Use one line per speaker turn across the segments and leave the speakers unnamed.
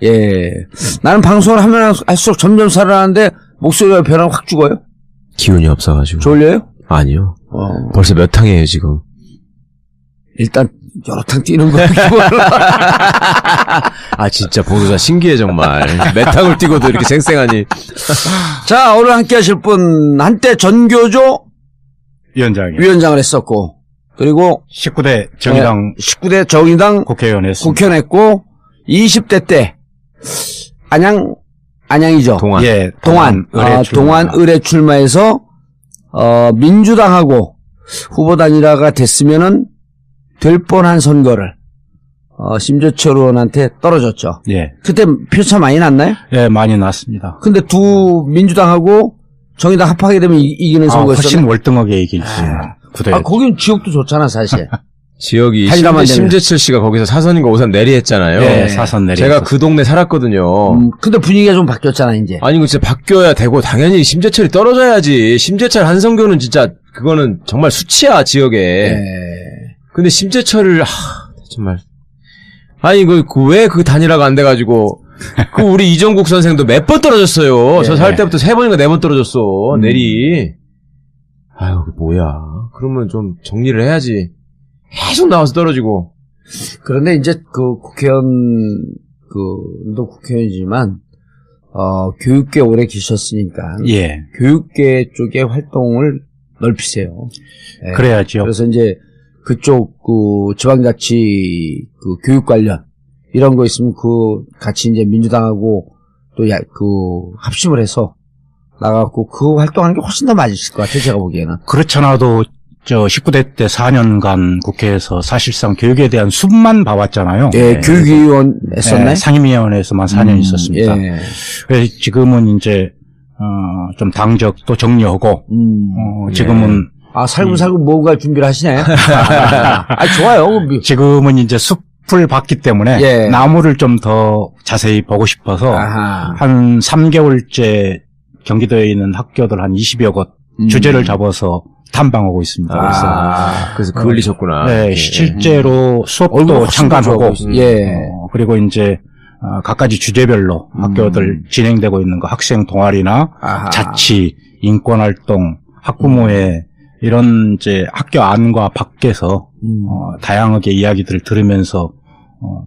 예. 나는 방송을 하면 할수록 점점 살아나는데 목소리가 변화가 확 죽어요.
기운이 없어가지고.
졸려요?
아니요. 벌써 몇 탕이에요, 지금.
일단 여러 탕 뛰는 거.
아, 진짜 보도자 신기해, 정말. 몇 탕을 뛰고도 이렇게 쌩쌩하니.
자, 오늘 함께 하실 분, 한때 전교조 위원장을 했었고, 그리고
19대 정의당
19대 정의당
국회의원
했고 20대 때 안양이죠.
동안.
예,
동안 의뢰 출마해서 민주당하고 후보 단일화가 됐으면은 될 뻔한 선거를 심재철 의원한테 떨어졌죠.
예.
그때 표차 많이 났나요?
예, 많이 났습니다.
근데 민주당하고 정의당 합하게 되면 이기는 선거였어요.
훨씬 월등하게 이겼습니다.
거긴 지역도 좋잖아, 사실.
지역이 심재철 씨가 거기서 사선인가 오선 내리했잖아요.
네, 사선 내리.
제가 그 동네 살았거든요.
근데 분위기가 좀 바뀌었잖아, 이제.
아니, 진짜 바뀌어야 되고, 당연히 심재철이 떨어져야지. 심재철 한성교는 진짜, 그거는 정말 수치야, 지역에.
네.
근데 심재철을, 정말. 아니, 왜 그 단일화가 안 돼가지고, 우리 이정국 선생도 몇 번 떨어졌어요. 저 살 때부터 3번인가 4번 떨어졌어. 내리. 아유, 뭐야. 그러면 좀 정리를 해야지. 계속 나와서 떨어지고.
그런데 이제 너 국회의원이지만, 교육계 오래 계셨으니까.
예.
교육계 쪽의 활동을 넓히세요. 예.
그래야죠.
그래서 이제 그쪽, 지방자치, 교육 관련, 이런 거 있으면 같이 이제 민주당하고 또 합심을 해서 나가고 그 활동하는 게 훨씬 더 맞으실 것 같아요, 제가 보기에는.
그렇잖아도 19대 때 4년간 국회에서 사실상 교육에 대한 숲만 봐왔잖아요.
예, 네. 교육위원 했었나요?
상임위원회에서만 4년 있었습니다.
예.
그래서 지금은 이제 좀 당적도 정리하고 지금은
살고 뭔가 준비를 하시나요? 좋아요.
지금은 이제 숲을 봤기 때문에 나무를 좀 더 자세히 보고 싶어서 한 3개월째 경기도에 있는 학교들 한 20여 곳 주제를 잡아서 탐방하고 있습니다.
그래서 그을리셨구나.
네, 실제로 수업도 참관하고, 그리고 이제, 각가지 주제별로 학교들 진행되고 있는 거, 학생 동아리나, 자치, 인권활동, 학부모회, 이런 이제 학교 안과 밖에서, 다양하게 이야기들을 들으면서,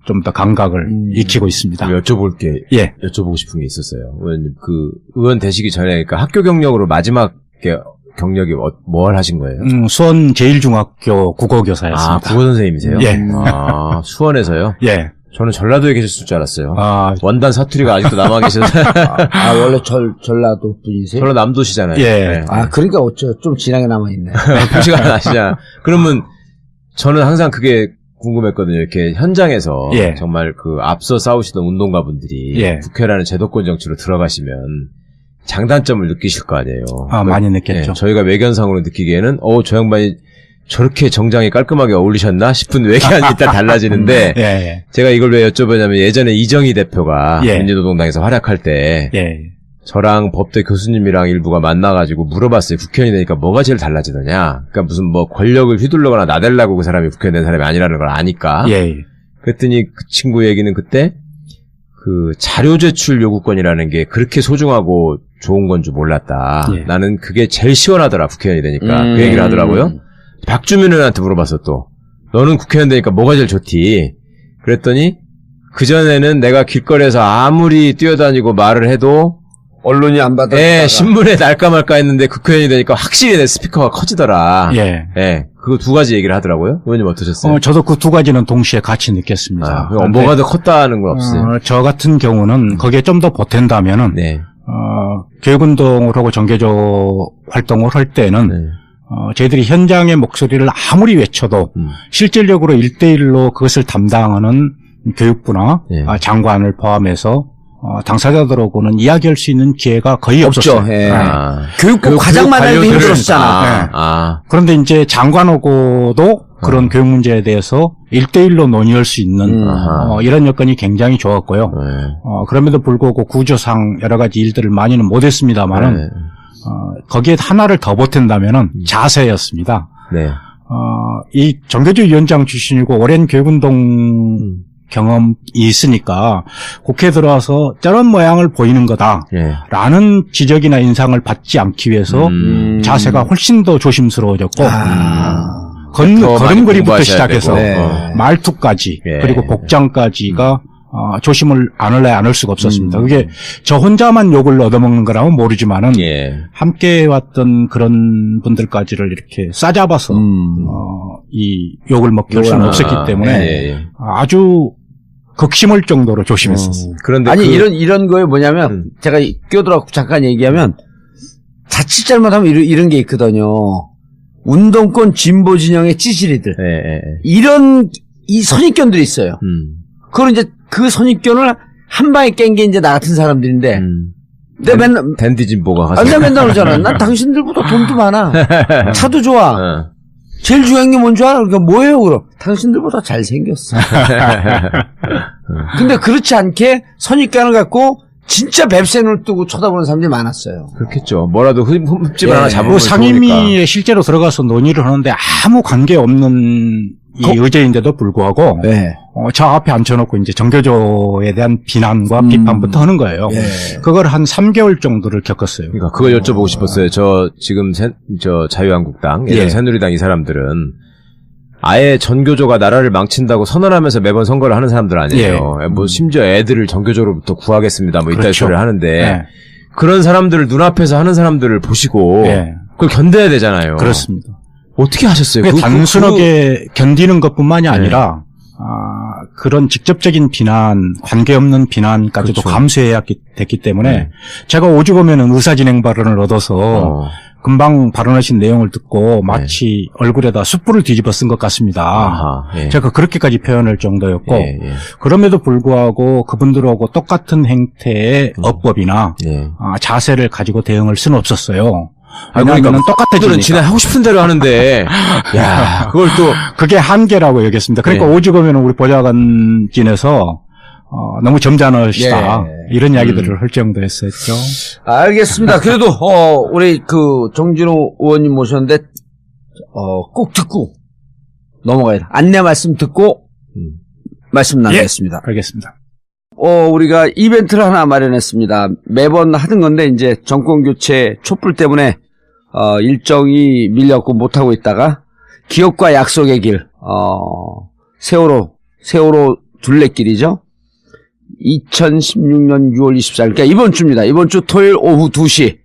좀 더 감각을 익히고 있습니다.
여쭤보고 싶은 게 있었어요. 의원님, 의원 되시기 전에, 그러니까 학교 경력으로 마지막 경력이 뭘 하신 거예요?
수원 제1중학교 국어교사였습니다.
국어 선생님이세요?
예.
수원에서요?
예.
저는 전라도에 계셨을 줄 알았어요. 원단 사투리가 아직도 남아 계셔서.
원래 전라도 분이세요?
전라남도시잖아요.
예.
그러니까 좀 진하게 남아있네.
표시가 나시잖아. 그러면 저는 항상 그게 궁금했거든요. 이렇게 현장에서 정말 앞서 싸우시던 운동가분들이 국회라는 제도권 정치로 들어가시면 장단점을 느끼실 거 아니에요.
많이 느꼈죠.
저희가 외견상으로 느끼기에는 저 양반이 저렇게 정장이 깔끔하게 어울리셨나 싶은 외견이 일단 달라지는데 제가 이걸 왜 여쭤보냐면 예전에 이정희 대표가 민주노동당에서 활약할 때 저랑 법대 교수님이랑 일부가 만나가지고 물어봤어요. 국회의원이 되니까 뭐가 제일 달라지느냐. 그러니까 무슨 권력을 휘둘러거나 나대려고 그 사람이 국회의원 된 사람이 아니라는 걸 아니까. 그랬더니 그 친구 얘기는 그때 자료 제출 요구권이라는 게 그렇게 소중하고 좋은 건 줄 몰랐다. 나는 그게 제일 시원하더라, 국회의원이 되니까. 그 얘기를 하더라고요. 박주민 의원한테 물어봤어, 또. 너는 국회의원 되니까 뭐가 제일 좋디? 그랬더니, 그전에는 내가 길거리에서 아무리 뛰어다니고 말을 해도,
언론이 안 받아.
신문에 날까 말까 했는데 국회의원이 되니까 확실히 내 스피커가 커지더라. 그거 두 가지 얘기를 하더라고요. 의원님 어떠셨어요?
저도 그 두 가지는 동시에 같이 느꼈습니다.
뭐가 더 컸다는 건 없어요?
저 같은 경우는 거기에 좀 더 보탠다면은, 교육운동을 하고 정계조 활동을 할 때는, 저희들이 현장의 목소리를 아무리 외쳐도, 실질적으로 1대1로 그것을 담당하는 교육부나 장관을 포함해서, 당사자들하고는 이야기할 수 있는 기회가 거의 없었어요.
교육부 과장만 해도 힘들었잖아.
그런데 이제 장관하고도 그런 교육 문제에 대해서 1대1로 논의할 수 있는 이런 여건이 굉장히 좋았고요. 그럼에도 불구하고 구조상 여러 가지 일들을 많이는 못했습니다만은 거기에 하나를 더 보탠다면은 자세였습니다. 이 정교조 위원장 출신이고 오랜 교육운동 경험이 있으니까 국회에 들어와서 저런 모양을 보이는 거다라는 지적이나 인상을 받지 않기 위해서 자세가 훨씬 더 조심스러워졌고 걸음걸이부터 시작해서 말투까지 그리고 복장까지가 조심을 안 할 수가 없었습니다. 그게 저 혼자만 욕을 얻어먹는 거라면 모르지만은 함께 왔던 그런 분들까지를 이렇게 싸잡아서 이 욕을 먹게 할 수는 없었기 때문에 아주 극심할 정도로 조심했었어요.
그런데 아니 이런 거에 뭐냐면 제가 끼어들어서 잠깐 얘기하면 자칫 잘못하면 이런 게 있거든요. 운동권 진보 진영의 찌질이들 이런 이 선입견들이 있어요. 그걸 이제 그 선입견을 한 방에 깬 게 이제 나 같은 사람들인데 내가 맨날
댄디 진보가 가서
내가 맨날 그러잖아. 난 당신들보다 돈도 많아. 차도 좋아. 제일 중요한 게 뭔지 알아? 그러니까 뭐예요, 그럼? 당신들보다 잘생겼어. 근데 그렇지 않게 선입견을 갖고 진짜 뱁새 눈을 뜨고 쳐다보는 사람들이 많았어요.
그렇겠죠. 뭐라도 흠집을 하나 잡으면
상임위에 실제로 들어가서 논의를 하는데 아무 관계없는 이 의제인데도 불구하고 저 앞에 앉혀놓고 이제 정교조에 대한 비난과 비판부터 하는 거예요. 그걸 한 3개월 정도를 겪었어요.
그러니까 그걸 여쭤보고 싶었어요. 저 지금 저 자유한국당, 예전 새누리당 이 사람들은 아예 전교조가 나라를 망친다고 선언하면서 매번 선거를 하는 사람들 아니에요. 뭐 심지어 애들을 전교조로부터 구하겠습니다. 뭐 이따위 소리를 하는데 그런 사람들을 눈앞에서 하는 사람들을 보시고 그걸 견뎌야 되잖아요.
그렇습니다.
어떻게 하셨어요?
단순하게 견디는 것뿐만이 아니라 그런 직접적인 비난, 관계없는 비난까지도 감수해야 됐기 때문에 제가 오죽 오면은 의사진행 발언을 얻어서 금방 발언하신 내용을 듣고 마치 얼굴에다 숯불을 뒤집어 쓴 것 같습니다. 제가 그렇게까지 표현할 정도였고 그럼에도 불구하고 그분들하고 똑같은 행태의 어법이나 자세를 가지고 대응할 수는 없었어요.
그러니까 똑같아지니까. 지네 하고 싶은 대로 하는데, 야, 그걸 또
그게 한계라고 여겼습니다. 그러니까 오죽 오면 우리 보좌관진에서 너무 점잖으시다 이런 이야기들을 할 정도였었죠.
알겠습니다. 그래도 우리 그 정진호 의원님 모셨는데 꼭 듣고 넘어가야 돼. 안내 말씀 듣고 말씀 나누겠습니다.
알겠습니다.
우리가 이벤트를 하나 마련했습니다. 매번 하던 건데 이제 정권 교체 촛불 때문에 일정이 밀렸고 못하고 있다가 기업과 약속의 길, 세월호 둘레길이죠. 2016년 6월 24일, 그러니까 이번 주입니다. 이번 주 토요일 오후 2시,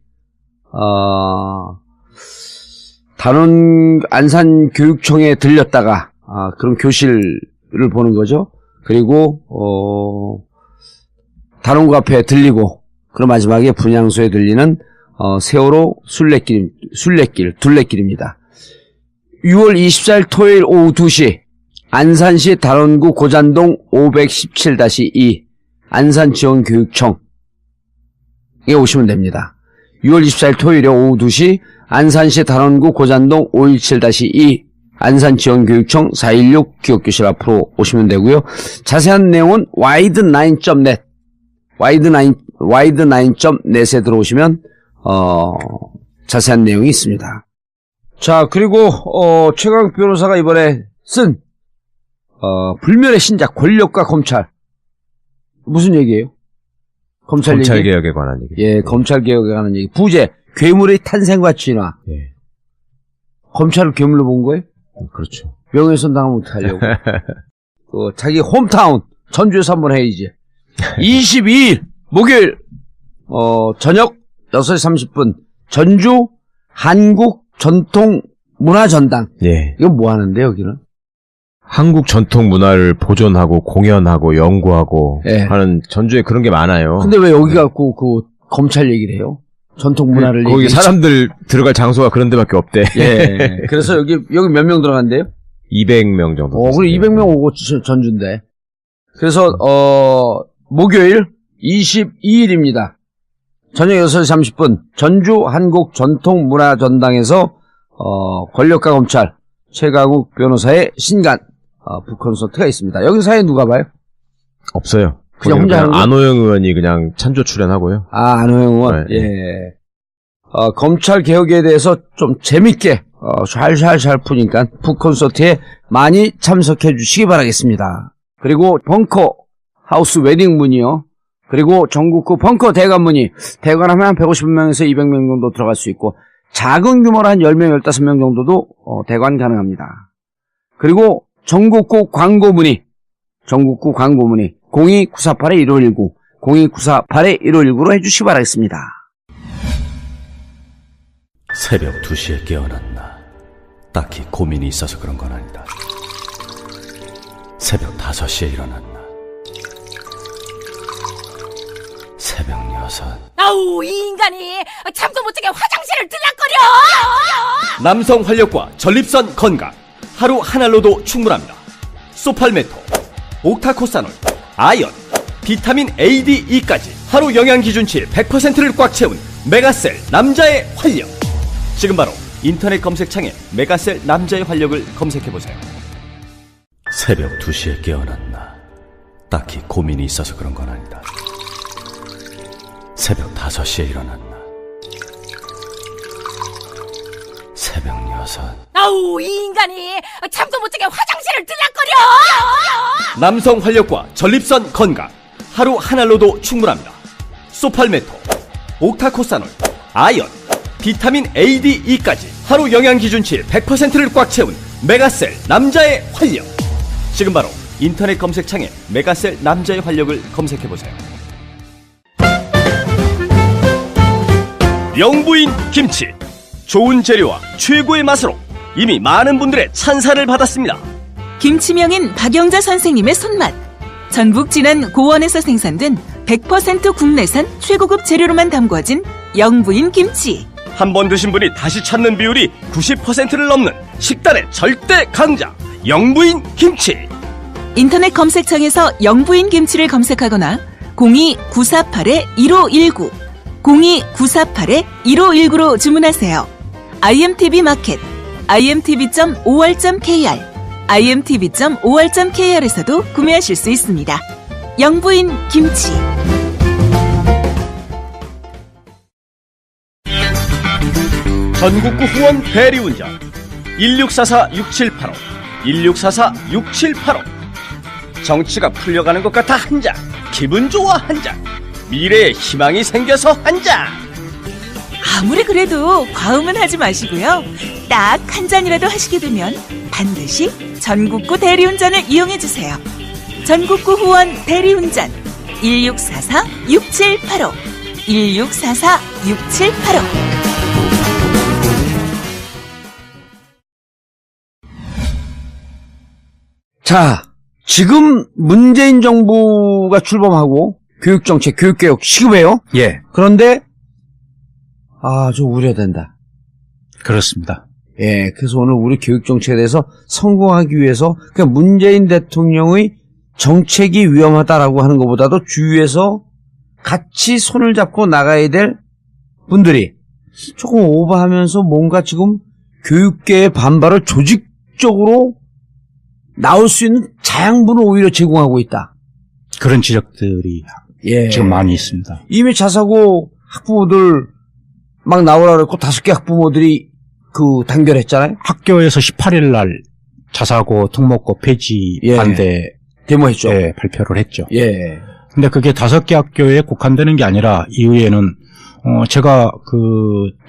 단원 안산교육청에 들렸다가, 그런 교실을 보는 거죠. 그리고, 단원구 앞에 들리고, 그리고 마지막에 분향소에 들리는, 세월호 둘레길입니다. 6월 24일 토요일 오후 2시, 안산시 단원구 고잔동 517-2, 안산지원교육청에 오시면 됩니다. 6월 24일 토요일에 오후 2시, 안산시 단원구 고잔동 517-2, 안산지원교육청 416 기업교실 앞으로 오시면 되고요. 자세한 내용은 wide9.net, wide9.net에 들어오시면 자세한 내용이 있습니다. 자, 그리고 최강욱 변호사가 이번에 쓴 불멸의 신작 권력과 검찰, 무슨 얘기예요? 검찰
개혁에 관한 얘기.
예, 검찰 개혁에 관한 얘기. 부제 괴물의 탄생과 진화.
예.
검찰을 괴물로 본 거예요?
그렇죠.
명예훼손 당하면 어떡하려고. 자기 홈타운 전주에서 한번 해야지. 22일 목요일 저녁 6시 30분 전주 한국 전통 문화전당.
예.
이건 뭐 하는데 여기는?
한국 전통 문화를 보존하고 공연하고 연구하고 하는 전주에 그런 게 많아요.
근데 왜 여기 갖고 그 검찰 얘기를 해요? 전통 문화를
거기 사람들 들어갈 장소가 그런 데밖에 없대.
예. 그래서 여기 몇 명 들어간대요?
200명 정도.
그래 200명 오고 전주인데. 그래서 목요일 22일입니다. 저녁 6시 30분 전주 한국 전통 문화전당에서 권력과 검찰 최강욱 변호사의 신간 북콘서트가 있습니다. 여기 사회 누가 봐요?
없어요.
그냥 혼자 하는
안호영 의원이 그냥 찬조 출연하고요.
안호영 의원. 네. 예. 검찰 개혁에 대해서 좀 재밌게 샬샬 푸니까 북콘서트에 많이 참석해 주시기 바라겠습니다. 그리고 벙커 하우스 웨딩 문이요. 그리고 전국구 벙커 대관 문이, 대관하면 한 150명에서 200명 정도 들어갈 수 있고, 작은 규모로 한 10명, 15명 정도도 대관 가능합니다. 그리고 전국구 광고 문의, 02-948-1519, 02-948-1519로 해주시기 바라겠습니다.
새벽 2시에 깨어났나. 딱히 고민이 있어서 그런 건 아니다. 새벽 5시에 일어났나. 새벽 6.
아우, 이 인간이 잠도 못 자게 화장실을 들락거려.
남성 활력과 전립선 건강, 하루 한 알로도 충분합니다. 소팔메토, 옥타코사놀, 아연, 비타민 A, D, E까지 하루 영양 기준치 100%를 꽉 채운 메가셀 남자의 활력. 지금 바로 인터넷 검색창에 메가셀 남자의 활력을 검색해보세요.
새벽 2시에 깨어났나. 딱히 고민이 있어서 그런 건 아니다. 새벽 5시에 일어났나. 새벽 6.
아우, 이 인간이 잠도 못 자게 화장실을 들락거려.
남성 활력과 전립선 건강, 하루 한 알로도 충분합니다. 소팔메토, 옥타코사놀, 아연, 비타민 A, D, E까지 하루 영양 기준치 100%를 꽉 채운 메가셀 남자의 활력. 지금 바로 인터넷 검색창에 메가셀 남자의 활력을 검색해보세요. 영부인 김치, 좋은 재료와 최고의 맛으로 이미 많은 분들의 찬사를 받았습니다.
김치명인 박영자 선생님의 손맛. 전북 진안 고원에서 생산된 100% 국내산 최고급 재료로만 담궈진 영부인 김치.
한 번 드신 분이 다시 찾는 비율이 90%를 넘는 식단의 절대 강자 영부인 김치.
인터넷 검색창에서 영부인 김치를 검색하거나 02-948-1519, 02-948-1519로 주문하세요. IMTV 마켓, imtv.or.kr, imtv.or.kr에서도 구매하실 수 있습니다. 영부인 김치.
전국구 후원 대리운전 1644-6785, 1644-6785. 정치가 풀려가는 것 같아 한 장, 기분 좋아 한 장, 미래에 희망이 생겨서 한 장.
아무리 그래도 과음은 하지 마시고요. 딱 한 잔이라도 하시게 되면 반드시 전국구 대리운전을 이용해주세요. 전국구 후원 대리운전 1644-6785, 1644-6785.
자, 지금 문재인 정부가 출범하고 교육정책, 교육개혁 시급해요.
예.
그런데 좀 우려된다.
그렇습니다.
예, 그래서 오늘 우리 교육정책에 대해서 성공하기 위해서 그냥 문재인 대통령의 정책이 위험하다라고 하는 것보다도 주위에서 같이 손을 잡고 나가야 될 분들이 조금 오버하면서 뭔가 지금 교육계의 반발을 조직적으로 나올 수 있는 자양분을 오히려 제공하고 있다.
그런 지적들이 지금 많이 있습니다.
이미 자사고 학부모들 막 나오라 그랬고 5개 학부모들이 단결했잖아요.
학교에서 18일 날 자사고 특목고 폐지 반대
데모했죠.
발표를 했죠.
예.
근데 그게 5개 학교에 국한되는 게 아니라 이후에는 제가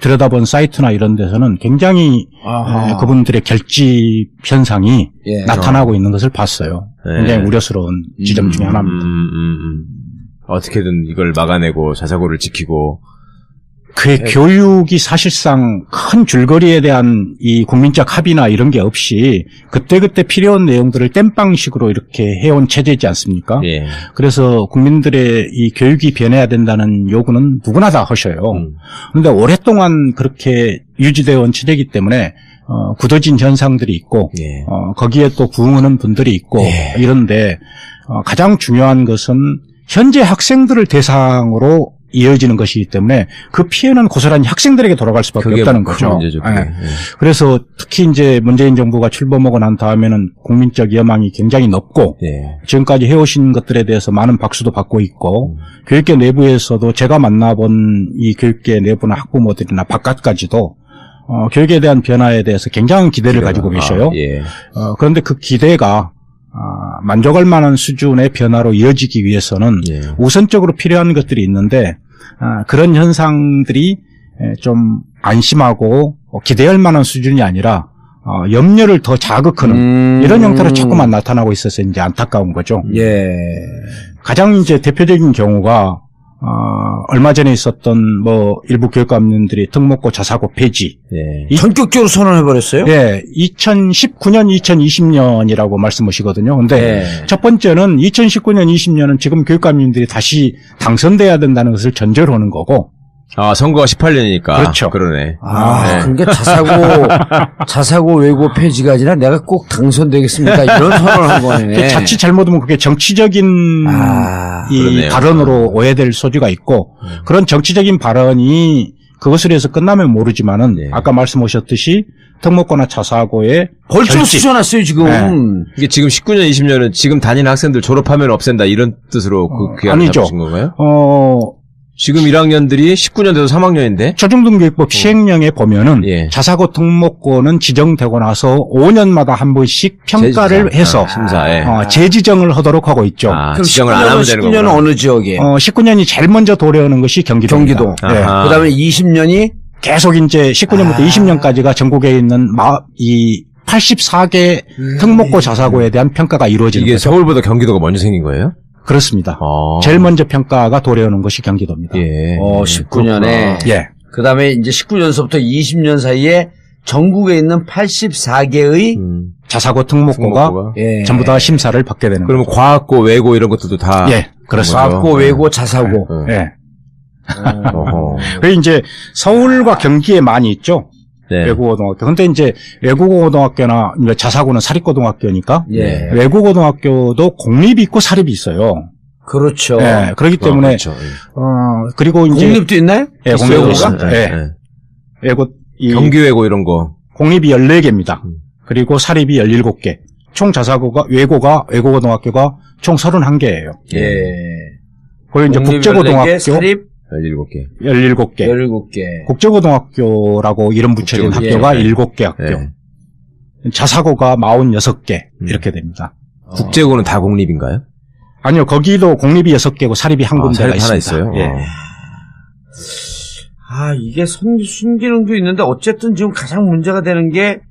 들여다본 사이트나 이런 데서는 굉장히 그분들의 결집 현상이 나타나고 있는 것을 봤어요. 굉장히 우려스러운 지점 중에 하나입니다.
어떻게든 이걸 막아내고 자사고를 지키고.
교육이 사실상 큰 줄거리에 대한 이 국민적 합의나 이런 게 없이 그때그때 필요한 내용들을 땜빵식으로 이렇게 해온 체제이지 않습니까?
예.
그래서 국민들의 이 교육이 변해야 된다는 요구는 누구나 다 하셔요. 그런데 오랫동안 그렇게 유지되어 온 체제이기 때문에 굳어진 현상들이 있고 거기에 또 부응하는 분들이 있고 이런데 가장 중요한 것은 현재 학생들을 대상으로 이어지는 것이기 때문에 그 피해는 고스란히 학생들에게 돌아갈 수밖에 없다는 거죠.
문제죠,
그래서 특히 이제 문재인 정부가 출범하고 난 다음에는 국민적 여망이 굉장히 높고 지금까지 해오신 것들에 대해서 많은 박수도 받고 있고 교육계 내부에서도 제가 만나본 이 교육계 내부나 학부모들이나 바깥까지도 교육에 대한 변화에 대해서 굉장한 기대를 가지고 계셔요. 그런데 그 기대가 만족할 만한 수준의 변화로 이어지기 위해서는
예.
우선적으로 필요한 것들이 있는데 그런 현상들이 좀 안심하고 기대할 만한 수준이 아니라 염려를 더 자극하는 이런 형태로 자꾸만 나타나고 있어서 이제 안타까운 거죠.
예.
가장 이제 대표적인 경우가 얼마 전에 있었던 일부 교육감님들이 특목고 자사고 폐지.
예.
전격적으로 선언해버렸어요?
예. 2019년, 2020년이라고 말씀하시거든요. 근데 첫 번째는 2019년, 20년은 지금 교육감님들이 다시 당선돼야 된다는 것을 전제로 하는 거고.
선거가 18년이니까.
그렇죠.
그러네.
네. 그러니까 자사고 외고 폐지가 아니라 내가 꼭 당선되겠습니까? 이런 선언을 한 거네.
자칫 잘못하면 그게 정치적인 이 발언으로 오해될 소지가 있고, 그런 정치적인 발언이 그것을 해서 끝나면 모르지만은, 아까 말씀하셨듯이 특목고나 자사고에
벌써 수정났어요, 지금.
네.
이게 지금 19년, 20년은 지금 다니는 학생들 졸업하면 없앤다 이런 뜻으로 그 기한을 잡으신 건가요? 지금 1학년들이 19년 돼도 3학년인데?
초중등교육법 시행령에 보면은 자사고 특목고는 지정되고 나서 5년마다 한 번씩 평가를 해서
심사에
재지정을 하도록 하고 있죠.
그럼 지정을 안 하면 되는 거구나.
19년은 어느 지역이에요?
19년이 제일 먼저 도래하는 것이 경기도입니다.
경기도. 그다음에 20년이
계속 이제 19년부터 20년까지가 전국에 있는 이 84개 특목고 자사고에 대한 평가가 이루어지는
이게
거죠.
서울보다 경기도가 먼저 생긴 거예요?
그렇습니다. 제일 먼저 평가가 도래하는 것이 경기도입니다.
19년에. 그 다음에 이제 19년서부터 20년 사이에 전국에 있는 84개의
자사고 특목고가 전부 다 심사를 받게 되는
그러면 과학고, 외고 이런 것들도 다.
그렇습니다.
과학고, 외고, 자사고.
그리고 이제 서울과 경기에 많이 있죠. 외국고등학교. 근데 이제 외국고등학교나 자사고는 사립고등학교니까 외국고등학교도 공립이 있고 사립이 있어요.
그렇죠.
그렇기 때문에
그렇죠.
그리고 이제
공립도 있나요?
공립도 있습니다. 외고
경기외고 이런 거.
공립이 14개입니다. 그리고 사립이 17개. 총 자사고가 외국고등학교가 총 31개예요. 그리고 이제 국제고등학교
사립
17개. 국제고등학교라고 이름 붙여진 학교가 7개 학교. 자사고가 46개. 이렇게 됩니다.
국제고는 다 공립인가요?
아니요. 거기도 공립이 6개고 사립이 한 군데가 있습니다.
하나 있어요?
이게 순기능도 있는데 어쨌든 지금 가장 문제가 되는 게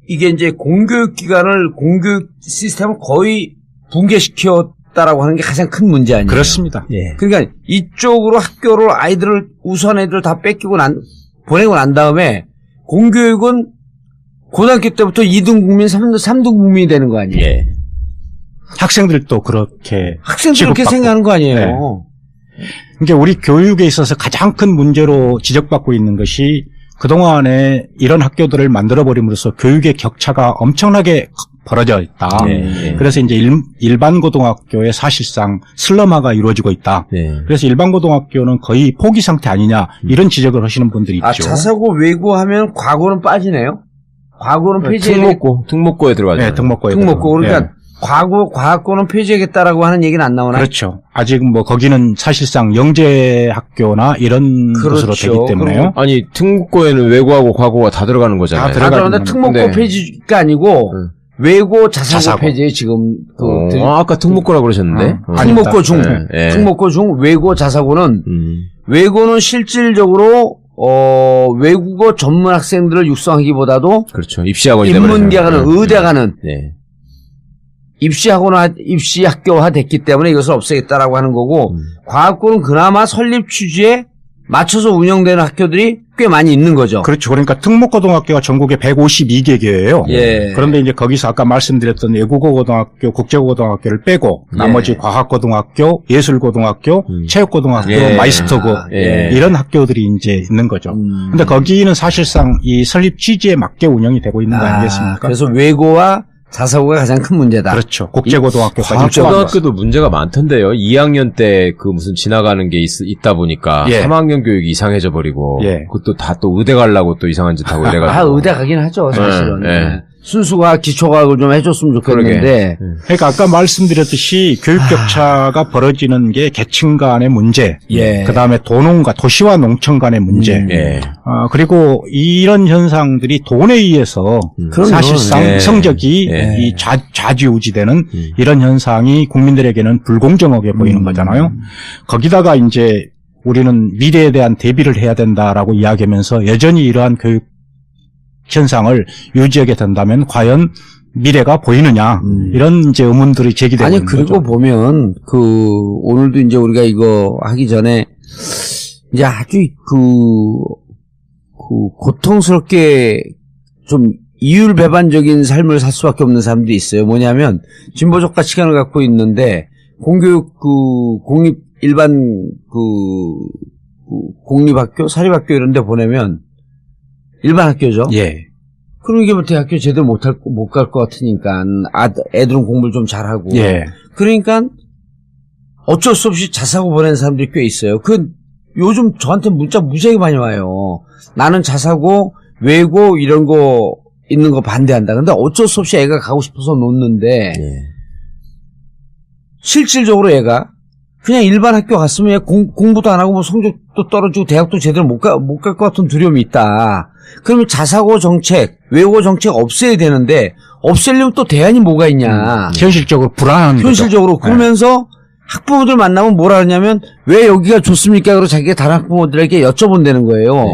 이게 이제 공교육 시스템을 거의 붕괴시켰다라고 하는 게 가장 큰 문제 아니에요?
그렇습니다.
그러니까 이쪽으로 학교를 우선 애들 다 뺏기고 보내고 난 다음에 공교육은 고등학교 때부터 2등 국민, 3등 국민이 되는 거 아니에요?
학생들도 그렇게
그렇게 생각하는 거 아니에요?
그러니까 우리 교육에 있어서 가장 큰 문제로 지적받고 있는 것이 그동안에 이런 학교들을 만들어버림으로써 교육의 격차가 엄청나게 벌어져 있다. 그래서 이제 일반 고등학교에 사실상 슬럼화가 이루어지고 있다. 그래서 일반 고등학교는 거의 포기 상태 아니냐 이런 지적을 하시는 분들이 있죠.
자사고 외고 하면 과고는 빠지네요. 과고는
특목고에 들어가죠.
특목고.
그러니까 과학고는 폐지하겠다라고 하는 얘기는 안 나오나요?
그렇죠. 아직 거기는 사실상 영재 학교나 이런 것으로 되기 때문에요.
아니, 특목고에는 외고하고 과고가 다 들어가는 거잖아요.
다 들어가는데 특목고 폐지가 아니고 외고 자사고 폐지에 지금
아까 특목고라고 그러셨는데.
특목고 중 외고 자사고는 외고는 실질적으로 외국어 전문 학생들을 육성하기보다도
그렇죠. 입시학원이
인문계가는 의대가는 입시학교화 됐기 때문에 이것을 없애겠다라고 하는 거고, 과학고는 그나마 설립 취지에 맞춰서 운영되는 학교들이 꽤 많이 있는 거죠.
그렇죠. 그러니까 특목고등학교가 전국에 152개예요. 그런데 이제 거기서 아까 말씀드렸던 외국어고등학교, 국제고등학교를 빼고 나머지 과학고등학교, 예술고등학교, 체육고등학교, 마이스터고 이런 학교들이 이제 있는 거죠. 근데 거기는 사실상 이 설립 취지에 맞게 운영이 되고 있는 거 아니겠습니까?
그래서 외고와 자사고가 가장 큰 문제다.
그렇죠. 국제고등학교까지.
국제고등학교도 문제가 많던데요. 2학년 때 무슨 지나가는 게 있다 보니까 3학년 교육이 이상해져 버리고 그것도 다 또 의대 가려고 또 이상한 짓 하고 이래가지고.
의대 가긴 하죠, 사실은. 순수과학, 기초과학을 좀 해줬으면 좋겠는데.
그러니까 아까 말씀드렸듯이 교육 격차가 벌어지는 게 계층 간의 문제, 그다음에 도농과 도시와 농촌 간의 문제, 그리고 이런 현상들이 돈에 의해서 사실상 성적이 이 좌지우지되는 이런 현상이 국민들에게는 불공정하게 보이는 거잖아요. 거기다가 이제 우리는 미래에 대한 대비를 해야 된다라고 이야기하면서 여전히 이러한 교육 현상을 유지하게 된다면 과연 미래가 보이느냐 이런 이제 의문들이 제기되고 있는 거죠.
아니 그리고 보면 오늘도 이제 우리가 이거 하기 전에 이제 아주 고통스럽게 좀 이율배반적인 삶을 살 수밖에 없는 사람들이 있어요. 뭐냐면 진보적 가치관을 갖고 있는데 공교육 공립 일반 공립학교 사립학교 이런 데 보내면 일반 학교죠. 그럼 이게 뭐 대학교 제대로 못 갈 것 같으니까 애들은 공부를 좀 잘하고. 그러니까 어쩔 수 없이 자사고 보내는 사람들이 꽤 있어요. 요즘 저한테 문자 무지하게 많이 와요. 나는 자사고 외고 이런 거 있는 거 반대한다. 근데 어쩔 수 없이 애가 가고 싶어서 놓는데 실질적으로 애가 그냥 일반 학교 갔으면 공부도 안 하고 뭐 성적도 떨어지고 대학도 제대로 못 갈 것 같은 두려움이 있다. 그러면 자사고 정책, 외고 정책 없애야 되는데 없애려면 또 대안이 뭐가 있냐.
현실적으로 불안한 거죠.
현실적으로. 그러면서 학부모들 만나면 뭐라 하냐면 왜 여기가 좋습니까? 그러고 자기가 다른 학부모들에게 여쭤본다는 거예요.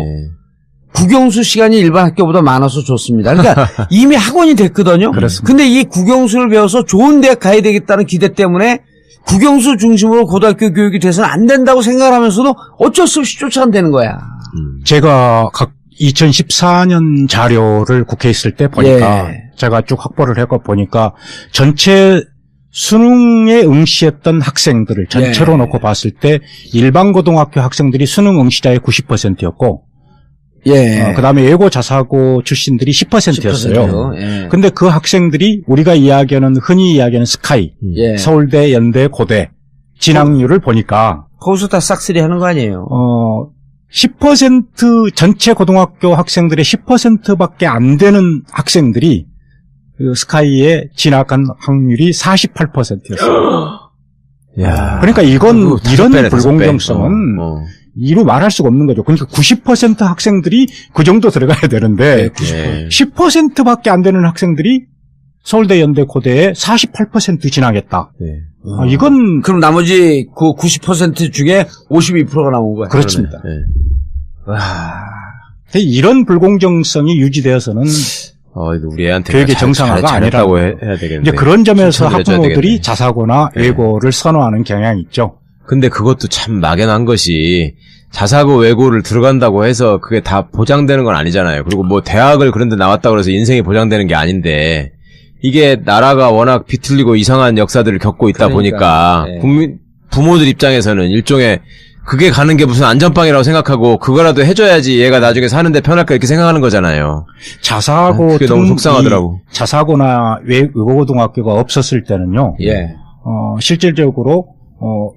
국영수 시간이 일반 학교보다 많아서 좋습니다. 그러니까 이미 학원이 됐거든요.
그렇습니다.
근데 이 국영수를 배워서 좋은 대학 가야 되겠다는 기대 때문에 국영수 중심으로 고등학교 교육이 돼서는 안 된다고 생각하면서도 어쩔 수 없이 쫓아간다는 거야.
제가 2014년 자료를 국회에 있을 때 보니까 제가 쭉 확보를 해고 보니까 전체 수능에 응시했던 학생들을 전체로 놓고 봤을 때 일반 고등학교 학생들이 수능 응시자의 90%였고 그다음에 예고 자사고 출신들이 10%였어요. 근데 그 학생들이 우리가 흔히 이야기하는 스카이, 서울대, 연대, 고대 진학률을 보니까
거기서 다 싹쓸이 하는 거 아니에요?
10% 전체 고등학교 학생들의 10%밖에 안 되는 학생들이 그 스카이에 진학한 확률이 48%였어요. 그러니까 이런 불공정성은 이루 말할 수가 없는 거죠. 그러니까 90% 학생들이 그 정도 들어가야 되는데 10%밖에 안 되는 학생들이 서울대, 연대, 고대에 48% 진학했다. 이건
그럼 나머지 그 90% 중에 52%가 나온 거야.
그렇습니다. 이런 불공정성이 유지되어서는
우리 애한테
교육의 정상화가 아니라고
해야 되겠는데.
이제 그런 점에서 학부모들이 자사고나 외고를 선호하는 경향이 있죠.
근데 그것도 참 막연한 것이 자사고 외고를 들어간다고 해서 그게 다 보장되는 건 아니잖아요. 그리고 뭐 대학을 그런 데 나왔다고 해서 인생이 보장되는 게 아닌데 이게 나라가 워낙 비틀리고 이상한 역사들을 겪고 있다 보니까 부모들 입장에서는 일종의 그게 가는 게 무슨 안전빵이라고 생각하고 그거라도 해줘야지 얘가 나중에 사는데 편할까 이렇게 생각하는 거잖아요.
자사고
그게 너무 속상하더라고.
자사고나 외고고등학교가 없었을 때는요. 실질적으로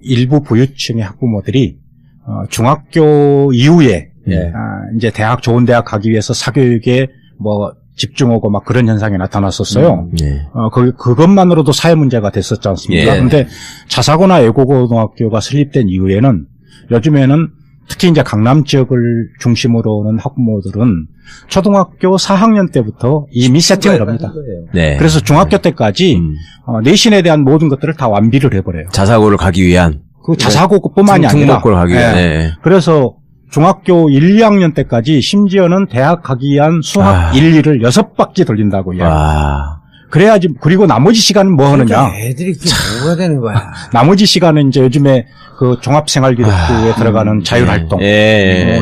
일부 부유층의 학부모들이 중학교 이후에 이제 좋은 대학 가기 위해서 사교육에 뭐 집중하고 막 그런 현상이 나타났었어요. 그것만으로도 사회 문제가 됐었지 않습니까? 근데 자사고나 외고고등학교가 설립된 이후에는 요즘에는 특히 이제 강남 지역을 중심으로 오는 학부모들은 초등학교 4학년 때부터 이미 세팅을 합니다. 그래서 중학교 때까지 내신에 대한 모든 것들을 다 완비를 해버려요.
자사고를 가기 위한.
그 자사고뿐만이 아니라.
등록고를 가기 위한.
그래서 중학교 1, 2학년 때까지 심지어는 대학 가기 위한 수학 1, 2를 6바퀴 돌린다고 이야기합니다. 그래야지. 그리고 나머지 시간은 뭐 하느냐?
그러니까 애들이 그게 뭐가 되는 거야?
나머지 시간은 이제 요즘에 그 종합생활기록부에 들어가는 자율활동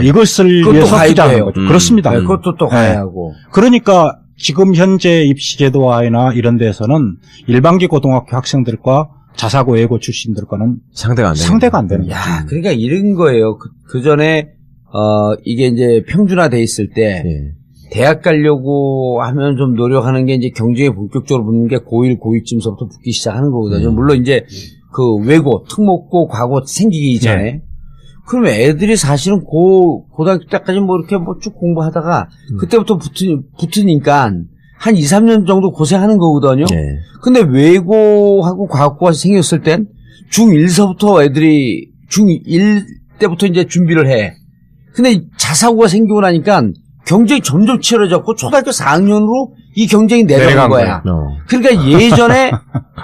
이것을 위해서 투자하는 거죠. 그렇습니다.
그것도 또 가야 하고.
그러니까 지금 현재 입시제도화나 이런 데서는 일반기 고등학교 학생들과 자사고 외고 출신들과는 상대가 안 되는 거죠.
그러니까 이런 거예요. 그 전에 이게 이제 평준화돼 있을 때. 대학 가려고 하면 좀 노력하는 게 이제 경쟁에 본격적으로 붙는 게 고1, 고2쯤서부터 붙기 시작하는 거거든요. 물론 이제 그 외고, 특목고, 과고 생기기 전에. 그러면 애들이 사실은 고등학교 때까지 뭐 이렇게 뭐 쭉 공부하다가 그때부터 붙으니까 한 2, 3년 정도 고생하는 거거든요. 근데 외고하고 과학고가 생겼을 땐 중1서부터 애들이 중1 때부터 이제 준비를 해. 근데 자사고가 생기고 나니까 경쟁이 점점 치열해졌고 초등학교 4학년으로 이 경쟁이 내려간 거야. 그러니까 예전에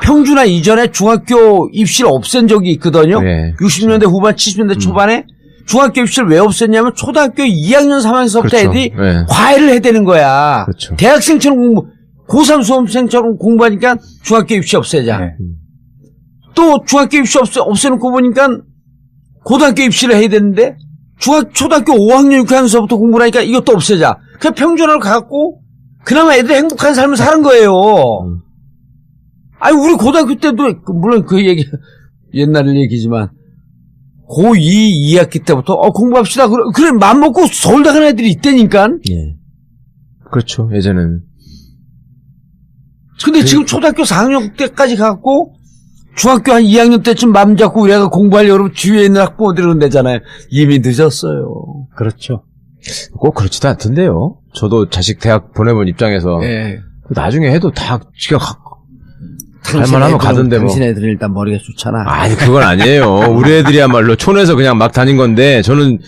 평준화 이전에 중학교 입시를 없앤 적이 있거든요. 60년대 후반 70년대 초반에 중학교 입시를 왜 없앴냐면 초등학교 2학년 3학년서부터 그렇죠. 애들이 과외를 해야 되는 거야. 그렇죠. 대학생처럼 고3 수험생처럼 공부하니까 중학교 입시 없애자. 또 중학교 입시 없애놓고 보니까 고등학교 입시를 해야 되는데 초등학교 5학년 6학년서부터 공부를 하니까 이것도 없애자. 그냥 평준화로 가갖고 그나마 애들이 행복한 삶을 사는 거예요. 아니 우리 고등학교 때도 물론 그 얘기 옛날 얘기지만 고2 2학기 때부터 공부합시다. 그래 맘먹고 서울대 가는 애들이 있다니까.
그렇죠. 예전에는.
근데 지금 초등학교 4학년 때까지 가갖고 중학교 한 2학년 때쯤 맘 잡고 우리가 공부하려고 그러면 주위에 있는 학부모들이 그런다잖아요. 이미 늦었어요.
그렇죠.
꼭 그렇지도 않던데요. 저도 자식 대학 보내본 입장에서 나중에 해도 다 지가 할만하면 가던데 뭐.
당신 애들은 일단 머리가 좋잖아.
아니 그건 아니에요. 우리 애들이야말로 촌에서 그냥 막 다닌 건데 저는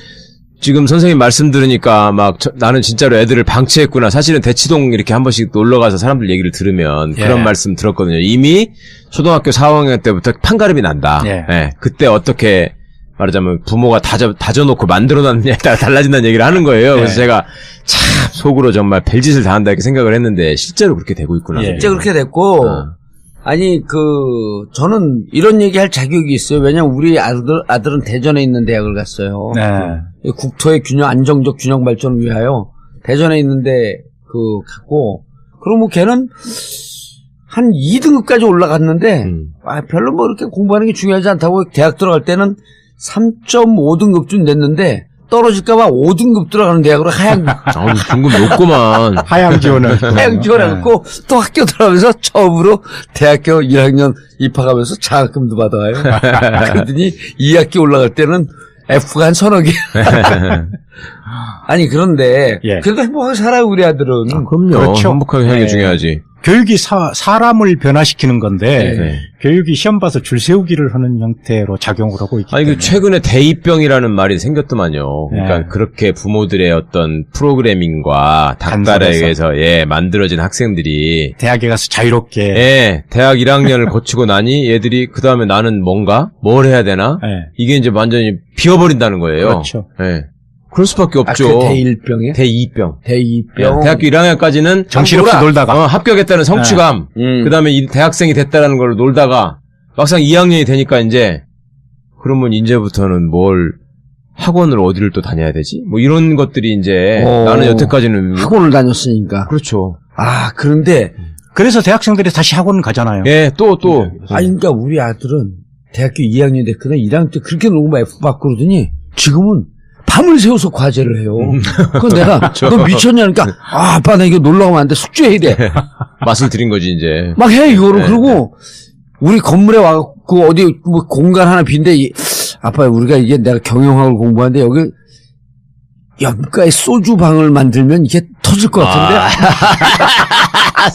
지금 선생님 말씀 들으니까 나는 진짜로 애들을 방치했구나. 사실은 대치동 이렇게 한 번씩 놀러가서 사람들 얘기를 들으면 그런 말씀 들었거든요. 이미 초등학교 4학년 때부터 판가름이 난다. 그때 어떻게 말하자면 부모가 다져놓고 만들어놨느냐에 따라 달라진다는 얘기를 하는 거예요. 그래서 제가 참 속으로 정말 별짓을 다 한다 이렇게 생각을 했는데 실제로 그렇게 되고 있구나.
실제 그렇게 됐고 아니 저는 이런 얘기할 자격이 있어요. 왜냐면 우리 아들은 대전에 있는 대학을 갔어요. 국토의 안정적 균형 발전을 위하여 대전에 있는데 갔고 그럼 걔는 한 2등급까지 올라갔는데 별로 이렇게 공부하는 게 중요하지 않다고 대학 들어갈 때는 3.5등급쯤 냈는데 떨어질까봐 5등급 들어가는 대학으로
등급 높구만.
하향
지원해갖고 또 학교 들어가면서 처음으로 대학교 1학년 입학하면서 장학금도 받아와요. 그러더니 2학기 올라갈 때는 F가 한 서너 개. 아니 그런데 그래도 행복하게 살아요 우리 아들은.
그럼요. 그렇죠. 행복하게 사는 게 중요하지.
교육이 사람을 변화시키는 건데 교육이 시험 봐서 줄 세우기를 하는 형태로 작용을 하고 있기 때문에.
최근에 대입병이라는 말이 생겼더만요. 그러니까 그렇게 부모들의 어떤 프로그래밍과 닥달에 의해서 만들어진 학생들이
대학에 가서 자유롭게
대학 1학년을 거치고 나니 얘들이 그 다음에 나는 뭘 해야 되나 이게 이제 완전히 비워버린다는 거예요.
그렇죠.
그럴 수밖에 없죠.
그 대일병이에요?
대이병.
대학교
1학년까지는
정신없이 놀다가
합격했다는 성취감. 그다음에 대학생이 됐다라는 걸 놀다가 막상 2학년이 되니까 이제 그러면 이제부터는 학원을 어디를 또 다녀야 되지? 이런 것들이 이제 나는 여태까지는
학원을 다녔으니까.
그렇죠.
그런데
그래서 대학생들이 다시 학원 가잖아요.
또.
그러니까 우리 아들은 대학교 2학년 됐거든. 1학년 때 그렇게 놀고 F 받고 그러더니 지금은 밤을 새워서 과제를 해요. 그건 내가 너 미쳤냐니까 아빠 나 이거 놀러 가면 안 돼. 숙제해야 돼.
맛을 들인 거지 이제.
막 해 이거를. 그리고 우리 건물에 와갖고 어디 공간 하나 빈데 아빠 우리가 내가 경영학을 공부하는데 여기 옆가에 소주방을 만들면 이게 터질 것 같은데.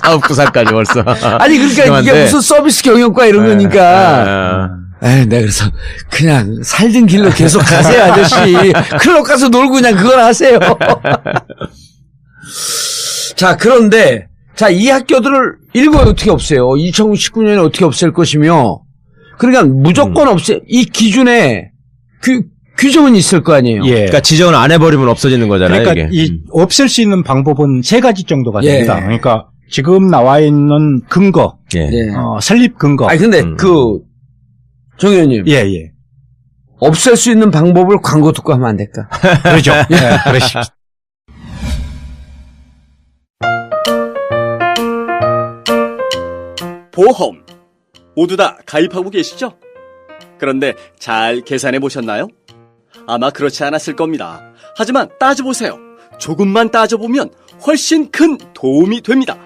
사업구사까지 벌써.
아니 그러니까 이게 무슨 서비스 경영과 이런 거니까. 내가 그래서 그냥 살던 길로 계속 가세요 아저씨. 클럽 가서 놀고 그냥 그걸 하세요. 자 그런데 이 학교들을 일본에 어떻게 없애요? 2019년에 어떻게 없앨 것이며 그러니까 무조건 이 기준에 규정은 있을 거 아니에요.
그러니까 지정을 안 해버리면 없어지는 거잖아요.
그러니까
이게.
없앨 수 있는 방법은 3가지 정도가 됩니다. 그러니까 지금 나와 있는 근거, 설립 근거.
근데 정 의원님. 없앨 수 있는 방법을 광고 듣고 하면 안 될까?
그렇죠. 그러시죠.
보험 모두 다 가입하고 계시죠? 그런데 잘 계산해 보셨나요? 아마 그렇지 않았을 겁니다. 하지만 따져보세요. 조금만 따져보면 훨씬 큰 도움이 됩니다.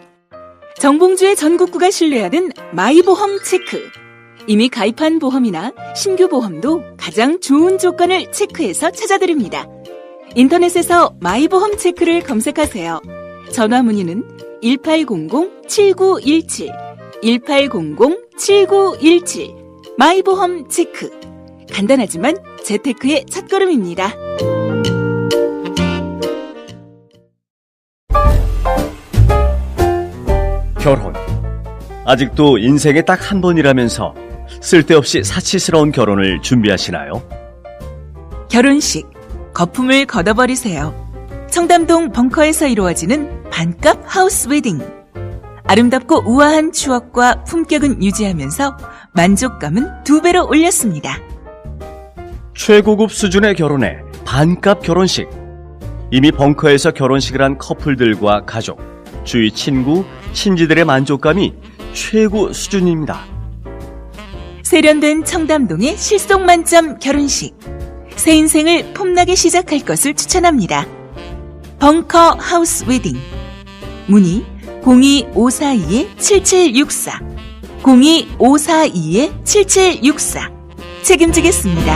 정봉주의 전국구가 신뢰하는 마이보험 체크. 이미 가입한 보험이나 신규 보험도 가장 좋은 조건을 체크해서 찾아드립니다. 인터넷에서 마이보험 체크를 검색하세요. 전화 문의는 1800-7917, 1800-7917. 마이보험 체크. 간단하지만 재테크의 첫걸음입니다.
결혼. 아직도 인생에 딱 한 번이라면서 쓸데없이 사치스러운 결혼을 준비하시나요?
결혼식. 거품을 걷어버리세요. 청담동 벙커에서 이루어지는 반값 하우스 웨딩. 아름답고 우아한 추억과 품격은 유지하면서 만족감은 2배로 올렸습니다.
최고급 수준의 결혼에 반값 결혼식. 이미 벙커에서 결혼식을 한 커플들과 가족, 주위 친구, 친지들의 만족감이 최고 수준입니다.
세련된 청담동의 실속 만점 결혼식. 새 인생을 폼나게 시작할 것을 추천합니다. 벙커 하우스 웨딩. 문의 02542-7764, 02542-7764. 책임지겠습니다.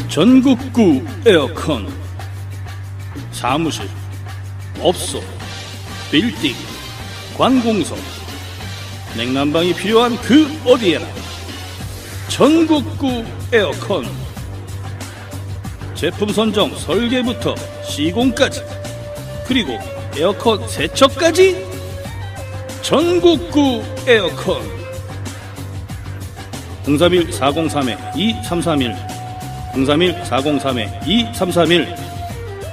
전국구 에어컨. 사무실, 업소, 빌딩, 관공서, 냉난방이 필요한 그 어디에나 전국구 에어컨. 제품 선정, 설계부터 시공까지, 그리고 에어컨 세척까지 전국구 에어컨. 031-403-2331, 031-403-2331.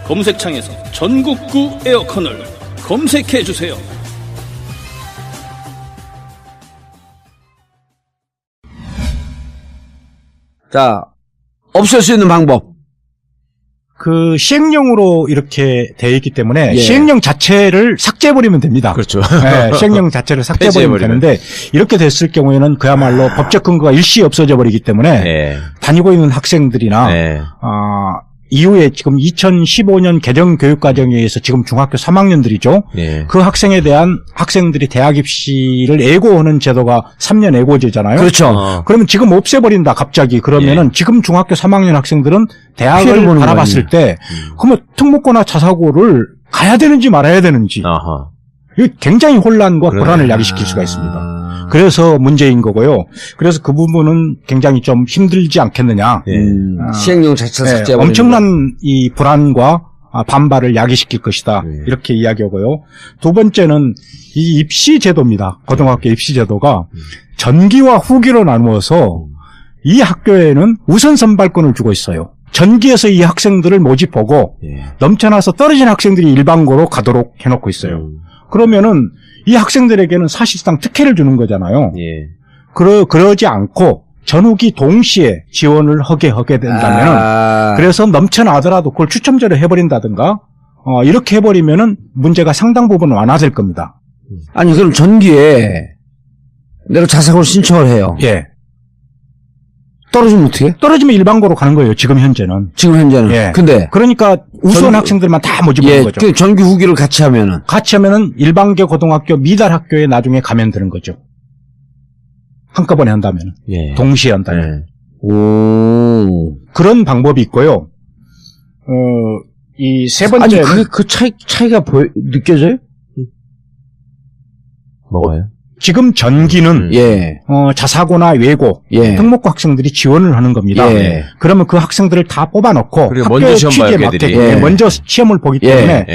검색창에서 전국구 에어컨을 검색해주세요.
자, 없앨 수 있는 방법.
그 시행령으로 이렇게 되어 있기 때문에
예.
시행령 자체를 삭제해버리면 됩니다.
그렇죠.
네, 시행령 자체를 삭제해버리면 되는데 이렇게 됐을 경우에는 그야말로 법적 근거가 일시 없어져 버리기 때문에
네.
다니고 있는 학생들이나
네.
이후에 지금 2015년 개정 교육과정에 의해서 지금 중학교 3학년들이죠.
네.
그 학생에 대한 학생들이 대학 입시를 예고하는 제도가 3년 예고제잖아요.
그렇죠.
그러면 지금 없애버린다 갑자기 그러면은 지금 중학교 3학년 학생들은 대학을 바라봤을 때 그러면 특목고나 자사고를 가야 되는지 말아야 되는지
아하.
이게 굉장히 혼란과 불안을 야기시킬 수가 있습니다. 그래서 문제인 거고요. 그래서 그 부분은 굉장히 좀 힘들지 않겠느냐.
시행령 자체를 삭제해버리는
엄청난 이 불안과 반발을 야기시킬 것이다. 이렇게 이야기하고요. 두 번째는 이 입시 제도입니다. 고등학교 입시 제도가 전기와 후기로 나누어서 이 학교에는 우선 선발권을 주고 있어요. 전기에서 이 학생들을 모집하고 넘쳐나서 떨어진 학생들이 일반고로 가도록 해놓고 있어요. 그러면은 이 학생들에게는 사실상 특혜를 주는 거잖아요. 그러지 않고 전후기 동시에 지원을 하게 된다면은 그래서 넘쳐나더라도 그걸 추첨제로 해버린다든가 이렇게 해버리면은 문제가 상당 부분 완화될 겁니다.
아니 그럼 전기에 내가 자사고를 신청을 해요.
예.
떨어지면 어떻게?
떨어지면 일반고로 가는 거예요. 지금 현재는.
예. 근데
그러니까 우수한 학생들만 다 모집하는 거죠.
그 전기 후기를 같이 하면은
일반계 고등학교 미달 학교에 나중에 가면 되는 거죠. 한꺼번에 한다면. 동시에 한다면.
오.
그런 방법이 있고요. 이 세 번째.
아니, 그 차이가 느껴져요?
뭐가요?
지금 전기는 자사고나 외고 특목고 학생들이 지원을 하는 겁니다. 그러면 그 학생들을 다 뽑아놓고 학교 취지에 맞게 먼저 시험을 보기 때문에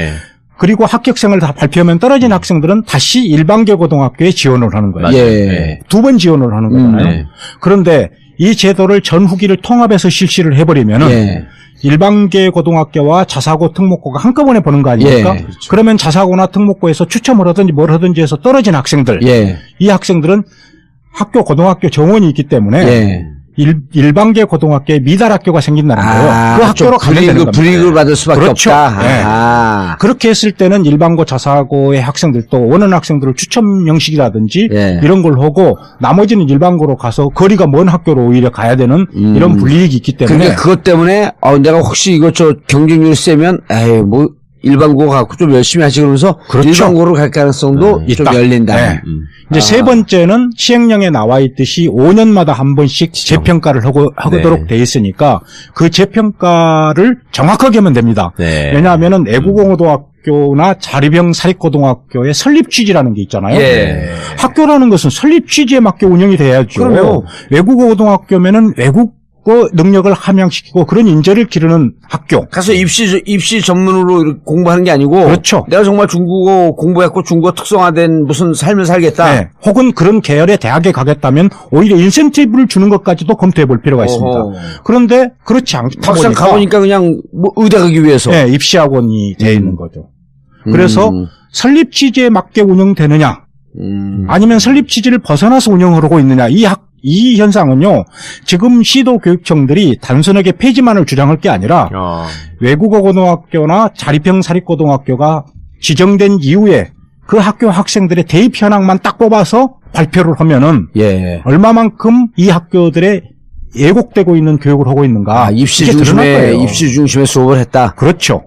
그리고 합격생을 다 발표하면 떨어진 학생들은 다시 일반계 고등학교에 지원을 하는 거예요. 두 번 지원을 하는 거잖아요. 그런데 이 제도를 전후기를 통합해서 실시를 해버리면은 일반계 고등학교와 자사고 특목고가 한꺼번에 보는 거 아닙니까? 그렇죠. 그러면 자사고나 특목고에서 추첨을 하든지 뭘 하든지 해서 떨어진 학생들, 이 학생들은 학교 고등학교 정원이 있기 때문에 일반계 고등학교에 미달 학교가 생긴다는 거예요. 그 학교로 가면 되는 겁니다.
불이익을 받을 수밖에
없다. 그렇게 했을 때는 일반고 자사고의 학생들도 원하는 학생들을 추첨 형식이라든지 이런 걸 하고 나머지는 일반고로 가서 거리가 먼 학교로 오히려 가야 되는 이런 불이익이 있기 때문에.
그러니까 그것 때문에 내가 혹시 이거 경쟁률 세면 일반고 갖고 좀 열심히 하시 그러면서
그렇죠.
일반고로 갈 가능성도 좀 열린다.
네. 이제 세 번째는 시행령에 나와 있듯이 5년마다 한 번씩 재평가를 하도록 돼 있으니까 그 재평가를 정확하게 하면 됩니다.
네.
왜냐하면은 애국고등학교나 자립형 사립고등학교의 설립 취지라는 게 있잖아요.
예.
학교라는 것은 설립 취지에 맞게 운영이 돼야죠.
그럼요.
외국어고등학교면은 외국어 능력을 함양시키고 그런 인재를 기르는 학교.
가서 입시 전문으로 공부하는 게 아니고.
그렇죠.
내가 정말 중국어 공부했고 중국어 특성화된 무슨 삶을 살겠다.
네. 혹은 그런 계열의 대학에 가겠다면 오히려 인센티브를 주는 것까지도 검토해 볼 필요가 있습니다. 그런데 그렇지 않다
막상
보니까
가보니까 그냥 뭐 의대 가기 위해서.
네, 입시학원이 돼 있는 거죠. 그래서 설립 취지에 맞게 운영되느냐 아니면 설립 취지를 벗어나서 운영하고 있느냐 이 현상은요, 지금 시도교육청들이 단순하게 폐지만을 주장할 게 아니라, 외국어고등학교나 자립형 사립고등학교가 지정된 이후에 그 학교 학생들의 대입 현황만 딱 뽑아서 발표를 하면은, 얼마만큼 이 학교들의 예곡되고 있는 교육을 하고 있는가.
입시 중심의 수업을 했다?
그렇죠.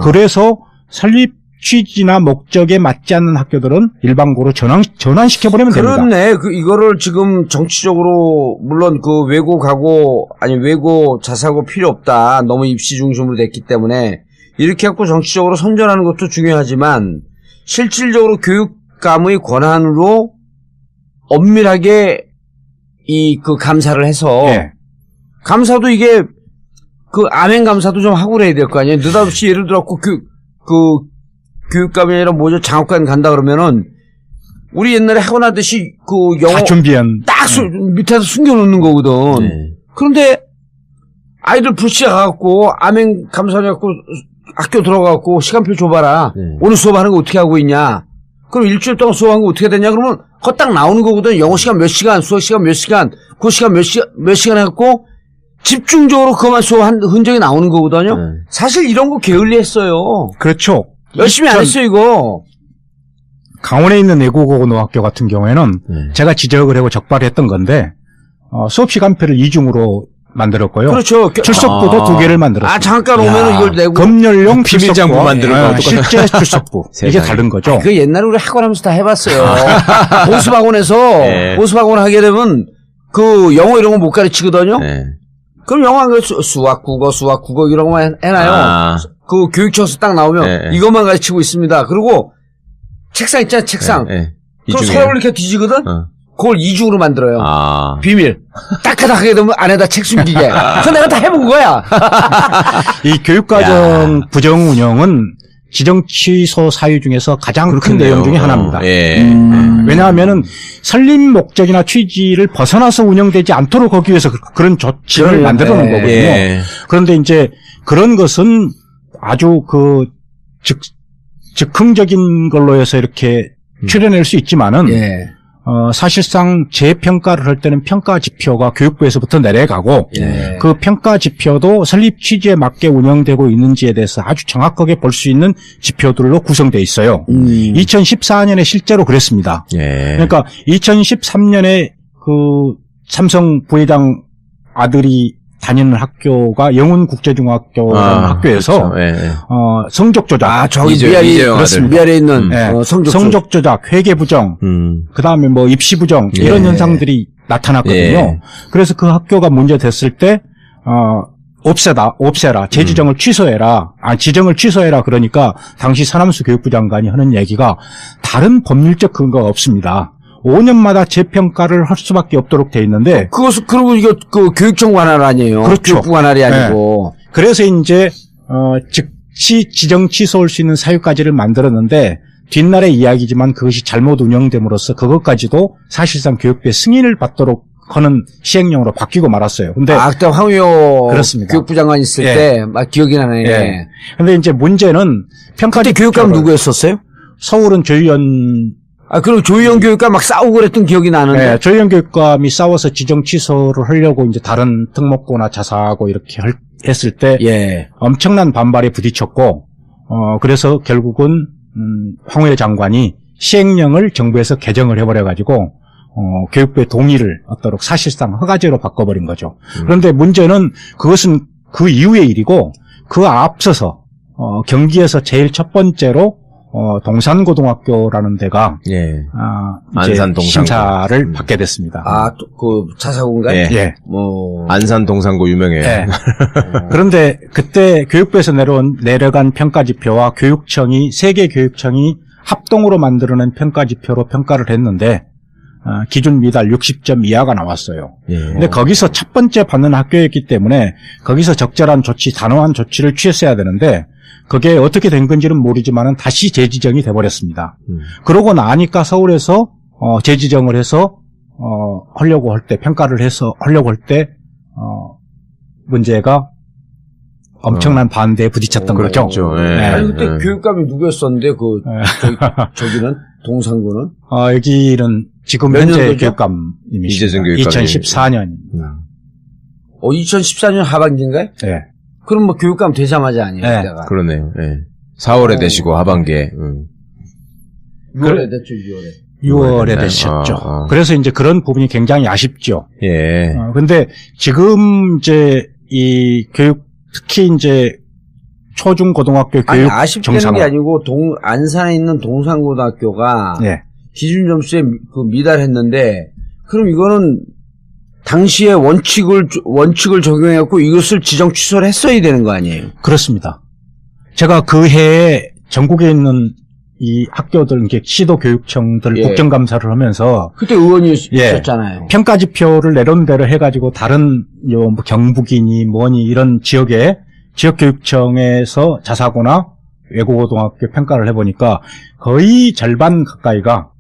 그래서 설립 취지나 목적에 맞지 않는 학교들은 일반고로 전환시켜버리면 됩니다.
그렇네. 이거를 지금 정치적으로, 물론 그 외고 가고, 아니, 외고 자사고 필요 없다. 너무 입시 중심으로 됐기 때문에, 이렇게 갖고 정치적으로 선전하는 것도 중요하지만, 실질적으로 교육감의 권한으로 엄밀하게 그 감사를 해서, 감사도 이게, 암행 감사도 좀 하고 그래야 될 거 아니에요? 느닷없이 예를 들어, 교육감이 아니라 뭐죠? 장학관 간다 그러면은 우리 옛날에 학원 하듯이 영어
다 준비한
딱 밑에서 숨겨놓는 거거든. 그런데 아이들 불시에 가갖고 암행 감사해갖고 학교 들어가갖고 시간표 줘봐라. 오늘 수업하는 거 어떻게 하고 있냐? 그럼 일주일 동안 수업한 거 어떻게 됐냐? 그러면 그거 딱 나오는 거거든. 영어 시간 몇 시간, 수학 시간 몇 시간, 그 시간 몇 시간 해갖고 집중적으로 그것만 수업한 흔적이 나오는 거거든요. 사실 이런 거 게을리했어요.
그렇죠.
열심히 안 했어, 이거.
강원에 있는 외국어고등학교 같은 경우에는 제가 지적을 하고 적발을 했던 건데, 수업 시간표를 2중으로 만들었고요.
그렇죠.
출석부도 2개를 만들었어요.
잠깐 오면은 이걸 내고.
검열용
비밀장부 만들고
실제 출석부. 이게 다른 거죠.
그 옛날에 우리 학원 하면서 다 해봤어요. 보습학원에서, 보습학원 하게 되면 그 영어 이런 거 못 가르치거든요. 그럼 영어 안 가르쳐. 수학, 국어 이런 거만 해놔요. 그 교육청에서 딱 나오면 이것만 가르치고 있습니다. 그리고 책상 있잖아, 책상. 그럼 서랍을 이렇게 뒤지거든? 그걸 2중으로 만들어요. 비밀. 딱 하게 되면 안에다 책 숨기게. 그래서 내가 다 해본 거야.
이 교육과정 부정 운영은 지정 취소 사유 중에서 가장 큰 내용 중에 하나입니다. 왜냐하면은 설립 목적이나 취지를 벗어나서 운영되지 않도록 하기 위해서 그런 조치를 만들어 놓은 거거든요. 그런데 이제 그런 것은 아주 즉흥적인 걸로 해서 이렇게 추려낼 수 있지만은, 사실상 재평가를 할 때는 평가 지표가 교육부에서부터 내려가고, 그 평가 지표도 설립 취지에 맞게 운영되고 있는지에 대해서 아주 정확하게 볼 수 있는 지표들로 구성되어 있어요. 2014년에 실제로 그랬습니다. 그러니까 2013년에 그 삼성 부회장 아들이 다니는 학교가 영훈국제중학교라는 학교에서 성적 조작,
저기 미아리에 있는
성적 조작, 회계 부정, 그 다음에 뭐 입시 부정 이런 현상들이 나타났거든요. 그래서 그 학교가 문제됐을 때 없애라, 재지정을 취소해라, 지정을 취소해라. 그러니까 당시 서남수 교육부 장관이 하는 얘기가 다른 법률적 근거가 없습니다. 5년마다 재평가를 할 수밖에 없도록 돼 있는데.
그리고 이거 교육청 관할 아니에요.
그렇죠.
교육부 관할이 아니고.
그래서 이제, 즉시 지정 취소할 수 있는 사유까지를 만들었는데, 뒷날의 이야기지만 그것이 잘못 운영됨으로써 그것까지도 사실상 교육부의 승인을 받도록 하는 시행령으로 바뀌고 말았어요. 근데.
그때 황우여.
그렇습니다.
교육부 장관 있을 때, 막 기억이 나네.
근데 이제 문제는 평가.
그때 교육감 누구였었어요?
서울은 조희연.
그리고 조희연 교육감 막 싸우고 그랬던 기억이 나는데.
조희연 교육감이 싸워서 지정 취소를 하려고 이제 다른 특목고나 자사고 이렇게 했을 때. 엄청난 반발에 부딪혔고, 그래서 결국은, 황우여 장관이 시행령을 정부에서 개정을 해버려가지고, 교육부의 동의를 얻도록 사실상 허가제로 바꿔버린 거죠. 그런데 문제는 그것은 그 이후의 일이고, 그 앞서서, 경기에서 제일 첫 번째로 동산고등학교라는 데가
예.
안산 동산고 심사를 받게 됐습니다.
그 자사고인가요?
예. 예.
안산 동산고 유명해요.
예. 그런데 그때 교육부에서 내려간 평가지표와 세계교육청이 합동으로 만들어낸 평가지표로 평가를 했는데 기준 미달 60점 이하가 나왔어요.
예.
근데 거기서 첫 번째 받는 학교였기 때문에 거기서 적절한 조치, 단호한 조치를 취했어야 되는데 그게 어떻게 된 건지는 모르지만은 다시 재지정이 돼버렸습니다. 그러고 나니까 서울에서 재지정을 해서 하려고 할 때 평가를 해서 하려고 할 때 문제가 엄청난 반대에 부딪혔던 거죠.
그렇죠. 예.
네. 아니 그때 교육감이 누구였었는데 저기는 동산고는?
여기는 지금 현재 교육감님이십니다.
이재준 교육감이
2014년입니다.
2014년 하반기인가요?
네.
그럼 뭐 교육감 되자마자 아니에요?
네.
그때가.
그러네요. 예. 4월에 되시고 하반기에.
6월에 됐죠, 6월에.
6월에 되셨죠. 그래서 이제 그런 부분이 굉장히 아쉽죠.
예.
근데 지금 이제 이 교육, 특히 이제 초중고등학교 교육
아쉽다는 게 아니고 안산에 있는 동산고등학교가
예.
기준 점수에 미달했는데 그럼 이거는 당시에 원칙을 적용해갖고 이것을 지정 취소를 했어야 되는 거 아니에요?
그렇습니다. 제가 그 해에 전국에 있는 이 학교들, 시도교육청들 국정감사를 하면서
그때 의원이 있었잖아요.
평가지표를 내려온 대로 해가지고 다른 뭐 경북이니 뭐니 이런 지역교육청에서 자사고나 외고고등학교 평가를 해보니까 거의 절반 가까이가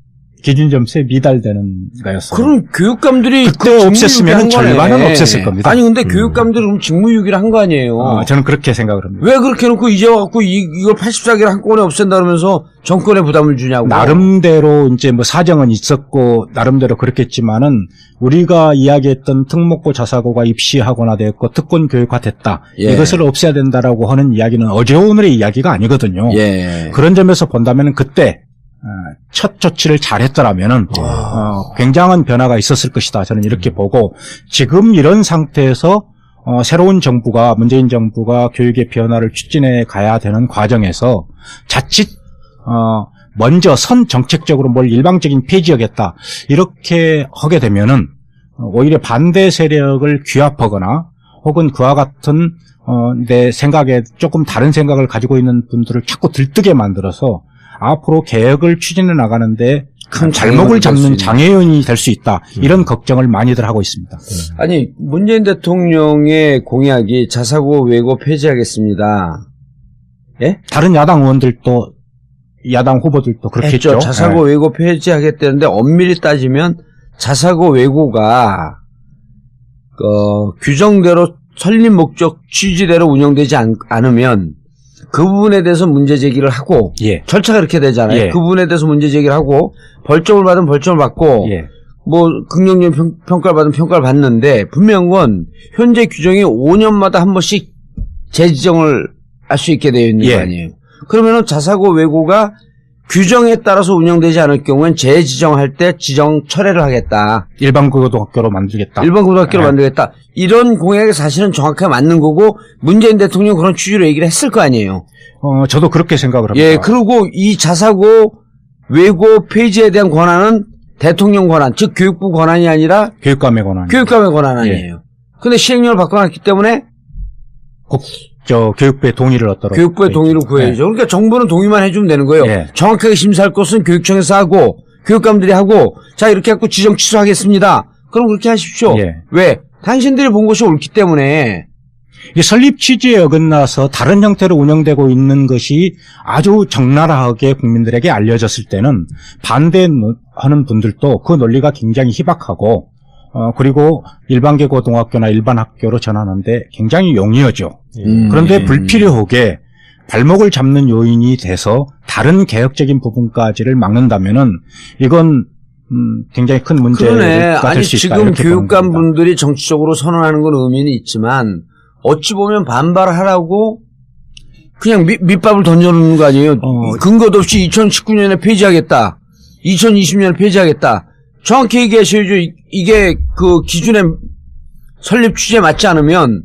기준점수에 미달되는 거였어요.
그럼 교육감들이
그때 없앴으면 절반은 없앴을 겁니다.
아니 근데 교육감들은 그럼 직무유기를 한 거 아니에요?
저는 그렇게 생각을 합니다.
왜 그렇게 해놓고 이제 와갖고 이걸 84개를 한꺼번에 없앤다 그러면서 정권에 부담을 주냐고.
나름대로 이제 뭐 사정은 있었고 나름대로 그렇겠지만은 우리가 이야기했던 특목고 자사고가 입시학원화 되었고 특권 교육화됐다.
예. 이것을
없애야 된다라고 하는 이야기는 어제 오늘의 이야기가 아니거든요.
예.
그런 점에서 본다면은 그때 첫 조치를 잘했더라면은 굉장한 변화가 있었을 것이다. 저는 이렇게 보고 지금 이런 상태에서 새로운 정부가 문재인 정부가 교육의 변화를 추진해 가야 되는 과정에서 자칫 먼저 정책적으로 뭘 일방적인 폐지하겠다 이렇게 하게 되면은 오히려 반대 세력을 규합하거나 혹은 그와 같은 내 생각에 조금 다른 생각을 가지고 있는 분들을 자꾸 들뜨게 만들어서 앞으로 개혁을 추진해 나가는데 큰 발목을 잡는 장애연이 될 수 있다. 이런 걱정을 많이들 하고 있습니다.
아니 문재인 대통령의 공약이 자사고 외고 폐지하겠습니다. 예?
다른 야당 의원들도 야당 후보들도 그렇게 했죠.
자사고 외고 폐지하겠다는데 엄밀히 따지면 자사고 외고가 규정대로 설립 목적 취지대로 운영되지 않으면 그 부분에 대해서 문제 제기를 하고 절차가 그렇게 되잖아요. 그 부분에 대해서 문제 제기를 하고 벌점을 받으면 벌점을 받고 뭐 긍정적인 평가를 받으면 평가를 받는데 분명한 건 현재 규정이 5년마다 한 번씩 재지정을 할 수 있게 되어 있는 거 아니에요. 그러면은 자사고 외고가 규정에 따라서 운영되지 않을 경우엔 재지정할 때 지정 철회를 하겠다.
일반 고등학교로 만들겠다.
일반 고등학교로 만들겠다. 이런 공약이 사실은 정확하게 맞는 거고 문재인 대통령 그런 취지로 얘기를 했을 거 아니에요.
저도 그렇게 생각을 합니다.
예, 그리고 이 자사고 외고 폐지에 대한 권한은 대통령 권한, 즉 교육부 권한이 아니라
교육감의 권한.
교육감의 권한 아니에요. 근데 시행령을 바꿔놨기 때문에
교육부의 동의를 얻도록.
교육부의 동의를 구해야죠. 그러니까 정부는 동의만 해주면 되는 거예요. 정확하게 심사할 것은 교육청에서 하고 교육감들이 하고 자 이렇게 해갖고 지정 취소하겠습니다. 그럼 그렇게 하십시오. 왜? 당신들이 본 것이 옳기 때문에.
이게 설립 취지에 어긋나서 다른 형태로 운영되고 있는 것이 아주 적나라하게 국민들에게 알려졌을 때는 반대하는 분들도 그 논리가 굉장히 희박하고 그리고 일반계 고등학교나 일반 학교로 전하는데 굉장히 용이하죠. 그런데 불필요하게 발목을 잡는 요인이 돼서 다른 개혁적인 부분까지를 막는다면은 이건 굉장히 큰 문제가 될 수 있다.
지금 교육감 분들이 정치적으로 선언하는 건 의미는 있지만 어찌 보면 반발을 하라고 그냥 밑밥을 던져놓는 거 아니에요. 근거도 없이 2019년에 폐지하겠다. 2020년에 폐지하겠다. 정확히 얘기하셔야죠. 이게 그 기준에 설립 취지에 맞지 않으면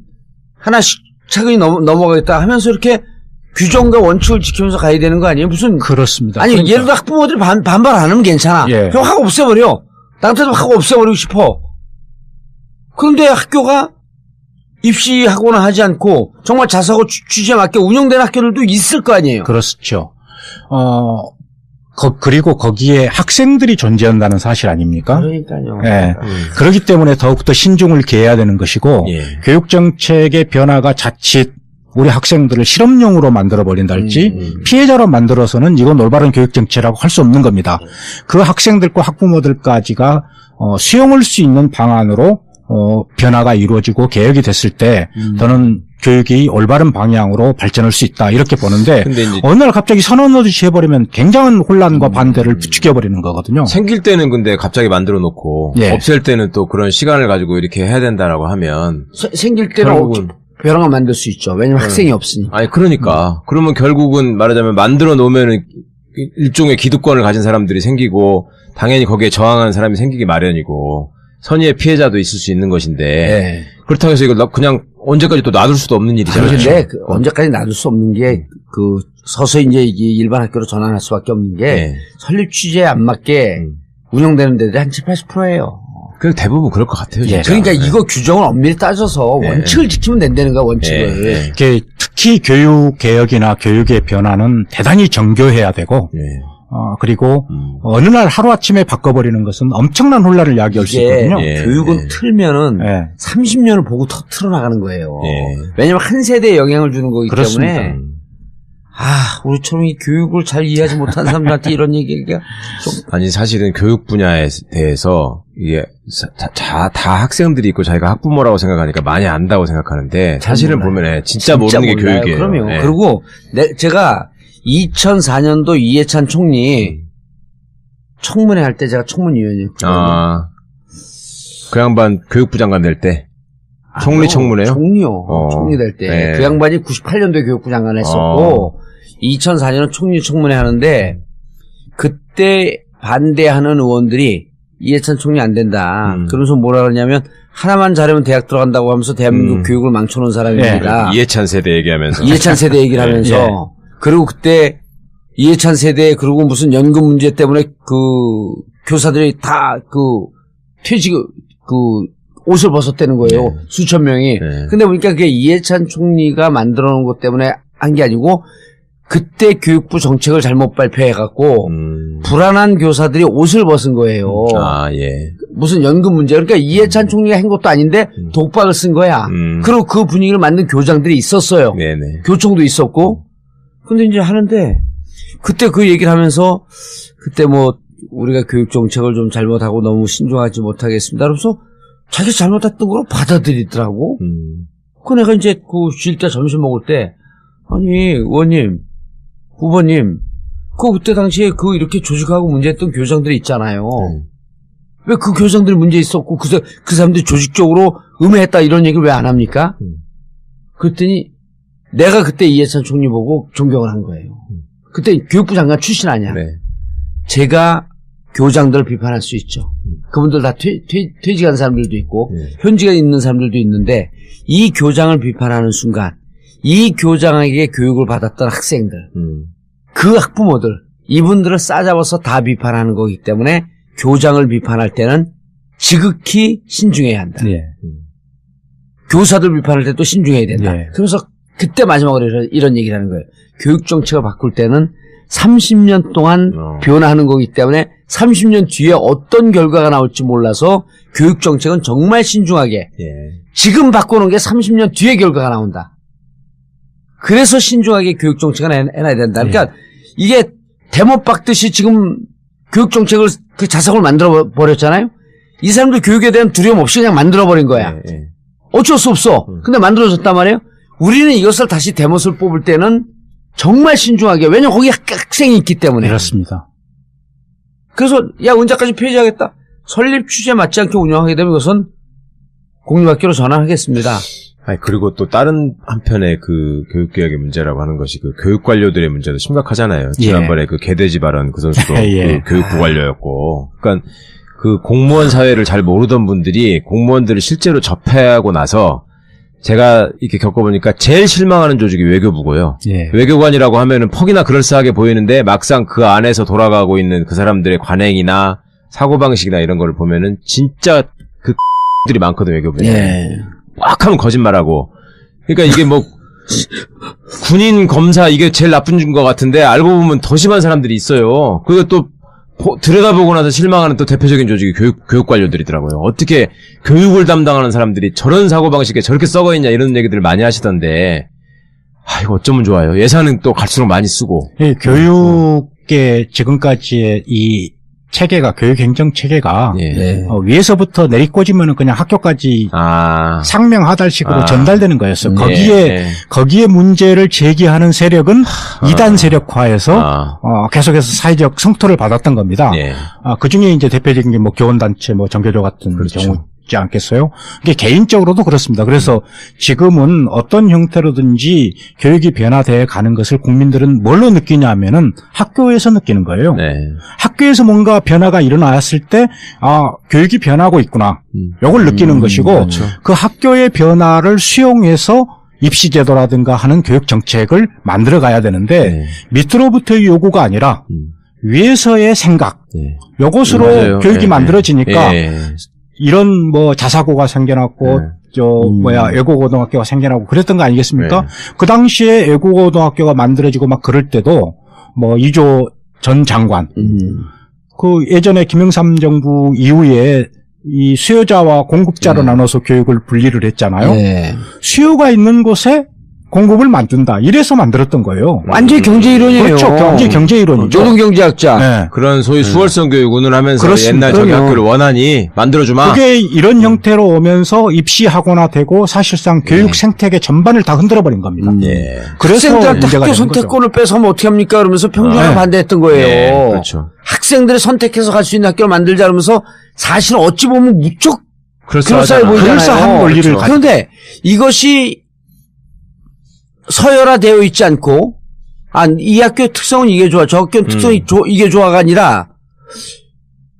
하나씩 차근히 넘어가겠다 하면서 이렇게 규정과 원칙을 지키면서 가야 되는 거 아니에요? 무슨.
그렇습니다.
아니,
그러니까.
예를 들어 학부모들이 반발 안 하면 괜찮아.
예.
그럼 학교 없애버려. 나한테도 학교 없애버리고 싶어. 그런데 학교가 입시하거나 하지 않고 정말 자사고 취지에 맞게 운영되는 학교들도 있을 거 아니에요?
그렇죠. 그리고 거기에 학생들이 존재한다는 사실 아닙니까?
그러니까요.
예. 그렇기 때문에 더욱더 신중을 기해야 되는 것이고,
예.
교육정책의 변화가 자칫 우리 학생들을 실험용으로 만들어버린달지, 피해자로 만들어서는 이건 올바른 교육정책이라고 할 수 없는 겁니다. 그 학생들과 학부모들까지가, 수용할 수 있는 방안으로, 변화가 이루어지고 개혁이 됐을 때, 저는 교육이 올바른 방향으로 발전할 수 있다, 이렇게 보는데, 어느 날 갑자기 선언하듯이 해버리면 굉장한 혼란과 반대를 부추겨버리는 거거든요.
생길 때는 근데 갑자기 만들어 놓고,
예.
없앨 때는 또 그런 시간을 가지고 이렇게 해야 된다라고 하면.
생길 때는
결국은
변화가 만들 수 있죠. 왜냐면 학생이 없으니까.
아니, 그러니까. 그러면 결국은 말하자면 만들어 놓으면은 일종의 기득권을 가진 사람들이 생기고, 당연히 거기에 저항하는 사람이 생기기 마련이고, 선의의 피해자도 있을 수 있는 것인데,
네.
그렇다고 해서 이거 그냥 언제까지 또 놔둘 수도 없는 일이잖아요.
그런데 언제까지 놔둘 수 없는 게, 서서히 이제 이게 일반 학교로 전환할 수밖에 없는 게,
네.
설립 취지에 안 맞게 운영되는 데들이 한 7, 80%예요.
그 대부분 그럴 것 같아요. 진짜.
그러니까 이거 규정을 엄밀히 따져서 원칙을 지키면 된다는 거야, 원칙을.
특히 교육 개혁이나 교육의 변화는 대단히 정교해야 되고, 그리고 어느 날 하루아침에 바꿔버리는 것은 엄청난 혼란을 야기할 수 있거든요.
교육은 틀면은 30년을 보고 틀어나가는 거예요. 왜냐면 한 세대에 영향을 주는 거기
그렇습니다.
때문에 우리처럼 이 교육을 잘 이해하지 못한 사람들한테 이런 얘기가 좀.
아니, 사실은 교육 분야에 대해서 이게 다 학생들이 있고 자기가 학부모라고 생각하니까 많이 안다고 생각하는데 사실은 보면 진짜 모르는 게
몰라요.
교육이에요.
그럼요. 그리고 제가 2004년도 이해찬 총리 청문회 할 때 제가 청문위원이었거든요.
그 양반 교육부 장관 될 때? 총리 청문회요?
총리요. 총리 될 때. 그 양반이 98년도에 교육부 장관 했었고 2004년은 총리 청문회 하는데 그때 반대하는 의원들이 이해찬 총리 안 된다. 그러면서 뭐라 그러냐면 하나만 잘하면 대학 들어간다고 하면서 대한민국 교육을 망쳐놓은 사람입니다.
이해찬 세대 얘기하면서.
이해찬 세대 얘기를 하면서. 그리고 그때 이해찬 세대 그리고 무슨 연금 문제 때문에 교사들이 다 옷을 벗었다는 거예요. 수천 명이. 근데 보니까 그게 이해찬 총리가 만들어 놓은 것 때문에 한 게 아니고 그때 교육부 정책을 잘못 발표해갖고 불안한 교사들이 옷을 벗은 거예요. 무슨 연금 문제. 그러니까 이해찬 총리가 한 것도 아닌데 독박을 쓴 거야. 그리고 그 분위기를 만든 교장들이 있었어요. 교총도 있었고. 근데 이제 하는데 그때 그 얘기를 하면서 그때 뭐 우리가 교육 정책을 좀 잘못하고 너무 신중하지 못하겠습니다. 그래서 자기가 잘못했던 걸 받아들이더라고. 그 내가 이제 쉴 때 점심 먹을 때 아니 의원님 후보님 그때 당시에 이렇게 조직하고 문제했던 교장들이 있잖아요. 왜 그 교장들이 문제 있었고 그 사람들이 조직적으로 음해했다 이런 얘기를 왜 안 합니까? 그랬더니 내가 그때 이해찬 총리 보고 존경을 한 거예요. 그때 교육부 장관 출신 아니야. 제가 교장들을 비판할 수 있죠. 그분들 다 퇴직한 사람들도 있고 현직에 있는 사람들도 있는데 이 교장을 비판하는 순간 이 교장에게 교육을 받았던 학생들 그 학부모들 이분들을 싸잡아서 다 비판하는 거기 때문에 교장을 비판할 때는 지극히 신중해야 한다. 교사들 비판할 때도 신중해야 된다. 그래서 그때 마지막으로 이런 얘기를 하는 거예요. 교육정책을 바꿀 때는 30년 동안 변화하는 거기 때문에 30년 뒤에 어떤 결과가 나올지 몰라서 교육정책은 정말 신중하게 지금 바꾸는 게 30년 뒤에 결과가 나온다. 그래서 신중하게 교육정책을 해놔야 된다. 그러니까 이게 대못 박듯이 지금 교육정책을 자석을 만들어 버렸잖아요. 이 사람들 교육에 대한 두려움 없이 그냥 만들어 버린 거야. 어쩔 수 없어. 근데 만들어졌단 말이에요. 우리는 이것을 다시 대못을 뽑을 때는 정말 신중하게. 왜냐면 거기 학생이 있기 때문에.
그렇습니다.
그래서 언제까지 폐지하겠다. 설립 취지에 맞지 않게 운영하게 되면 이것은 공립학교로 전환하겠습니다.
그리고 또 다른 한편의 교육개혁의 문제라고 하는 것이 교육관료들의 문제도 심각하잖아요. 지난번에 개돼지 발언 그 선수도 교육부 관료였고. 그러니까 공무원 사회를 잘 모르던 분들이 공무원들을 실제로 접해하고 나서 제가 이렇게 겪어보니까 제일 실망하는 조직이 외교부고요.
예.
외교관이라고 하면은 퍽이나 그럴싸하게 보이는데 막상 그 안에서 돌아가고 있는 그 사람들의 관행이나 사고방식이나 이런 거를 보면은 진짜 그 들이 많거든요, 외교부에.
예.
꽉 하면 거짓말하고. 그러니까 이게 뭐 군인 검사 이게 제일 나쁜 것 같은데 알고 보면 더 심한 사람들이 있어요. 그리고 또 들여다보고 나서 실망하는 또 대표적인 조직이 교육 관료들이더라고요. 어떻게 교육을 담당하는 사람들이 저런 사고방식에 저렇게 썩어있냐 이런 얘기들을 많이 하시던데 이거 어쩌면 좋아요. 예산은 또 갈수록 많이 쓰고.
예, 교육의 지금까지의 이 체계가 교육행정 체계가
예.
위에서부터 내리꽂으면은 그냥 학교까지 상명하달식으로 전달되는 거였어요. 거기에 문제를 제기하는 세력은 이단 세력화해서 계속해서 사회적 성토를 받았던 겁니다. 그 중에 이제 대표적인 게 뭐 교원단체, 뭐 정교조 같은
그렇죠.
경우지 않겠어요? 이게 개인적으로도 그렇습니다. 그래서 지금은 어떤 형태로든지 교육이 변화되어 가는 것을 국민들은 뭘로 느끼냐 하면은 학교에서 느끼는 거예요. 학교에서 뭔가 변화가 일어났을 때, 교육이 변하고 있구나. 요걸 느끼는 것이고,
그렇죠.
그 학교의 변화를 수용해서 입시제도라든가 하는 교육 정책을 만들어 가야 되는데, 밑으로부터의 요구가 아니라, 위에서의 생각, 요것으로
맞아요.
교육이 만들어지니까, 이런 뭐 자사고가 생겨났고, 애고고등학교가 생겨나고 그랬던 거 아니겠습니까? 그 당시에 애고고등학교가 만들어지고 막 그럴 때도, 뭐 이조 전 장관, 그 예전에 김영삼 정부 이후에 이 수요자와 공급자로 나눠서 교육을 분리를 했잖아요. 수요가 있는 곳에 공급을 만든다. 이래서 만들었던 거예요.
완전히 경제 이론이에요.
그렇죠. 완전히 경제 이론이죠.
노동경제학자.
그런 소위 수월성 교육 운운하면서
그렇습니다.
옛날 저기 학교를 원하니 만들어주마.
그게 이런 형태로 오면서 입시학원화 되고 사실상 교육 생태계 전반을 다 흔들어버린 겁니다. 그래서
학생들한테 학교 선택권을 뺏어면 어떻게 합니까? 그러면서 평준화 반대했던 거예요.
그렇죠.
학생들이 선택해서 갈 수 있는 학교를 만들자 그러면서 사실 어찌 보면 무척 그럴싸해 보이잖아요.
그럴싸한 논리를
그런데 이것이 서열화되어 있지 않고, 이 학교의 특성은 이게 좋아, 저 학교의 특성이 이게 좋아가 아니라,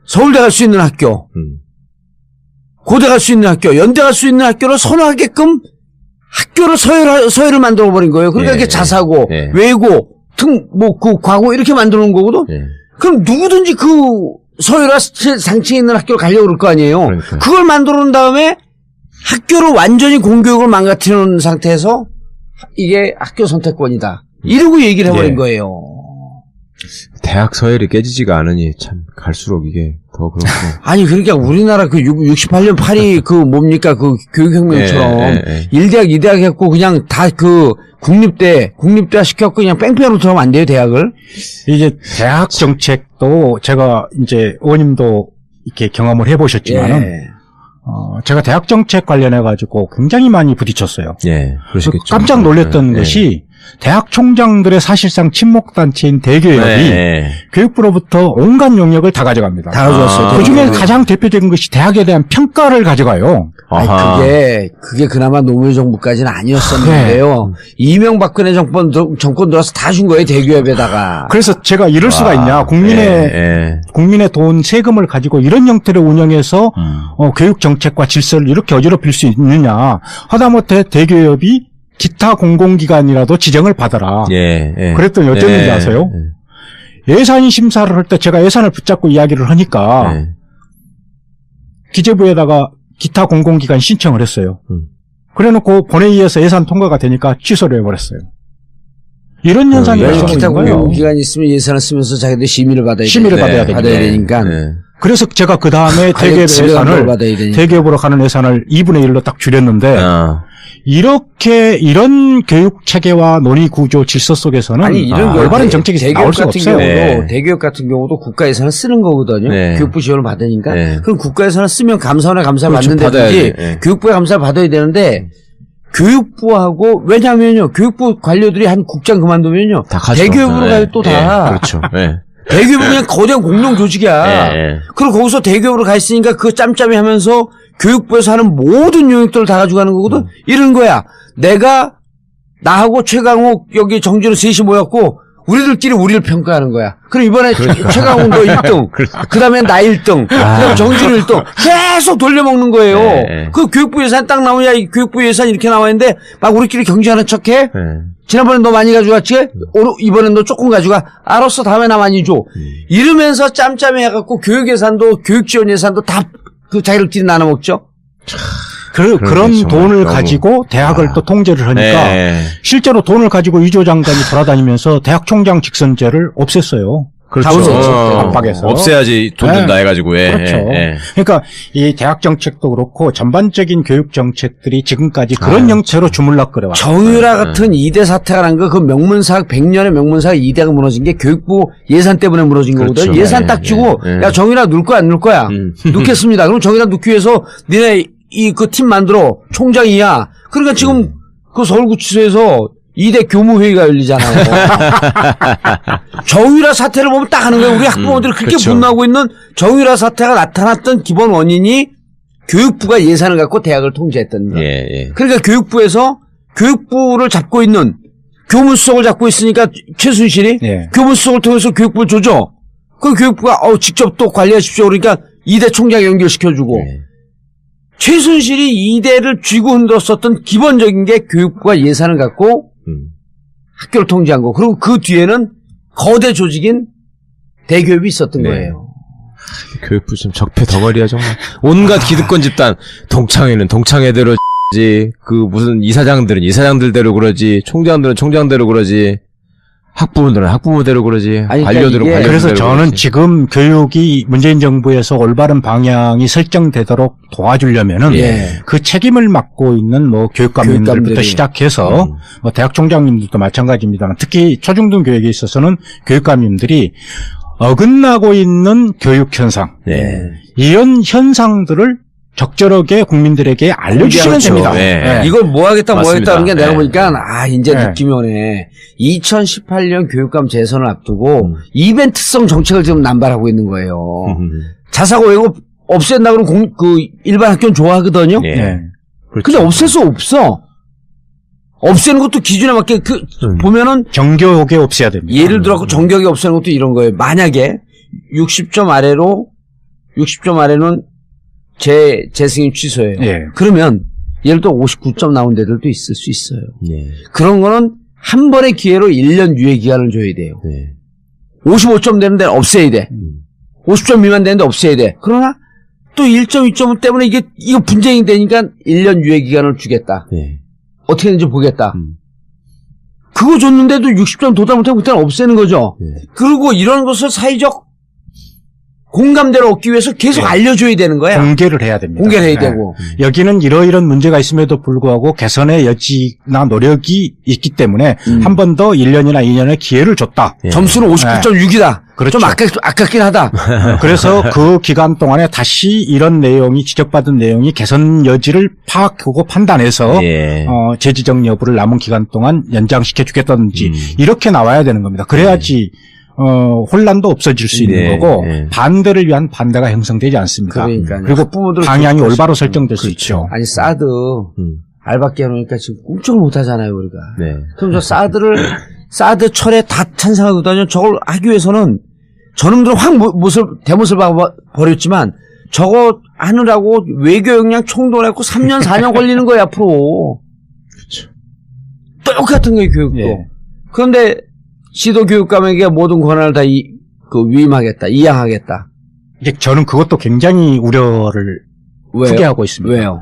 서울대 갈 수 있는 학교, 고대 갈 수 있는 학교, 연대 갈 수 있는 학교를 선호하게끔 학교를 서열을 만들어버린 거예요. 그러니까 이게 자사고, 외고, 과고 이렇게 만들어 놓은 거거든? 그럼 누구든지 그 서열화 상층에 있는 학교를 가려고 그럴 거 아니에요? 그러니까. 그걸 만들어 놓은 다음에 학교를 완전히 공교육을 망가뜨려 놓은 상태에서 이게 학교 선택권이다. 이러고 얘기를 해버린 거예요.
대학 서열이 깨지지가 않으니 참 갈수록 이게 더 그렇고.
아니 그러니까 우리나라 그 68년 파리 그 뭡니까 그 교육혁명처럼 1대학 2대학 했고 그냥 다 그 국립대화 시켰고 그냥 뺑뺑으로 들어가면 안 돼요 대학을.
이제 대학 정책도 제가 이제 의원님도 이렇게 경험을 해보셨지만은 제가 대학 정책 관련해가지고 굉장히 많이 부딪혔어요.
그러시겠죠.
깜짝 놀랐던 것이 대학 총장들의 사실상 친목단체인 대교협이 교육부로부터 온갖 용역을 다 가져갑니다.
다 가져왔어요.
그 중에 가장 대표적인 것이 대학에 대한 평가를 가져가요.
그게 그나마 노무현 정부까지는 아니었었는데요. 이명박근혜 정권 들어와서 다 준 거예요, 대교협에다가.
그래서 제가 이럴 수가 있냐. 국민의 돈, 세금을 가지고 이런 형태를 운영해서, 교육 정책과 질서를 이렇게 어지럽힐 수 있느냐. 하다못해 대교협이 기타 공공기관이라도 지정을 받아라. 그랬더니 어쩌는지 아세요? 예산 심사를 할 때 제가 예산을 붙잡고 이야기를 하니까, 기재부에다가 기타 공공기관 신청을 했어요. 그래놓고 본회의에서 예산 통과가 되니까 취소를 해버렸어요. 이런 현상이 발생하는
기타
거예요.
공공기관이 있으면 예산을 쓰면서 자기들 심의를 받아야 되니까.
그래서 제가 그 다음에 대기업으로 가는 예산을 2분의 1로 딱 줄였는데, 이런 교육 체계와 논의 구조 질서 속에서는 올바른 정책이 나올 수가 없어요.
대기업 같은 경우도 국가 예산을 쓰는 거거든요. 교육부 지원을 받으니까. 그럼 국가 예산을 쓰면 감사원에 감사를 받는다든지 교육부에 감사를 받아야 되는데 교육부하고 왜냐하면요 교육부 관료들이 한 국장 그만두면요 대기업으로 가요 또 다.
그렇죠.
대기업은 그냥 거대한 공룡 조직이야. 그리고 거기서 대기업으로 가 있으니까 그 짬짬이 하면서 교육부에서 하는 모든 용역들을 다 가져가는 거거든. 이런 거야. 나하고 최강욱 여기 정진우 셋이 모였고 우리들끼리 우리를 평가하는 거야. 그럼 이번에 최강훈 너 1등, 그 다음에 나 1등, 그 다음에 정진우 1등, 계속 돌려먹는 거예요.
네.
그 교육부 예산 딱 나오냐, 이 교육부 예산 이렇게 나와 있는데, 막 우리끼리 경쟁하는 척 해? 지난번에 너 많이 가져왔지? 이번엔 너 조금 가져가? 알았어, 다음에 나 많이 줘. 이러면서 짬짬이 해갖고 교육 예산도, 교육 지원 예산도 다 그 자기들끼리 나눠 먹죠?
그런 돈을 가지고 대학을 또 통제를 하니까 실제로 돈을 가지고 이조 장관이 돌아다니면서 대학 총장 직선제를 없앴어요.
그렇죠.
압박에서.
없애야지 돈 든다 해가지고.
그렇죠. 그러니까 이 대학 정책도 그렇고 전반적인 교육 정책들이 지금까지 그런 형태로 주물럭거려 왔어요.
정유라 같은 이대 사태가 난 거 그 명문사학 100년의 명문사학 이대가 무너진 게 교육부 예산 때문에 무너진 거거든.
그렇죠.
예산 딱 주고 야 정유라 넣을 거야 안 넣을 거야. 넣겠습니다. 그럼 정유라 넣기 위해서 니네 그 팀 만들어 총장이야. 그러니까 지금 그 서울구치소에서 2대 교무회의가 열리잖아요. 정유라 사태를 보면 딱 하는 거예요. 우리 학부모들이 그렇게 분노하고 있는 정유라 사태가 나타났던 기본 원인이 교육부가 예산을 갖고 대학을 통제했다는 거. 그러니까 교육부에서 교육부를 잡고 있는 교문수석을 잡고 있으니까 최순실이 교문수석을 통해서 교육부를 조져. 그 교육부가 직접 또 관리하십시오. 그러니까 2대 총장 연결시켜주고. 최순실이 2대를 쥐고 흔들었었던 기본적인 게 교육부가 예산을 갖고 학교를 통제한 거. 그리고 그 뒤에는 거대 조직인 대교육이 있었던 거예요.
교육부 좀 적폐 덩어리야 정말. 온갖 기득권 집단. 동창회는 동창회대로 지, 그 무슨 이사장들은 이사장들대로 그러지, 총장들은 총장대로 그러지, 학부모들은 학부모대로 그러지,
아니,
관료들은 관료대로
그래서 저는
그러지.
지금 교육이 문재인 정부에서 올바른 방향이 설정되도록 도와주려면은 그 책임을 맡고 있는 뭐 교육감님들부터 시작해서 뭐 대학 총장님들도 마찬가지입니다만 특히 초중등 교육에 있어서는 교육감님들이 어긋나고 있는 교육 현상, 이런 현상들을 적절하게 국민들에게 알려주시면 됩니다.
이걸 뭐 하겠다, 뭐 하겠다 하는 게 내가 보니까, 이제 느낌이 오네. 2018년 교육감 재선을 앞두고, 이벤트성 정책을 지금 남발하고 있는 거예요. 자사고 외고 없앤다 그러면 일반 학교는 좋아하거든요? 근데 없앨 수 없어. 없애는 것도 기준에 맞게, 보면은.
정교하게 없애야 됩니다.
예를 들어, 정교하게 없애는 것도 이런 거예요. 만약에, 60점 아래는 재승인 취소예요. 그러면 예를 들어 59점 나온 데들도 있을 수 있어요. 그런 거는 한 번의 기회로 1년 유예 기간을 줘야 돼요. 55점 되는 데는 없애야 돼. 50점 미만 되는데 없애야 돼. 그러나 또 1점, 2점 때문에 이거 분쟁이 되니까 1년 유예 기간을 주겠다. 어떻게 되는지 보겠다. 그거 줬는데도 60점 도달 못하면 그때는 없애는 거죠. 그리고 이런 것을 사회적 공감대를 얻기 위해서 계속 알려줘야 되는 거야.
공개를 해야 됩니다.
공개를 해야 되고.
여기는 이러이런 문제가 있음에도 불구하고 개선의 여지나 노력이 있기 때문에 한 번 더 1년이나 2년의 기회를 줬다.
점수는 59.6이다.
그렇죠.
좀 아깝긴 하다.
그래서 그 기간 동안에 다시 이런 내용이 지적받은 내용이 개선 여지를 파악하고 판단해서 재지정 여부를 남은 기간 동안 연장시켜 주겠다든지 이렇게 나와야 되는 겁니다. 그래야지 혼란도 없어질 수 있는 거고 반대를 위한 반대가 형성되지 않습니다.
그러니까요.
그리고 방향이 올바로 설정될 수 있죠.
아니 사드 알바끼 해놓으니까 지금 꿈쩍을 못하잖아요 우리가. 그럼 저 사드 철에 다 찬성하거든요. 저걸 하기 위해서는 저놈들은 확 대못을 버렸지만 저거 하느라고 외교 역량 총동원했고 3년 4년 걸리는 거예요 앞으로. 똑같은 거예요 교육도. 그런데 시도교육감에게 모든 권한을 다 위임하겠다, 이양하겠다.
이제 저는 그것도 굉장히 우려를 크게 하고 있습니다.
왜요?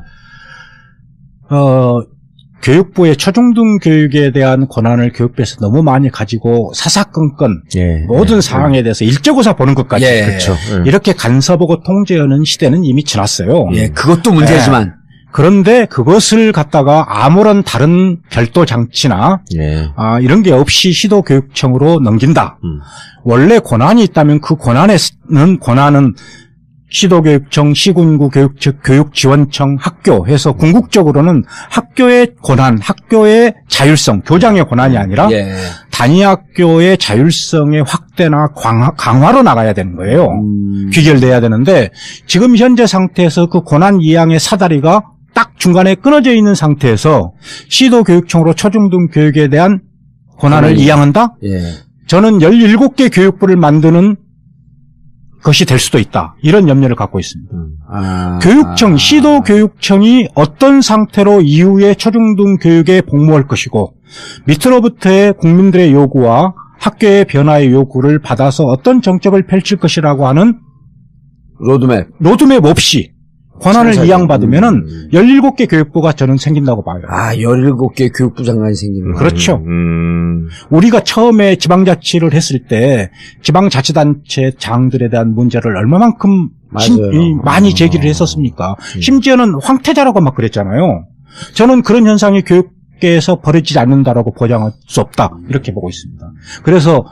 교육부의 초중등 교육에 대한 권한을 교육부에서 너무 많이 가지고 사사건건 모든 사항에 대해서 일제고사 보는 것까지
그렇죠.
이렇게 간섭하고 통제하는 시대는 이미 지났어요.
그것도 문제지만.
그런데 그것을 갖다가 아무런 다른 별도 장치나 이런 게 없이 시도교육청으로 넘긴다. 원래 권한이 있다면 그 권한은 시도교육청, 시군구 교육지원청, 학교 해서 궁극적으로는 학교의 권한, 학교의 자율성, 교장의 권한이 아니라 단위학교의 자율성의 확대나 강화로 나가야 되는 거예요. 귀결돼야 되는데 지금 현재 상태에서 그 권한 이양의 사다리가 딱 중간에 끊어져 있는 상태에서 시도교육청으로 초중등 교육에 대한 권한을 이양한다? 저는 17개 교육부를 만드는 것이 될 수도 있다. 이런 염려를 갖고 있습니다. 교육청, 시도교육청이 어떤 상태로 이후에 초중등 교육에 복무할 것이고 밑으로부터의 국민들의 요구와 학교의 변화의 요구를 받아서 어떤 정책을 펼칠 것이라고 하는 로드맵 없이 권한을 이양받으면은 17개 교육부가 저는 생긴다고 봐요.
17개 교육부 장관이 생기는 거예요.
그렇죠. 우리가 처음에 지방자치를 했을 때 지방자치단체 장들에 대한 문제를 얼마만큼 많이 제기를 했었습니까? 심지어는 황태자라고 막 그랬잖아요. 저는 그런 현상이 교육계에서 벌어지지 않는다라고 보장할 수 없다. 이렇게 보고 있습니다. 그래서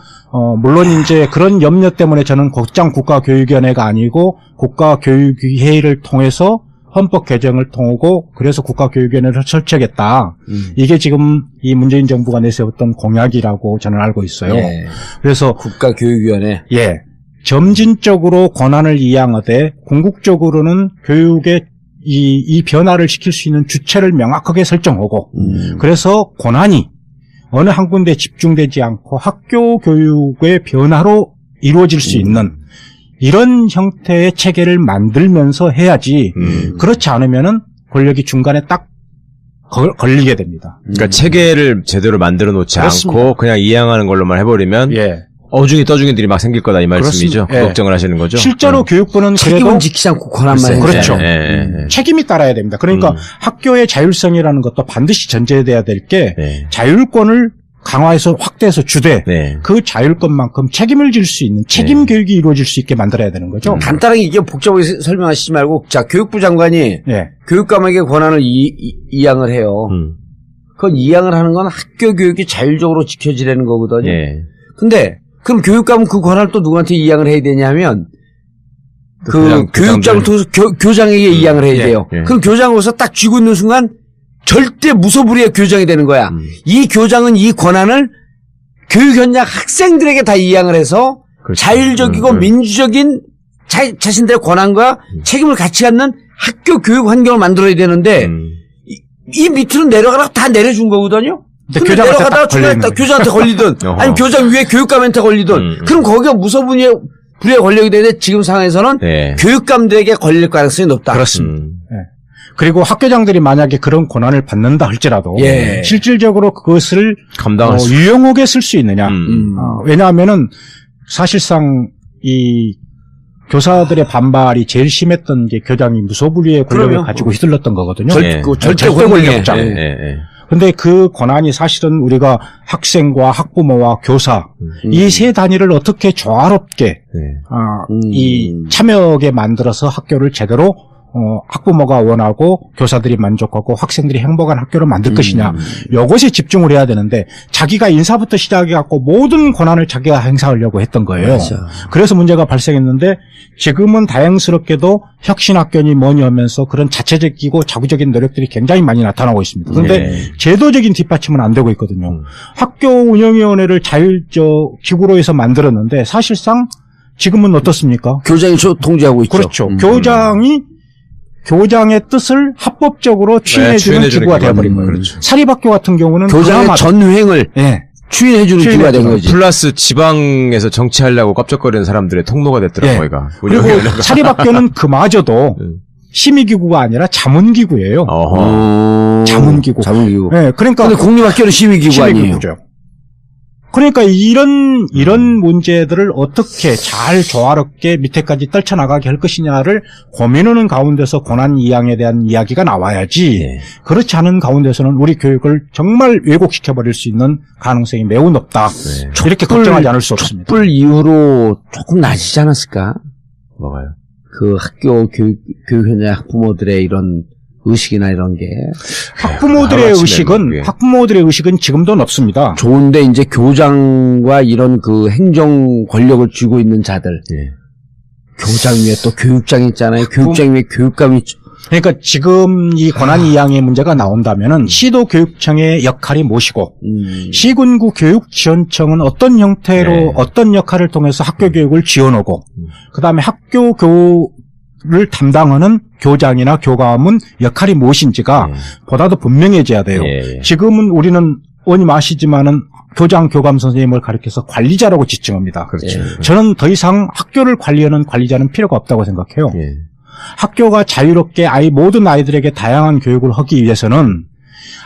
물론 이제 그런 염려 때문에 저는 곧장 국가교육위원회가 아니고 국가교육회의를 통해서 헌법 개정을 통하고 그래서 국가교육위원회를 설치하겠다. 이게 지금 이 문재인 정부가 내세웠던 공약이라고 저는 알고 있어요.
예.
그래서
국가교육위원회.
예. 점진적으로 권한을 이양하되 궁극적으로는 교육의 이 변화를 시킬 수 있는 주체를 명확하게 설정하고 그래서 권한이 어느 한 군데에 집중되지 않고 학교 교육의 변화로 이루어질 수 있는 이런 형태의 체계를 만들면서 해야지 그렇지 않으면은 권력이 중간에 딱 걸리게 됩니다.
그러니까 체계를 제대로 만들어 놓지
그렇습니다.
않고 그냥 이양하는 걸로만 해버리면 어중이 떠중이들이 막 생길 거다 이 말씀이죠. 그 걱정을 하시는 거죠.
실제로 교육부는
책임은
그래도
지키지 않고 권한만
그렇죠. 책임이 따라야 됩니다. 그러니까 학교의 자율성이라는 것도 반드시 전제돼야 될 게 자율권을 강화해서 확대해서 주되 그 자율권만큼 책임을 질 수 있는 책임 교육이 이루어질 수 있게 만들어야 되는 거죠.
간단하게 이게 복잡하게 설명하시지 말고 자 교육부 장관이 교육감에게 권한을 이양을 해요. 그건 이양을 하는 건 학교 교육이 자율적으로 지켜지라는 거거든요. 근데 그럼 교육감은 그 권한을 또 누구한테 이양을 해야 되냐면 그 교육장을 통해서 교장에게 이양을 해야 돼요. 그럼 교장으로서 딱 쥐고 있는 순간 절대 무소불위의 교장이 되는 거야. 이 교장은 이 권한을 교육 현장 학생들에게 다 이양을 해서 자율적이고 민주적인 자신들의 권한과 책임을 같이 갖는 학교 교육 환경을 만들어야 되는데 이 밑으로 내려가다가 다 내려준 거거든요. 근데 내려가다가 중간에 딱 교장한테 걸리든 아니면 교장 위에 교육감한테 걸리든 그럼 거기가 무소불위의 권력이 되는데 지금 상황에서는 교육감들에게 걸릴 가능성이 높다.
그렇습니다. 그리고 학교장들이 만약에 그런 권한을 받는다 할지라도 실질적으로 그것을 유용하게 쓸 수 있느냐. 왜냐하면은 사실상 이 교사들의 반발이 제일 심했던 게 교장이 무소불위의 권력을 가지고 휘둘렀던 거거든요. 절대 권력장. 근데 그 권한이 사실은 우리가 학생과 학부모와 교사 이 세 단위를 어떻게 조화롭게 이 참여하게 만들어서 학교를 제대로 학부모가 원하고 교사들이 만족하고 학생들이 행복한 학교를 만들 것이냐. 이것에 집중을 해야 되는데 자기가 인사부터 시작해갖고 모든 권한을 자기가 행사하려고 했던 거예요. 맞아. 그래서 문제가 발생했는데 지금은 다행스럽게도 혁신학교니 뭐니 하면서 그런 자체적이고 자구적인 노력들이 굉장히 많이 나타나고 있습니다. 그런데 제도적인 뒷받침은 안 되고 있거든요. 학교 운영위원회를 기구로 해서 만들었는데 사실상 지금은 어떻습니까?
교장이 통제하고 있죠.
그렇죠. 교장의 뜻을 합법적으로 추인해주는 기구가 되어버린 거예요. 그렇죠. 사립학교 같은 경우는
교장의 전횡을 추인해주는 기구가 된 거지.
플러스 지방에서 정치하려고 껍적거리는 사람들의 통로가 됐더라고요.
그리고 사립학교는 그마저도 심의기구가 아니라 자문기구예요. 자문기구. 그러니까.
근데 공립학교는 심의기구 아니에요.
그러니까 이런 문제들을 어떻게 잘 조화롭게 밑에까지 떨쳐나가게 할 것이냐를 고민하는 가운데서 권한 이양에 대한 이야기가 나와야지 그렇지 않은 가운데서는 우리 교육을 정말 왜곡시켜버릴 수 있는 가능성이 매우 높다. 이렇게 걱정하지 않을 수 없습니다.
촛불 이후로 조금 나아지지 않았을까?
뭐가요?
그 학교 교육 현장 학부모들의 이런 의식이나 이런 게
학부모들의 의식은 지금도 높습니다.
좋은데 이제 교장과 이런 그 행정 권력을 쥐고 있는 자들, 교장 위에 또 교육장이 있잖아요. 교육장 위에 교육감이 있죠.
그러니까 지금 이 권한 이양의 문제가 나온다면은 시도교육청의 역할이 무엇이고 시군구 교육지원청은 어떤 형태로 어떤 역할을 통해서 학교 교육을 지원하고 그다음에 학교 교육을 담당하는 교장이나 교감은 역할이 무엇인지가 보다 더 분명해져야 돼요. 지금은 우리는 의원님 아시지만은 교장, 교감 선생님을 가리켜서 관리자라고 지칭합니다.
그렇죠.
저는 더 이상 학교를 관리하는 관리자는 필요가 없다고 생각해요. 학교가 자유롭게 모든 아이들에게 다양한 교육을 하기 위해서는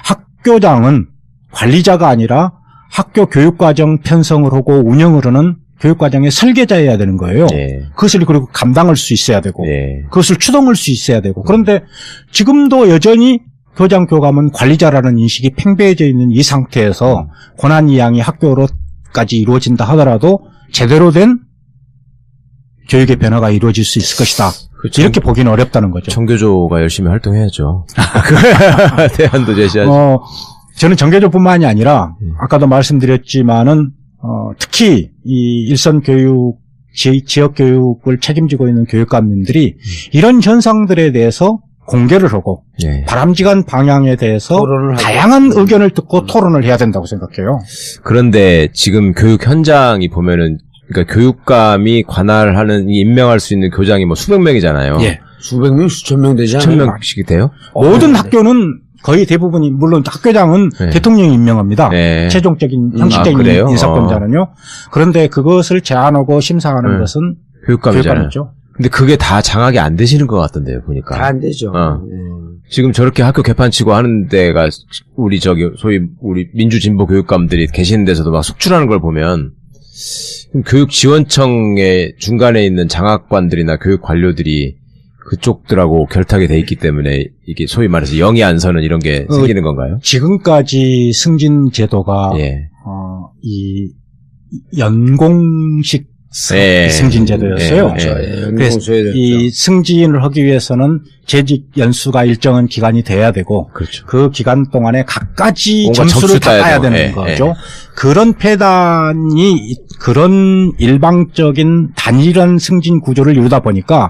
학교장은 관리자가 아니라 학교 교육과정 편성을 하고 운영을 하는 교육과정의 설계자여야 되는 거예요. 그것을 그리고 감당할 수 있어야 되고 그것을 추동할 수 있어야 되고 그런데 지금도 여전히 교장, 교감은 관리자라는 인식이 팽배해져 있는 이 상태에서 권한이양이 학교로까지 이루어진다 하더라도 제대로 된 교육의 변화가 이루어질 수 있을 것이다. 그렇죠. 이렇게 보기는 어렵다는 거죠.
정교조가 열심히 활동해야죠. 대안도 제시하죠.
저는 정교조뿐만이 아니라 아까도 말씀드렸지만은 특히 이 일선 교육, 지역 교육을 책임지고 있는 교육감님들이 이런 현상들에 대해서 공개를 하고 바람직한 방향에 대해서 다양한 의견을 듣고 토론을 해야 된다고 생각해요.
그런데 지금 교육 현장이 보면은 그러니까 교육감이 관할하는 임명할 수 있는 교장이 뭐 수백 명이잖아요.
수백 명, 수천 명 되지 않아요?
1000명씩이 돼요?
모든 학교는 거의 대부분이 물론 학교장은 대통령이 임명합니다. 최종적인 형식적인 인사권자는요. 그런데 그것을 제안하고 심사하는 것은 교육감이죠.
근데 그게 다 장악이 안 되시는 것 같던데요, 보니까.
다 안 되죠.
지금 저렇게 학교 개판치고 하는 데가 소위 우리 민주진보 교육감들이 계시는 데서도 막 속출하는 걸 보면 교육지원청의 중간에 있는 장학관들이나 교육 관료들이 그쪽들하고 결탁이 돼 있기 때문에 이게 소위 말해서 영이 안 서는 이런 게 생기는 건가요?
지금까지 승진 제도가 이 연공식 승진 제도였어요. 그래서 이 승진을 하기 위해서는 재직 연수가 일정한 기간이 돼야 되고 그 기간 동안에 각가지 점수를 따야 되는 거죠. 그런 폐단이 그런 일방적인 단일한 승진 구조를 이루다 보니까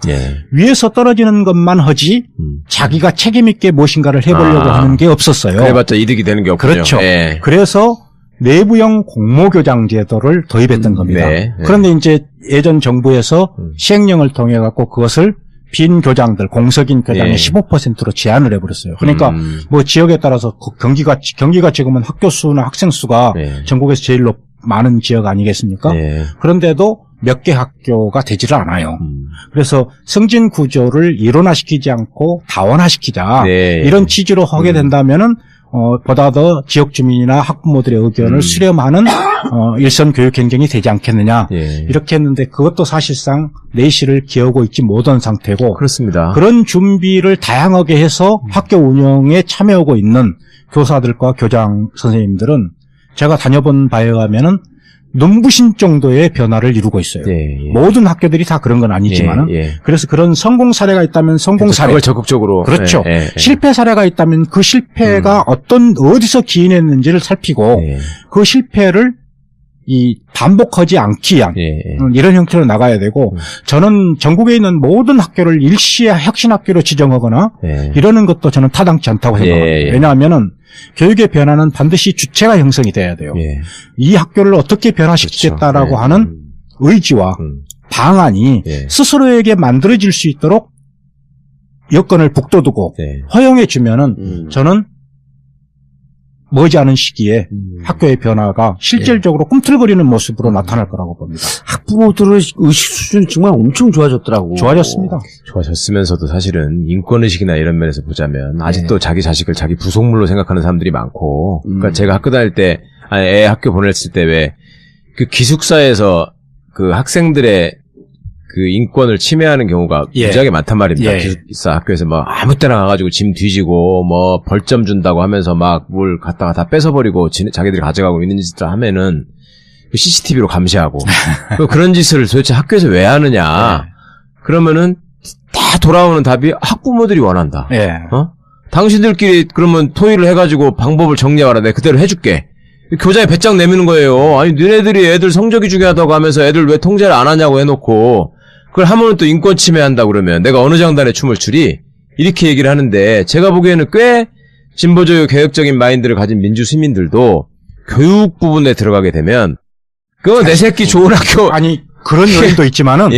위에서 떨어지는 것만 하지 자기가 책임 있게 무엇인가를 해보려고 하는 게 없었어요.
그래봤자 이득이 되는 게 없군요.
그렇죠. 그래서 내부형 공모교장 제도를 도입했던 겁니다. 그런데 이제 예전 정부에서 시행령을 통해 갖고 그것을 빈 교장들, 공석인 교장의 15%로 제한을 해버렸어요. 그러니까 뭐 지역에 따라서 경기가 지금은 학교 수나 학생 수가 전국에서 제일 많은 지역 아니겠습니까? 그런데도 몇 개 학교가 되지를 않아요. 그래서 승진 구조를 일원화시키지 않고 다원화시키자 이런 취지로 하게 된다면은 보다 더 지역 주민이나 학부모들의 의견을 수렴하는 일선 교육 행정이 되지 않겠느냐 이렇게 했는데 그것도 사실상 내실을 기하고 있지 못한 상태고
그렇습니다.
그런 준비를 다양하게 해서 학교 운영에 참여하고 있는 교사들과 교장 선생님들은 제가 다녀본 바에 의하면은 눈부신 정도의 변화를 이루고 있어요. 모든 학교들이 다 그런 건 아니지만은 그래서 그런 성공 사례가 있다면 성공 사례
그걸 적극적으로
그렇죠. 실패 사례가 있다면 그 실패가 어디서 기인했는지를 살피고 그 실패를 반복하지 않기 위한 이런 형태로 나가야 되고 저는 전국에 있는 모든 학교를 일시에 혁신학교로 지정하거나 이러는 것도 저는 타당치 않다고 생각합니다. 왜냐하면은 교육의 변화는 반드시 주체가 형성이 돼야 돼요. 이 학교를 어떻게 변화시키겠다라고 하는 의지와 방안이 스스로에게 만들어질 수 있도록 여건을 북돋우고 허용해 주면은 저는 머지않은 시기에 학교의 변화가 실질적으로 꿈틀거리는 모습으로 나타날 거라고 봅니다.
학부모들의 의식 수준이 정말 엄청 좋아졌더라고.
좋아졌습니다.
좋아졌으면서도 사실은 인권의식이나 이런 면에서 보자면 아직도 자기 자식을 자기 부속물로 생각하는 사람들이 많고 그러니까 제가 학교 다닐 때 애 학교 보냈을 때 왜 그 기숙사에서 그 학생들의 그 인권을 침해하는 경우가 무지하게 많단 말입니다. 기숙사 학교에서 뭐 아무 때나 가가지고 짐 뒤지고 뭐 벌점 준다고 하면서 막 뭘 갖다가 다 뺏어버리고 자기들이 가져가고 있는 짓을 하면은 CCTV로 감시하고 그런 짓을 도대체 학교에서 왜 하느냐. 그러면은 다 돌아오는 답이 학부모들이 원한다. 당신들끼리 그러면 토의를 해가지고 방법을 정리해와라. 내가 그대로 해줄게. 교장이 배짱 내미는 거예요. 아니 너네들이 애들 성적이 중요하다고 하면서 애들 왜 통제를 안 하냐고 해놓고 그걸 하면은 또 인권 침해한다 그러면 내가 어느 장단에 춤을 추리? 이렇게 얘기를 하는데 제가 보기에는 꽤 진보적 개혁적인 마인드를 가진 민주 시민들도 교육 부분에 들어가게 되면 그거 내 새끼 좋은 학교
아니 그런 요인도 있지만은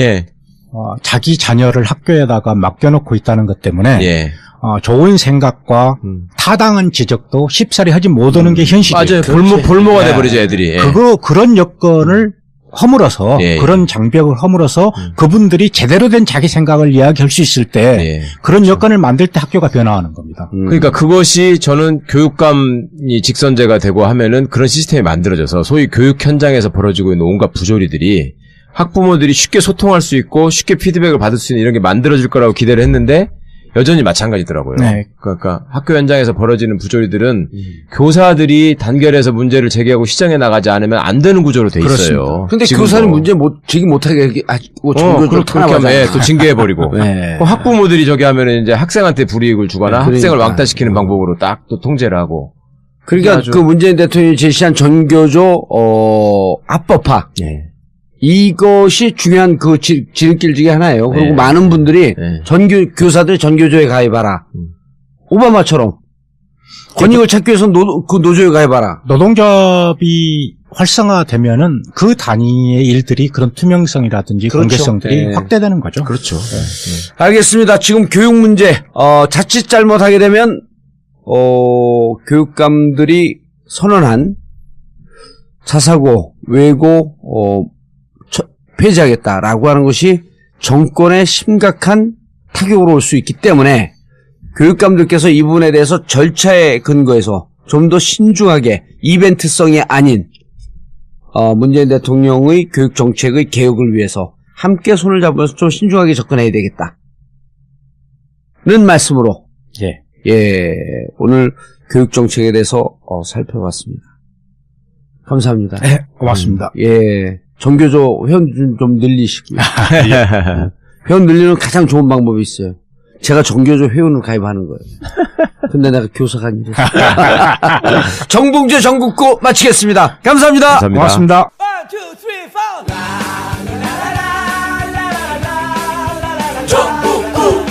자기 자녀를 학교에다가 맡겨놓고 있다는 것 때문에 좋은 생각과 타당한 지적도 쉽사리 하지 못하는 게 현실이에요.
맞아요. 볼모가 돼버리죠, 애들이. 예.
그런 여건을 허물어서 그런 장벽을 허물어서 그분들이 제대로 된 자기 생각을 이야기할 수 있을 때 그런
그렇죠.
여건을 만들 때 학교가 변화하는 겁니다.
그러니까 그것이 저는 교육감이 직선제가 되고 하면은 그런 시스템이 만들어져서 소위 교육 현장에서 벌어지고 있는 온갖 부조리들이 학부모들이 쉽게 소통할 수 있고 쉽게 피드백을 받을 수 있는 이런 게 만들어질 거라고 기대를 했는데 여전히 마찬가지더라고요.
네.
그러니까 학교 현장에서 벌어지는 부조리들은 교사들이 단결해서 문제를 제기하고 시정해 나가지 않으면 안 되는 구조로 돼 있어요.
근데 교사는 문제 제기 못하게 하고
그렇게 하면 또 징계해버리고
네.
학부모들이 저기 하면은 이제 학생한테 불이익을 주거나 학생을 왕따시키는 방법으로 딱 또 통제를 하고.
그러니까 그 문재인 대통령이 제시한 전교조 합법화. 이것이 중요한 그 지름길 중에 하나예요. 그리고 많은 분들이 교사들이 전교조에 가입하라. 오바마처럼 권익을 찾기 위해서 그 노조에 가입하라.
노동조합이 활성화되면은 그 단위의 일들이 그런 투명성이라든지 공개성들이 확대되는 거죠.
그렇죠.
알겠습니다. 지금 교육 문제 자칫 잘못하게 되면 교육감들이 선언한 자사고, 외고 폐지하겠다라고 하는 것이 정권에 심각한 타격으로 올 수 있기 때문에 교육감들께서 이 부분에 대해서 절차에 근거해서 좀 더 신중하게 이벤트성이 아닌 문재인 대통령의 교육 정책의 개혁을 위해서 함께 손을 잡으면서 좀 신중하게 접근해야 되겠다는 말씀으로 오늘 교육 정책에 대해서 살펴봤습니다. 감사합니다.
네, 고맙습니다.
전교조 회원 좀 늘리시고요. 회원 늘리는 가장 좋은 방법이 있어요. 제가 전교조 회원으로 가입하는 거예요. 근데 내가 교사가 아니라. 정봉주 전국구 마치겠습니다. 감사합니다.
고맙습니다.
1, 2, 3, 4.
전국구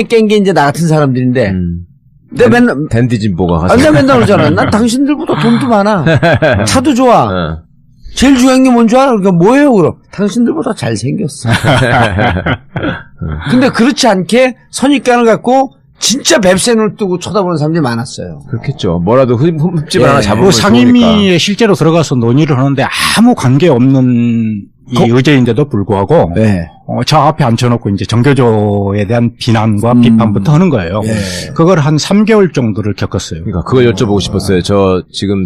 깬 게 이제 나 같은 사람들인데. 내가 맨날.
댄디진보가 가서.
내가 맨날 그러잖아. 난 당신들보다 돈도 많아. 차도 좋아. 제일 중요한 게 뭔지 알아? 그러니까 뭐예요, 그럼? 당신들보다 잘생겼어. 근데 그렇지 않게 선입견을 갖고 진짜 뱁새눈을 뜨고 쳐다보는 사람들이 많았어요.
그렇겠죠. 뭐라도 흠집을 하나 잡으면
상임위에 실제로 들어가서 논의를 하는데 아무 관계없는 이 의제인데도 불구하고 저 앞에 앉혀놓고 이제 전교조에 대한 비난과 비판부터 하는 거예요. 그걸 한 3개월 정도를 겪었어요.
그러니까 그걸 여쭤보고 싶었어요. 저 지금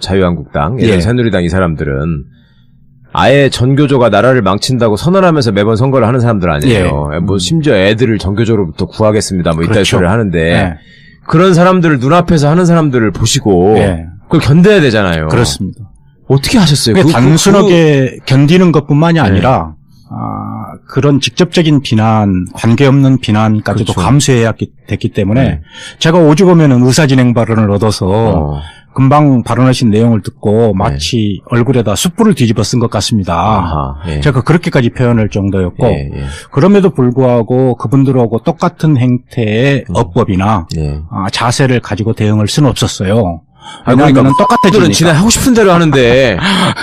자유한국당, 예전 새누리당 이 사람들은 아예 전교조가 나라를 망친다고 선언하면서 매번 선거를 하는 사람들 아니에요. 뭐 심지어 애들을 전교조로부터 구하겠습니다. 뭐 이따 소리를 하는데 그런 사람들을 눈앞에서 하는 사람들을 보시고 그걸 견뎌야 되잖아요.
그렇습니다.
어떻게 하셨어요?
단순하게 견디는 것뿐만이 아니라 그런 직접적인 비난, 관계없는 비난까지도 감수해야 됐기 때문에 제가 오죽 하면은 의사진행 발언을 얻어서 금방 발언하신 내용을 듣고 마치 얼굴에다 숯불을 뒤집어 쓴 것 같습니다. 제가 그렇게까지 표현할 정도였고 그럼에도 불구하고 그분들하고 똑같은 행태의 어법이나 자세를 가지고 대응할 수는 없었어요.
그러니까
똑같아지니까.
지네 하고 싶은 대로 하는데,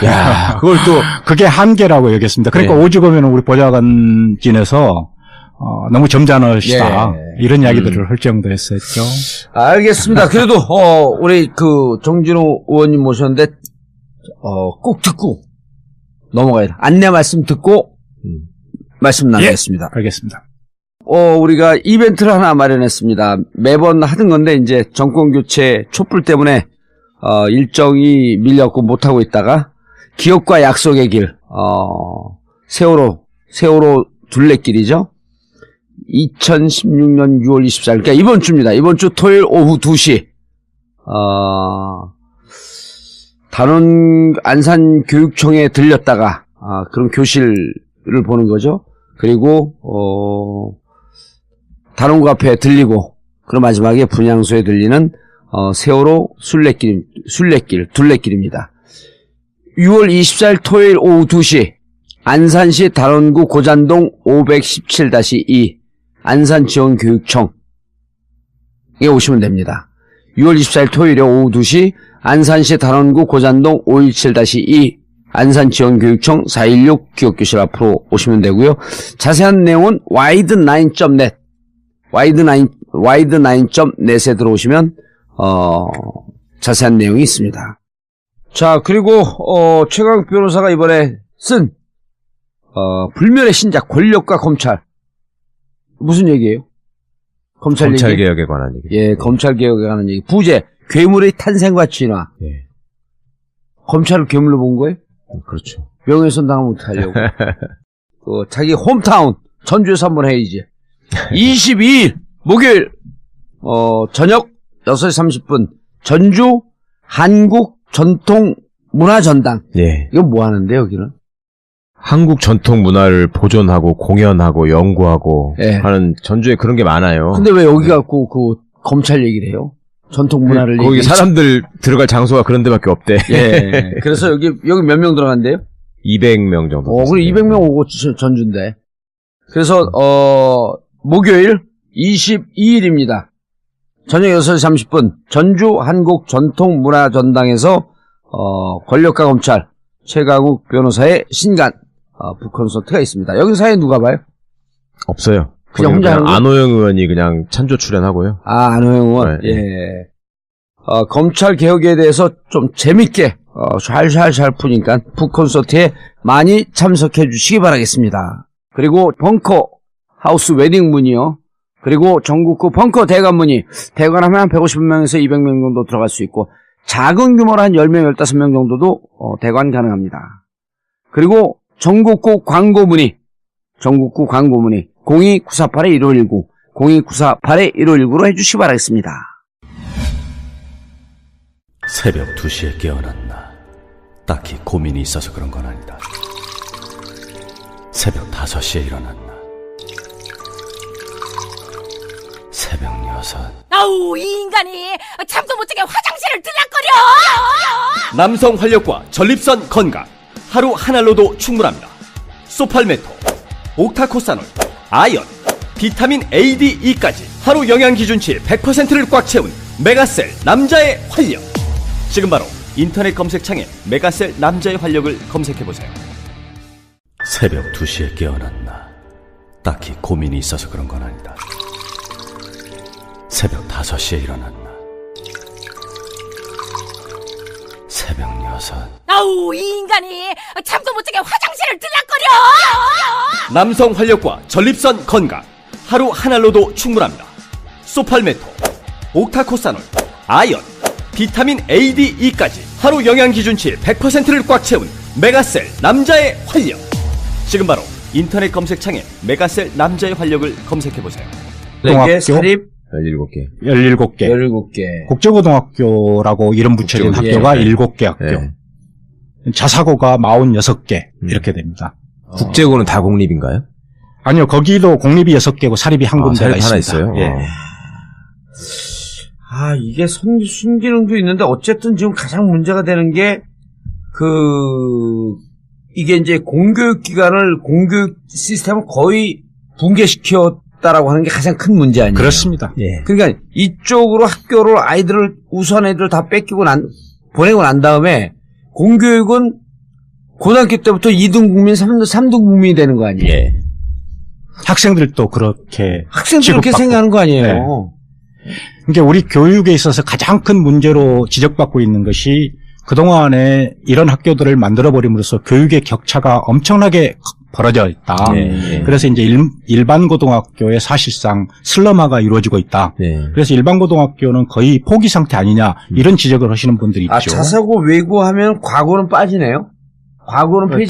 야, 그걸 또
그게 한계라고 여겼습니다. 그러니까 오직 오면 우리 보좌관진에서 너무 점잖으시다 이런 이야기들을 할 정도였었죠.
알겠습니다. 그래도 우리 그 정진호 의원님 모셨는데 꼭 듣고 넘어가야 돼. 안내 말씀 듣고 말씀 나누겠습니다.
알겠습니다.
우리가 이벤트를 하나 마련했습니다. 매번 하던 건데 이제 정권 교체 촛불 때문에 일정이 밀려갖고 못하고 있다가 기업과 약속의 길, 세월호 둘레길이죠. 2016년 6월 24일, 그러니까 이번 주입니다. 이번 주 토요일 오후 2시, 단원 안산교육청에 들렸다가, 그런 교실을 보는 거죠. 그리고 단원구 앞에 들리고 그리고 마지막에 분향소에 들리는 세월호 둘레길입니다. 6월 24일 토요일 오후 2시 안산시 단원구 고잔동 517-2 안산지원교육청에 오시면 됩니다. 6월 24일 토요일 오후 2시 안산시 단원구 고잔동 517-2 안산지원교육청 416 기업교실 앞으로 오시면 되고요. 자세한 내용은 wide9.net wide9.net에 들어오시면 자세한 내용이 있습니다. 자, 그리고 최강욱 변호사가 이번에 쓴 불멸의 신작 권력과 검찰 무슨 얘기예요? 검찰
개혁에 관한 얘기.
예, 검찰 개혁에 관한 얘기. 부제 괴물의 탄생과 진화.
예.
검찰을 괴물로 본 거예요?
그렇죠.
명예훼손 당하면 어떡하려고. 자기 홈타운 전주에서 한번 해야지. 22일 목요일 저녁 6시 30분 전주 한국 전통 문화전당.
예.
이건 뭐 하는데 여기는?
한국 전통 문화를 보존하고 공연하고 연구하고
예.
하는 전주에 그런 게 많아요.
근데 왜 여기 갖고 그 검찰 얘기를 해요? 전통 문화를
거기 사람들 들어갈 장소가 그런 데밖에 없대.
예. 그래서 여기 몇 명 들어간대요?
200명 정도.
그래 200명 오고 전주인데. 그래서 목요일 22일입니다. 저녁 6시 30분 전주 한국 전통 문화 전당에서 권력과 검찰 최강욱 변호사의 신간 북콘서트가 있습니다. 여기 사회 누가 봐요?
없어요.
그냥 혼자 하는 거?
안호영 의원이 그냥 찬조 출연하고요.
안호영 의원.
네.
예. 검찰 개혁에 대해서 좀 재밌게 잘 푸니까 북콘서트에 많이 참석해 주시기 바라겠습니다. 그리고 벙커 하우스 웨딩 문이요. 그리고 전국구 벙커 대관 문의. 대관하면 한 150명에서 200명 정도 들어갈 수 있고 작은 규모로 한 10명, 15명 정도도 대관 가능합니다. 그리고 전국구 광고 문의. 02-948-1519 02-948-1519로 해주시기 바라겠습니다.
새벽 2시에 깨어났나. 딱히 고민이 있어서 그런 건 아니다. 새벽 5시에 일어났나. 새벽 6.
아우, 이 인간이 잠도 못 자게 화장실을 들락거려.
남성 활력과 전립선 건강 하루 한 알로도 충분합니다. 소팔메토, 옥타코사놀, 아연, 비타민 A, D, E까지 하루 영양 기준치 100%를 꽉 채운 메가셀 남자의 활력. 지금 바로 인터넷 검색창에 메가셀 남자의 활력을 검색해보세요.
새벽 2시에 깨어났나. 딱히 고민이 있어서 그런 건 아니다. 새벽 5시에 일어났나. 새벽 6.
아우, 이 인간이 잠도 못 자게 화장실을 들락거려.
남성 활력과 전립선 건강 하루 한 알로도 충분합니다. 소팔메토, 옥타코사놀, 아연, 비타민 A, D, E까지 하루 영양 기준치 100%를 꽉 채운 메가셀 남자의 활력. 지금 바로 인터넷 검색창에 메가셀 남자의 활력을 검색해보세요.
고등학교 사립
17개. 국제고등학교라고 이름 붙여진 학교가 7개 학교.
예.
자사고가 46개 이렇게 됩니다.
국제고는 다 공립인가요?
아니요, 거기도 공립이 6개고 사립이 한 군데가
사립 하나
있습니다.
있어요?
예.
이게 순기능도 있는데 어쨌든 지금 가장 문제가 되는 게 이게 이제 공교육 시스템을 거의 붕괴시켰다라고 하는 게 가장 큰 문제 아니에요?
그렇습니다.
예. 그러니까 이쪽으로 학교를 우수한 애들 다 뺏기고 보내고 난 다음에 공교육은 고등학교 때부터 2등 국민, 3등 국민이 되는 거 아니에요?
예. 학생들도 그렇게
그렇게 생각하는 거 아니에요?
네. 그러니까 우리 교육에 있어서 가장 큰 문제로 지적받고 있는 것이 그동안에 이런 학교들을 만들어버림으로써 교육의 격차가 엄청나게 벌어져 있다. 그래서 이제 일반 고등학교에 사실상 슬럼화가 이루어지고 있다. 그래서 일반 고등학교는 거의 포기 상태 아니냐 이런 지적을 하시는 분들이 있죠.
자사고 외고하면 과고는 빠지네요. 과고는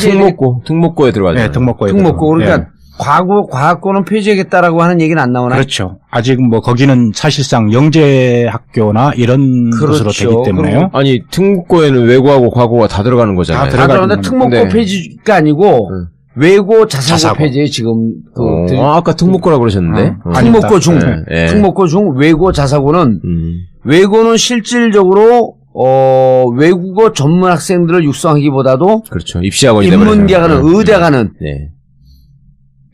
특목고에 들어가죠.
네, 등록고에.
그러니까
네.
과학고는 폐지하겠다라고 하는 얘기는 안 나오나요?
그렇죠. 아직 거기는 사실상 영재학교나 이런 것으로 되기 때문에요.
아니, 특목고에는 외고하고 과고가 다 들어가는 거잖아요.
다 들어가는데 특목고 폐지가 아니고 외고 자사고 폐지에 지금
아까 특목고라고 그러셨는데.
특목고 중, 특목고 중 외고 자사고는 외고는 실질적으로 외국어 전문 학생들을 육성하기보다도
그렇죠. 입시학원이
인문계 가는 의대 가는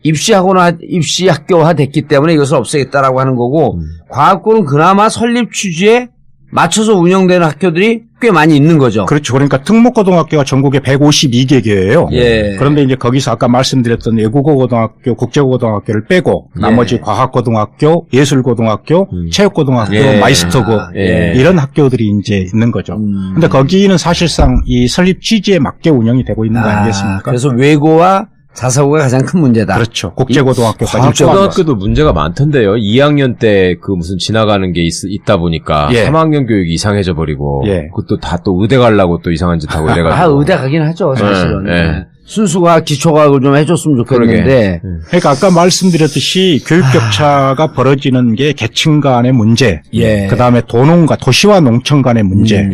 입시 학교화 됐기 때문에 이것을 없애겠다라고 하는 거고 과학고는 그나마 설립 취지에 맞춰서 운영되는 학교들이 꽤 많이 있는 거죠.
그렇죠. 그러니까 특목고등학교가 전국에 152개교예요.
예.
그런데 이제 거기서 아까 말씀드렸던 외국어고등학교, 국제고등학교를 빼고 나머지 과학고등학교, 예술고등학교, 체육고등학교, 마이스터고 이런 학교들이 이제 있는 거죠. 근데 거기는 사실상 이 설립 취지에 맞게 운영이 되고 있는 거 아니겠습니까?
그래서 외고와 자사고가 가장 큰 문제다.
그렇죠. 국제고등학교까지.
과학고등학교도 문제가 많던데요. 2학년 때 그 무슨 지나가는 게 있다 보니까 3학년 교육이 이상해져 버리고 그것도 다 또 의대 가려고 또 이상한 짓 하고 이래가지고.
의대 가긴 하죠, 사실은. 순수과학, 기초과학을 좀 해줬으면 좋겠는데.
그러니까 아까 말씀드렸듯이 교육 격차가 벌어지는 게 계층 간의 문제, 그 다음에 도농과 도시와 농촌 간의 문제,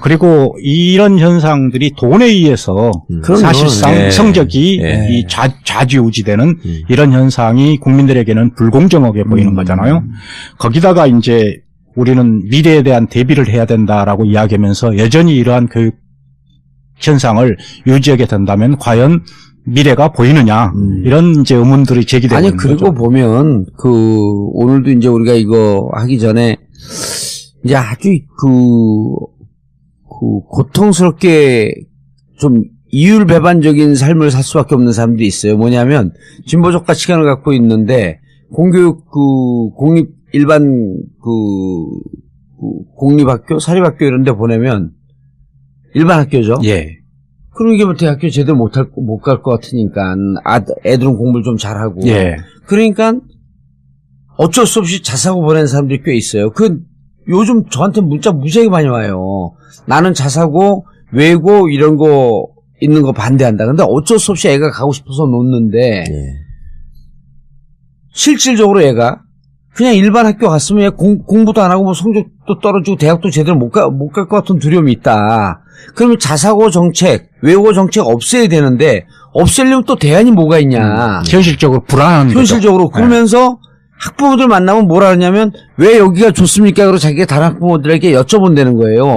그리고 이런 현상들이 돈에 의해서 사실상 성적이 이 좌지우지되는 이런 현상이 국민들에게는 불공정하게 보이는 거잖아요. 거기다가 이제 우리는 미래에 대한 대비를 해야 된다라고 이야기하면서 여전히 이러한 교육 현상을 유지하게 된다면 과연 미래가 보이느냐 이런 이제 의문들이 제기되고 있는 거죠.
그리고 보면 오늘도 이제 우리가 이거 하기 전에 이제 아주 고통스럽게 좀 이율배반적인 삶을 살 수밖에 없는 사람들이 있어요. 뭐냐면 진보적 가치관을 갖고 있는데 공교육 일반 공립학교, 사립학교 이런 데 보내면 일반 학교죠. 그럼 이게 뭐 대학교 제대로 못 갈 것 같으니까 애들은 공부를 좀 잘하고. 그러니까 어쩔 수 없이 자사고 보내는 사람들이 꽤 있어요. 요즘 저한테 문자 무지하게 많이 와요. 나는 자사고, 외고 이런 거 있는 거 반대한다. 근데 어쩔 수 없이 애가 가고 싶어서 놓는데 실질적으로 애가 그냥 일반 학교 갔으면 공부도 안 하고 뭐 성적도 떨어지고 대학도 제대로 못 갈 것 같은 두려움이 있다. 그러면 자사고 정책, 외고 정책 없애야 되는데 없애려면 또 대안이 뭐가 있냐.
현실적으로 불안한
현실적으로.
거죠.
그러면서 학부모들 만나면 뭐라 하냐면 왜 여기가 좋습니까? 그러고 자기가 다른 학부모들에게 여쭤본다는 거예요.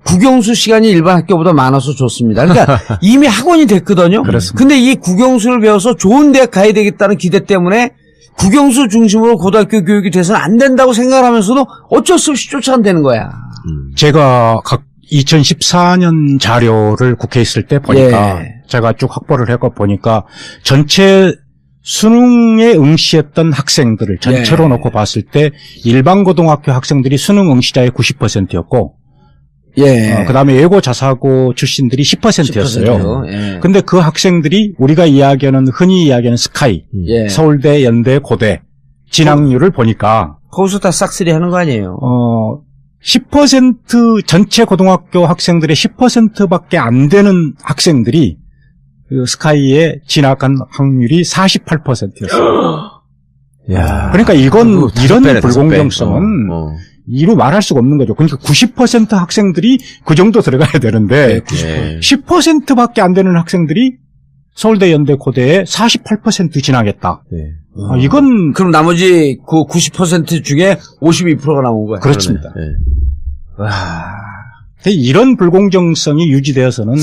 국영수 시간이 일반 학교보다 많아서 좋습니다. 그러니까 이미 학원이 됐거든요.
그렇습니다.
근데 이 국영수를 배워서 좋은 대학 가야 되겠다는 기대 때문에 국영수 중심으로 고등학교 교육이 돼서는 안 된다고 생각하면서도 어쩔 수 없이 쫓아간다는 거야.
제가 2014년 자료를 국회에 있을 때 보니까 제가 쭉 확보를 해가 보니까 전체 수능에 응시했던 학생들을 전체로 놓고 봤을 때 일반 고등학교 학생들이 수능 응시자의 90%였고 그다음에 예고 자사고 출신들이 10%였어요. 근데 그 학생들이 우리가 흔히 이야기하는 스카이, 서울대, 연대, 고대 진학률을 보니까
거기서 다 싹쓸이 하는 거 아니에요?
10% 전체 고등학교 학생들의 10%밖에 안 되는 학생들이 그 스카이에 진학한 확률이 48%였어요. 그러니까 이건 이런 불공정성은 이루 말할 수가 없는 거죠. 그러니까 90% 학생들이 그 정도 들어가야 되는데 10%밖에 안 되는 학생들이 서울대, 연대, 고대에 48% 진학했다. 이건
그럼 나머지 그 90% 중에 52%가 나온 거야.
그렇습니다. 이런 불공정성이 유지되어서는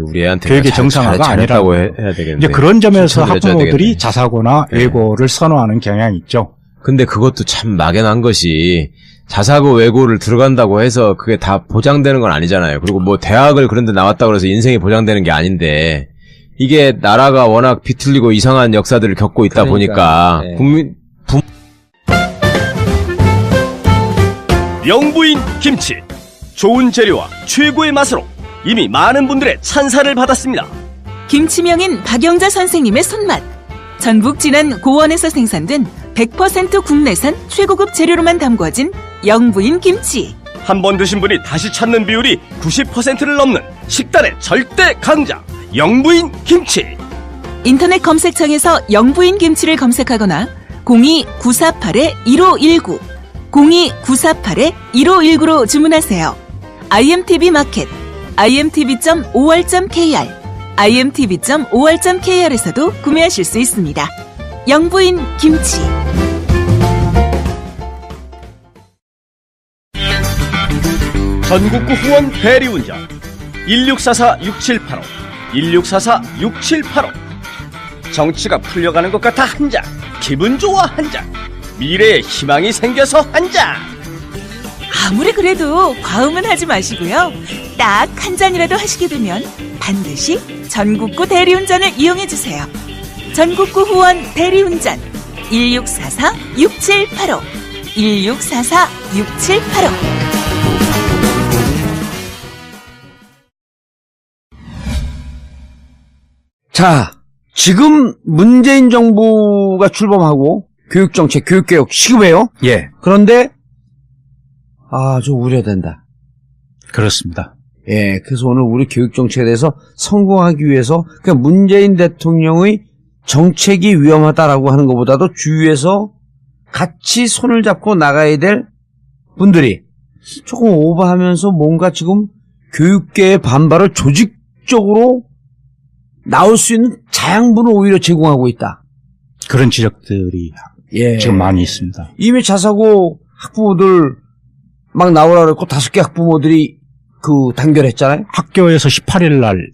우리 애한테
교육의 정상화가 아니라고
해야 되겠는데.
이제 그런 점에서 학부모들이 자사고나 외고를 선호하는 경향이 있죠.
근데 그것도 참 막연한 것이 자사고 외고를 들어간다고 해서 그게 다 보장되는 건 아니잖아요. 그리고 뭐 대학을 그런데 나왔다고 해서 인생이 보장되는 게 아닌데 이게 나라가 워낙 비틀리고 이상한 역사들을 겪고 있다 보니까
영부인 김치, 좋은 재료와 최고의 맛으로 이미 많은 분들의 찬사를 받았습니다.
김치명인 박영자 선생님의 손맛. 전북 진안 고원에서 생산된 100% 국내산 최고급 재료로만 담궈진 영부인 김치.
한 번 드신 분이 다시 찾는 비율이 90%를 넘는 식단의 절대 강자 영부인 김치.
인터넷 검색창에서 영부인 김치를 검색하거나 02-948-1519 02-948-1519로 주문하세요. IMTV 마켓, imtv.or.kr, imtv.or.kr에서도 구매하실 수 있습니다. 영부인 김치.
전국구 후원 대리운전 1644-6785 1644-6785. 정치가 풀려가는 것 같아 한장, 기분 좋아 한장, 미래에 희망이 생겨서 한장.
아무리 그래도 과음은 하지 마시고요. 딱 한 잔이라도 하시게 되면 반드시 전국구 대리운전을 이용해주세요. 전국구 후원 대리운전 1644-6785 1644-6785.
자, 지금 문재인 정부가 출범하고 교육정책, 교육개혁 시급해요.
예.
그런데 좀 우려된다.
그렇습니다.
예, 그래서 오늘 우리 교육정책에 대해서 성공하기 위해서 그냥 문재인 대통령의 정책이 위험하다라고 하는 것보다도 주위에서 같이 손을 잡고 나가야 될 분들이 조금 오버하면서 뭔가 지금 교육계의 반발을 조직적으로 나올 수 있는 자양분을 오히려 제공하고 있다.
그런 지적들이 지금 많이 있습니다.
이미 자사고 학부모들 막 나오라 그랬고 5개 학부모들이 단결했잖아요.
학교에서 18일 날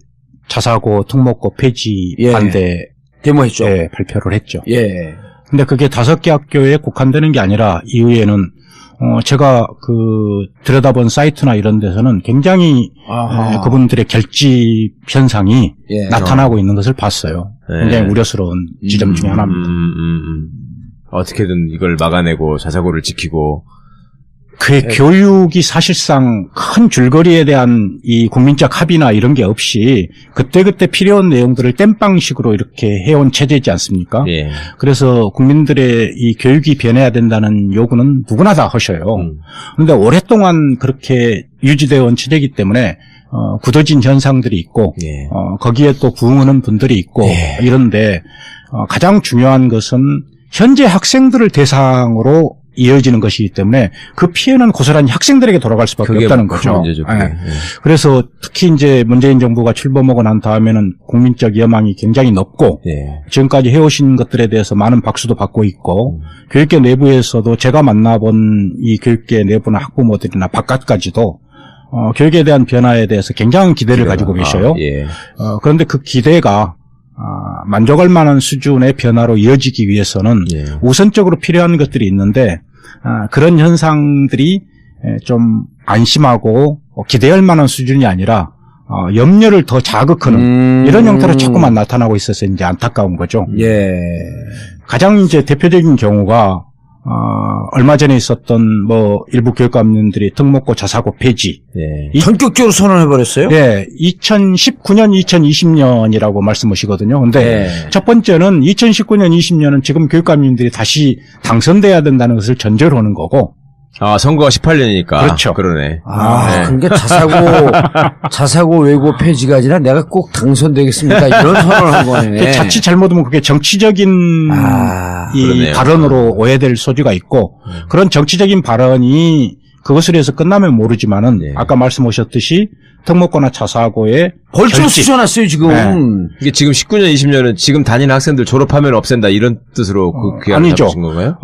자사고 특목고 폐지 반대
데모했죠.
예, 발표를 했죠.
예.
근데 그게 5개 학교에 국한되는 게 아니라 이후에는 제가 들여다본 사이트나 이런 데서는 굉장히 그분들의 결집 현상이 나타나고 있는 것을 봤어요. 굉장히 우려스러운 지점 중에 하나입니다.
어떻게든 이걸 막아내고 자사고를 지키고.
그의 교육이 사실상 큰 줄거리에 대한 이 국민적 합의나 이런 게 없이 그때그때 필요한 내용들을 땜빵식으로 이렇게 해온 체제이지 않습니까?
예.
그래서 국민들의 이 교육이 변해야 된다는 요구는 누구나 다 하셔요. 그런데 오랫동안 그렇게 유지되어 온 체제이기 때문에 굳어진 현상들이 있고 거기에 또 부응하는 분들이 있고 이런데 가장 중요한 것은 현재 학생들을 대상으로 이어지는 것이기 때문에 그 피해는 고스란히 학생들에게 돌아갈 수밖에 없다는 거죠.
문제죠,
그래서 특히 이제 문재인 정부가 출범하고 난 다음에는 국민적 여망이 굉장히 높고 지금까지 해오신 것들에 대해서 많은 박수도 받고 있고 교육계 내부에서도 제가 만나본 이 교육계 내부나 학부모들이나 바깥까지도 교육에 대한 변화에 대해서 굉장한 기대를 가지고 계셔요. 그런데 그 기대가 만족할 만한 수준의 변화로 이어지기 위해서는 우선적으로 필요한 것들이 있는데 그런 현상들이 좀 안심하고 기대할 만한 수준이 아니라 염려를 더 자극하는 이런 형태로 자꾸만 나타나고 있어서 이제 안타까운 거죠. 가장 이제 대표적인 경우가 얼마 전에 있었던 일부 교육감님들이 특목고 자사고 폐지.
전격적으로 선언해버렸어요?
2019년, 2020년이라고 말씀하시거든요. 근데 첫 번째는 2019년, 20년은 지금 교육감님들이 다시 당선돼야 된다는 것을 전제로 하는 거고.
선거가 18년이니까.
그렇죠.
그러네.
그러니까 자사고 외고 폐지가 아니라 내가 꼭 당선되겠습니다. 이런 선언을 한 거네.
자칫 잘못하면 그게 정치적인 이 발언으로 오해될 소지가 있고 그런 정치적인 발언이 그것을 해서 끝나면 모르지만은 아까 말씀하셨듯이 특목고나 자사고에
벌써 수정났어요 지금.
이게 지금 19년, 20년은 지금 다니는 학생들 졸업하면 없앤다 이런 뜻으로 그
아니죠.
건가요?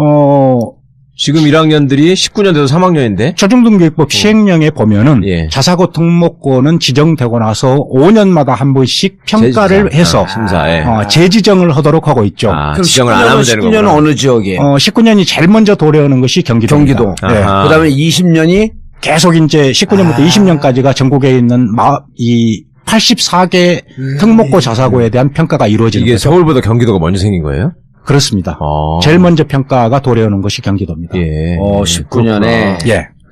지금 1학년들이 19년 돼서 3학년인데?
초중등교육법 시행령에 보면은 자사고 특목고는 지정되고 나서 5년마다 한 번씩 평가를 해서
심사에
재지정을 하도록 하고 있죠.
그럼 지정을 안 하면 되는 거구나.
19년은 어느 지역에?
19년이 제일 먼저 도래하는 것이 경기도.
그다음에 20년이
계속 이제 19년부터 20년까지가 전국에 있는 이 84개 특목고 자사고에 대한 평가가 이루어지는
이게
거죠.
서울보다 경기도가 먼저 생긴 거예요?
그렇습니다. 제일 먼저 평가가 도래하는 것이 경기도입니다.
19년에.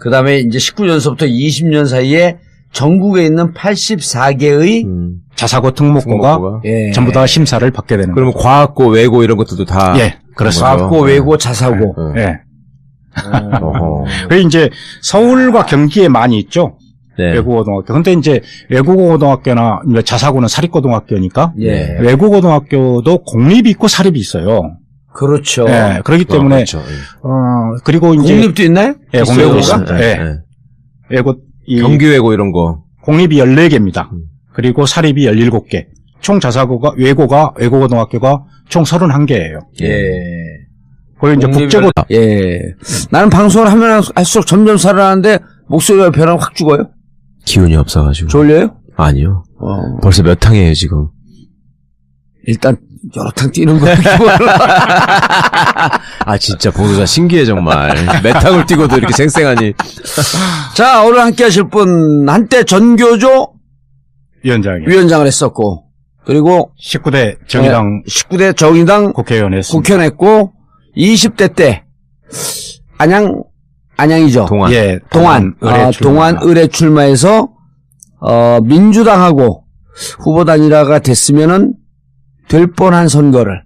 그 다음에 이제 19년서부터 20년 사이에 전국에 있는 84개의
자사고 특목고가 전부 다 심사를 받게 되는 거죠.
그러면 과학고, 외고 이런 것들도 다.
그렇습니다.
과학고, 외고, 자사고.
그리고 이제 서울과 경기에 많이 있죠. 외국고등학교. 근데 이제 외국고등학교나 자사고는 사립고등학교니까 외국고등학교도 공립이 있고 사립이 있어요.
그렇죠.
그렇기 때문에 그리고 이제
공립도 있나요?
공립도 있습니다. 외고
경기외고 이런 거.
공립이 14개입니다. 그리고 사립이 17개. 총 자사고가 외고고등학교가 총 31개예요.
예.
그리고 이제 국제고
예. 나는 방송을 하면 할수록 점점 살아나는데 목소리가 변화 확 죽어요.
기운이 없어가지고.
졸려요?
아니요. 벌써 몇 탕이에요 지금.
일단 여러 탕 뛰는 거야.
아 진짜 보도자 신기해 정말. 몇 탕을 뛰고도 이렇게 생생하니.
자, 오늘 함께 하실 분 한때 전교조 위원장을 했었고, 그리고
19대 정의당
19대 정의당
국회의원
했고 20대 때 안양이죠.
동안.
예, 동안 의뢰 출마해서 민주당하고 후보 단일화가 됐으면은 될 뻔한 선거를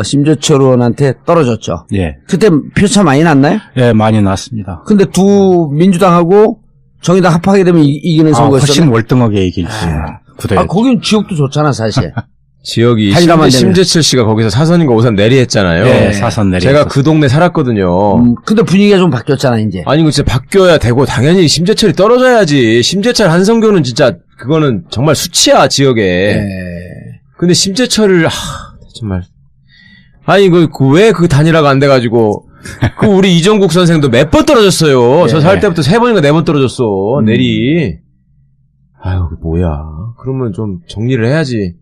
심재철 의원한테 떨어졌죠.
예.
그때 표차 많이 났나요?
예, 많이 났습니다.
근데 민주당하고 정의당 합하게 되면 이기는 선거였어요.
훨씬 월등하게 이길 수 있는 구도였죠.
거긴 지역도 좋잖아, 사실.
지역이 심재철 씨가 거기서 사선인가 5선 내리했잖아요.
네, 사선 내리.
제가 그 동네 살았거든요.
근데 분위기가 좀 바뀌었잖아, 이제.
아니, 이거 진짜 바뀌어야 되고, 당연히 심재철이 떨어져야지. 심재철 한성교는 진짜, 그거는 정말 수치야, 지역에.
네.
근데 심재철을, 정말. 아니, 왜 그 단일화가 안 돼가지고, 우리 이정국 선생도 몇 번 떨어졌어요. 저 살 때부터 3번인가 4번 떨어졌어, 내리. 아유, 뭐야. 그러면 좀 정리를 해야지.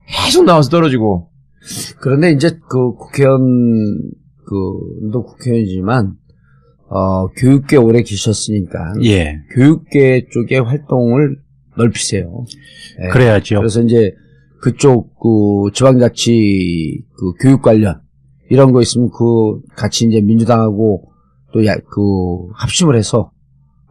계속 나와서 떨어지고.
그런데 이제 너 국회의원이지만, 교육계 오래 계셨으니까.
예.
교육계 쪽에 활동을 넓히세요. 예.
그래야죠.
그래서 이제 그쪽, 지방자치, 교육 관련, 이런 거 있으면 같이 이제 민주당하고 또 합심을 해서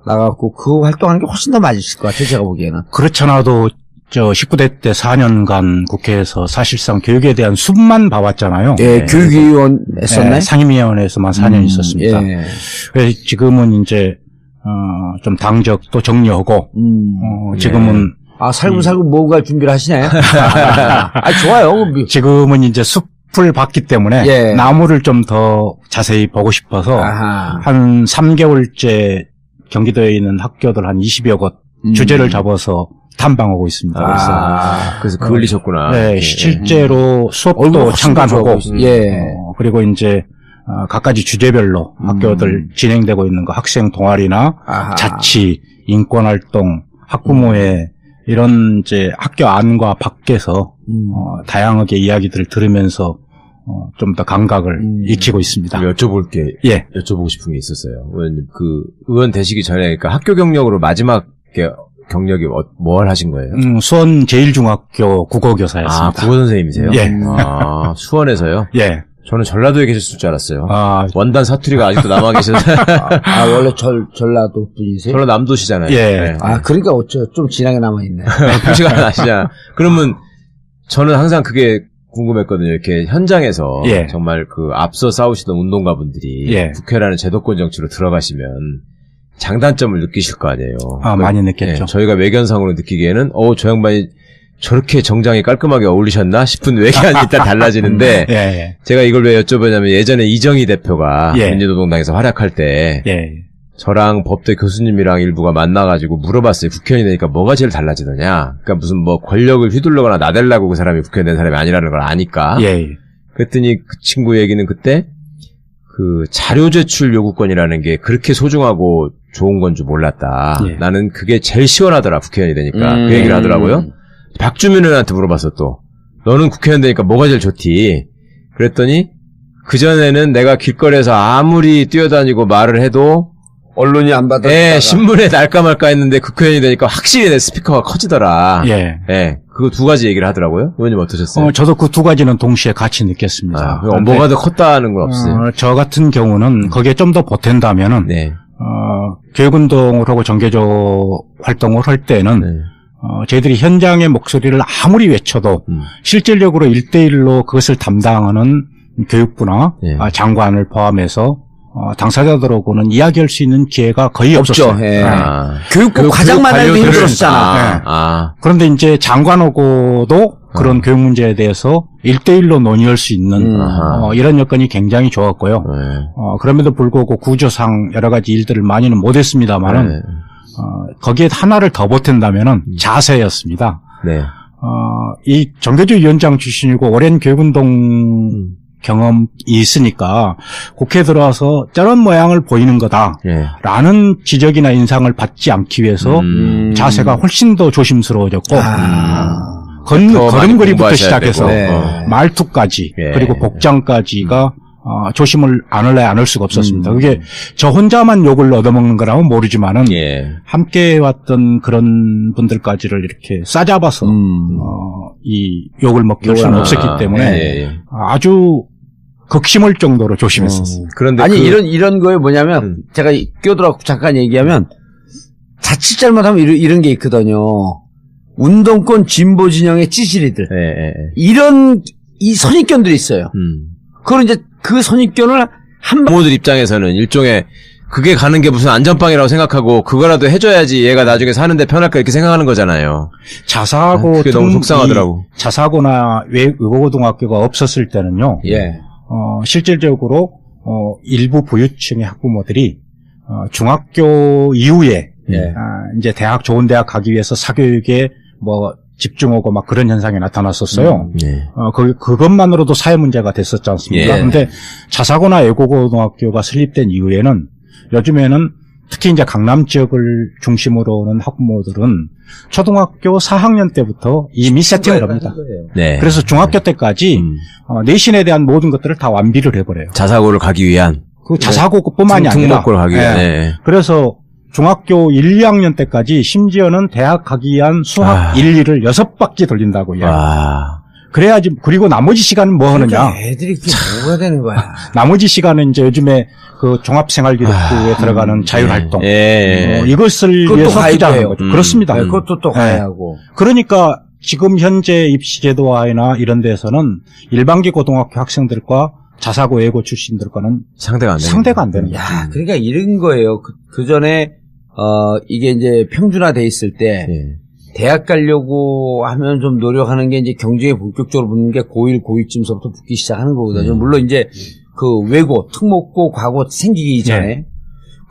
나가고 그 활동하는 게 훨씬 더 맞으실 것 같아요, 제가 보기에는.
그렇잖아도, 19대 때 4년간 국회에서 사실상 교육에 대한 숲만 봐왔잖아요.
예, 교육위원 했었나요?
네, 상임위원회에서만 4년 있었습니다.
예.
그래서 지금은 이제, 좀 당적도 정리하고, 지금은.
살고 뭔가 준비를 하시나요? 좋아요.
지금은 이제 숲을 봤기 때문에, 나무를 좀 더 자세히 보고 싶어서, 한 3개월째 경기도에 있는 학교들 한 20여 곳 주제를 잡아서 탐방하고 있습니다.
그래서 그을리셨구나.
네, 실제로 수업도 참관하고, 그리고 이제, 각가지 주제별로 학교들 진행되고 있는 거 학생 동아리나 자치, 인권활동, 학부모회, 이런 이제 학교 안과 밖에서, 다양하게 이야기들을 들으면서, 좀 더 감각을 익히고 있습니다.
여쭤보고 싶은 게 있었어요. 의원님, 의원 되시기 전에, 그러니까 학교 경력으로 마지막 경력이 뭘 하신 거예요?
수원 제1중학교 국어교사였습니다.
국어 선생님이세요?
예.
수원에서요?
예.
저는 전라도에 계셨을 줄 알았어요. 원단 사투리가 아직도 남아 계셔서.
원래 전라도 분이세요?
전라남도시잖아요.
예.
그러니까 좀 진하게 남아있네.
표시가 나시잖아. 그러면 저는 항상 그게 궁금했거든요. 이렇게 현장에서 정말 앞서 싸우시던 운동가분들이 국회라는 제도권 정치로 들어가시면 장단점을 느끼실 거 아니에요.
많이 느꼈죠.
저희가 외견상으로 느끼기에는 저 양반이 저렇게 정장이 깔끔하게 어울리셨나 싶은 외관이 일단 달라지는데 제가 이걸 왜 여쭤보냐면 예전에 이정희 대표가 민주노동당에서 활약할 때 저랑 법대 교수님이랑 일부가 만나가지고 물어봤어요. 국회의원이 되니까 뭐가 제일 달라지느냐. 그러니까 무슨 권력을 휘둘러거나 나대려고 그 사람이 국회의원 된 사람이 아니라는 걸 아니까. 그랬더니 그 친구 얘기는 그때 자료 제출 요구권이라는 게 그렇게 소중하고 좋은 건 줄 몰랐다. 나는 그게 제일 시원하더라, 국회의원이 되니까. 그 얘기를 하더라고요. 박주민 의원한테 물어봤어, 또. 너는 국회의원 되니까 뭐가 제일 좋디? 그랬더니, 그전에는 내가 길거리에서 아무리 뛰어다니고 말을 해도,
언론이 안 받았다.
신문에 날까 말까 했는데 국회의원이 되니까 확실히 내 스피커가 커지더라. 그거 두 가지 얘기를 하더라고요. 의원님 어떠셨어요?
저도 그 두 가지는 동시에 같이 느꼈습니다.
뭐가 더 컸다는 건 없어요?
저 같은 경우는 거기에 좀 더 보탠다면은, 교육운동을 하고 정교조 활동을 할 때는, 저희들이 현장의 목소리를 아무리 외쳐도, 실질적으로 1대1로 그것을 담당하는 교육부나 장관을 포함해서, 당사자들하고는 이야기할 수 있는 기회가 거의 없었어요.
교육부 과장만 해도 힘들었잖아.
그런데 이제 장관하고도 그런 교육 문제에 대해서 1대1로 논의할 수 있는 이런 여건이 굉장히 좋았고요. 그럼에도 불구하고 구조상 여러 가지 일들을 많이는 못했습니다만은 거기에 하나를 더 보탠다면은 자세였습니다. 이 정교조 위원장 출신이고 오랜 교육운동 경험이 있으니까 국회에 들어와서 저런 모양을 보이는 거다라는 지적이나 인상을 받지 않기 위해서 자세가 훨씬 더 조심스러워졌고 걸음걸이부터 시작해서 말투까지 그리고 복장까지가 조심을 안 할 수가 없었습니다. 그게 저 혼자만 욕을 얻어먹는 거라면 모르지만은 함께 왔던 그런 분들까지를 이렇게 싸잡아서 이 욕을 먹게 할 수는 없었기 때문에 아주 극심할 정도로 조심했었어요.
그런데 아니 이런 거에 뭐냐면 제가 끼어들어갖고 잠깐 얘기하면 자칫 잘못하면 이런 게 있거든요. 운동권 진보 진영의 찌질이들 이런 이 선입견들이 있어요. 그걸 이제 그 선입견을
부모들 입장에서는 일종의 그게 가는 게 무슨 안전빵이라고 생각하고 그거라도 해줘야지 얘가 나중에 사는데 편할까 이렇게 생각하는 거잖아요.
자사고
그게 너무 속상하더라고.
자사고나 외고고등학교가 없었을 때는요. 실질적으로 일부 부유층의 학부모들이 중학교 이후에 이제 대학 좋은 대학 가기 위해서 사교육에 뭐 집중하고 막 그런 현상이 나타났었어요. 그것만으로도 사회 문제가 됐었지 않습니까? 근데 자사고나 외고고등학교가 설립된 이후에는 요즘에는 특히 이제 강남 지역을 중심으로 오는 학부모들은 초등학교 4학년 때부터 이미 세팅을 합니다. 그래서 중학교 때까지 내신에 대한 모든 것들을 다 완비를 해버려요.
자사고를 가기 위한.
그 자사고뿐만이 아니라.
특목고를 가기 위한.
그래서 중학교 1, 2학년 때까지 심지어는 대학 가기 위한 수학 1, 2를 6바퀴 돌린다고요. 그래야지, 그리고 나머지 시간은 뭐 하느냐.
애들이 그게 뭐가 되는 거야.
나머지 시간은 이제 요즘에 그 종합생활기록부에 들어가는 자율활동. 이것을 위해서 투자하는 거죠. 그렇습니다.
그것도 또 가야 하고.
그러니까 지금 현재 입시제도화나 이런 데서는 일반기 고등학교 학생들과 자사고 외고 출신들과는 상대가 안 되는 거예요.
그러니까 이런 거예요. 그 전에 이게 이제 평준화돼 있을 때 대학 가려고 하면 좀 노력하는 게 이제 경쟁에 본격적으로 붙는 게 고1, 고2쯤서부터 붙기 시작하는 거거든요. 물론 이제 그 외고, 특목고, 과고 생기기 전에.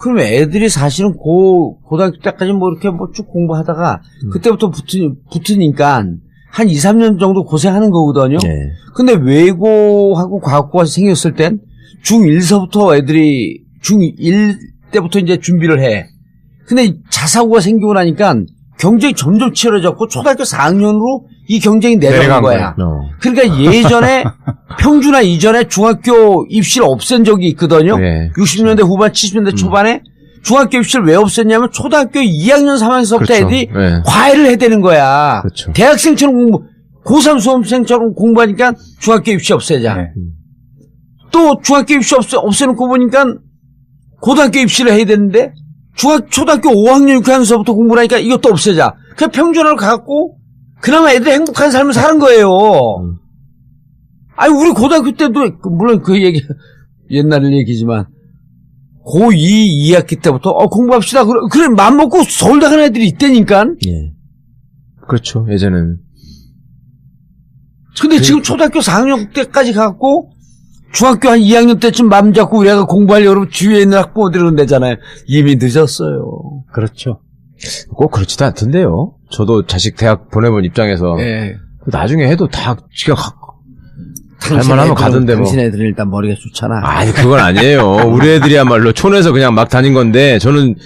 그러면 애들이 사실은 고등학교 때까지 뭐 이렇게 뭐 쭉 공부하다가 그때부터 붙으니까 한 2, 3년 정도 고생하는 거거든요. 근데 외고하고 과학고가 생겼을 땐 중1서부터 애들이 중1 때부터 이제 준비를 해. 근데 자사고가 생기고 나니까 경쟁이 점점 치열해졌고 초등학교 4학년으로 이 경쟁이 내려간 거야. 그러니까 예전에 평준화 이전에 중학교 입시를 없앤 적이 있거든요. 60년대 후반 70년대 초반에 중학교 입시를 왜 없앴냐면 초등학교 2학년 3학년서부터 애들이 과외를 해야 되는 거야. 대학생처럼 고3 수험생처럼 공부하니까 중학교 입시 없애자. 또 중학교 입시 없애놓고 보니까 고등학교 입시를 해야 되는데 초등학교 5학년 6학년서부터 공부를 하니까 이것도 없애자. 그냥 평준화를 갖고 그나마 애들이 행복한 삶을 사는 거예요. 아니 우리 고등학교 때도 물론 그 얘기 옛날 얘기지만 고2 2학기 때부터 공부합시다. 그래 맘먹고 서울대 가는 애들이 있다니까.
그렇죠. 예전에는.
근데 지금 초등학교 4학년 때까지 가고 중학교 한 2학년 때쯤 맘 잡고 우리가 공부하려고 그러면 주위에 있는 학부모들이 그런다잖아요. 이미 늦었어요.
그렇죠.
꼭 그렇지도 않던데요. 저도 자식 대학 보내본 입장에서 나중에 해도 다 지가 할만하면 가던데 뭐.
당신 애들은 일단 머리가 좋잖아.
아니 그건 아니에요. 우리 애들이야말로 촌에서 그냥 막 다닌 건데 저는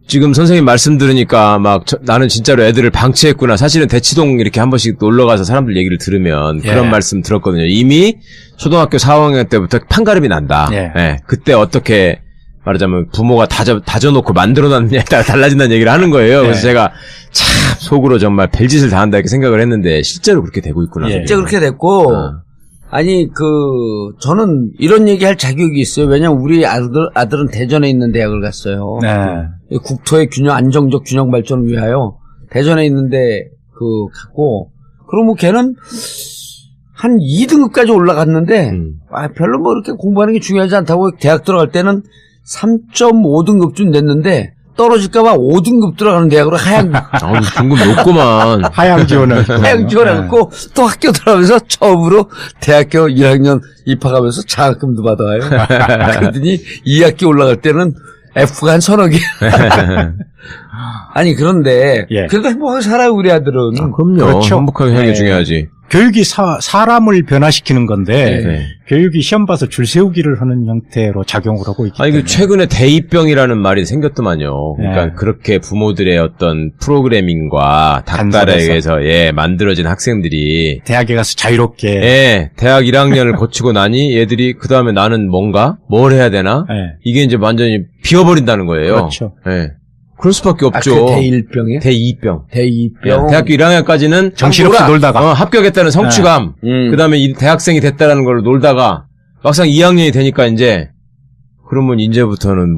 지금 선생님 말씀 들으니까 막 나는 진짜로 애들을 방치했구나. 사실은 대치동 이렇게 한 번씩 놀러가서 사람들 얘기를 들으면 그런 말씀 들었거든요. 이미 초등학교 4학년 때부터 판가름이 난다. 그때 어떻게 말하자면 부모가 다져놓고 만들어놨느냐에 따라 달라진다는 얘기를 하는 거예요. 그래서 제가 참 속으로 정말 별짓을 다한다 이렇게 생각을 했는데 실제로 그렇게 되고 있구나.
실제 그렇게 됐고 아니 저는 이런 얘기할 자격이 있어요. 왜냐면 우리 아들은 대전에 있는 대학을 갔어요. 국토의 안정적 균형 발전을 위하여 대전에 있는데 갔고 그럼 뭐 걔는 한 2등급까지 올라갔는데 별로 뭐 이렇게 공부하는 게 중요하지 않다고 대학 들어갈 때는 3.5등급쯤 냈는데 떨어질까봐 5등급 들어가는 대학으로
등급 높구만.
하향
지원해갖고 또 학교 들어가면서 처음으로 대학교 1학년 입학하면서 장학금도 받아와요. 그러더니 2학기 올라갈 때는 F가 한 서너 개. 아니, 그런데,
예.
그래도 행복하게 살아요, 우리 아들은.
그럼요.
그렇죠.
행복하게 사는 게 중요하지.
교육이 사람을 변화시키는 건데
네.
교육이 시험 봐서 줄 세우기를 하는 형태로 작용을 하고 있기 때문에.
최근에 대입병이라는 말이 생겼더만요. 그러니까
네.
그렇게 부모들의 어떤 프로그래밍과 닥달에 의해서 만들어진 학생들이
대학에 가서 자유롭게
대학 1학년을 거치고 나니 얘들이 그 다음에 나는 뭘 해야 되나? 이게 이제 완전히 비워버린다는 거예요.
그렇죠.
그럴 수밖에 없죠.
그 대일병이에요?
대이병.
대이병.
대학교 1학년까지는
정신없이 놀다가
합격했다는 성취감. 그다음에 대학생이 됐다는 걸 놀다가 막상 2학년이 되니까 이제 그러면 이제부터는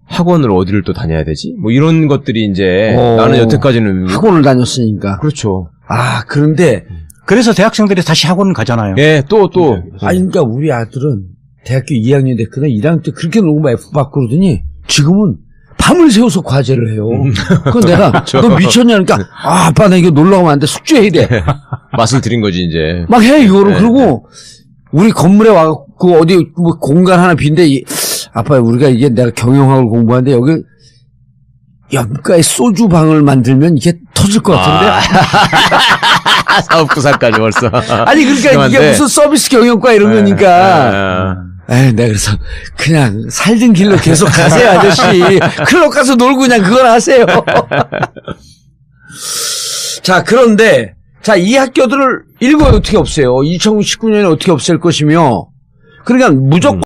학원을 어디를 또 다녀야 되지? 이런 것들이 이제 나는 여태까지는
학원을 다녔으니까.
그렇죠.
그런데
그래서 대학생들이 다시 학원 가잖아요.
또.
그러니까 우리 아들은 대학교 2학년 됐거든. 1학년 때 그렇게 놀고 F 받고 그러더니 지금은 밤을 새워서 과제를 해요. 그건 내가
그렇죠.
너 미쳤냐 그러니까 아빠 나 이거 놀러 가면 안 돼. 숙제해야 돼.
맛을 들인 거지 이제.
막 해 이거를. 그리고 우리 건물에 와갖고 어디 공간 하나 빈데 아빠 우리가 이게 내가 경영학을 공부하는데 여기 옆가에 소주 방을 만들면 이게 터질 것 같은데.
사업구상까지 벌써.
아니 그러니까 이게 무슨 서비스 경영과 이런 거니까. 내가 그래서 그냥 살던 길로 계속 가세요 아저씨. 클럽 가서 놀고 그냥 그걸 하세요. 자, 그런데 이 학교들을 일본에 어떻게 없애요? 2019년에 어떻게 없앨 것이며 그러니까 무조건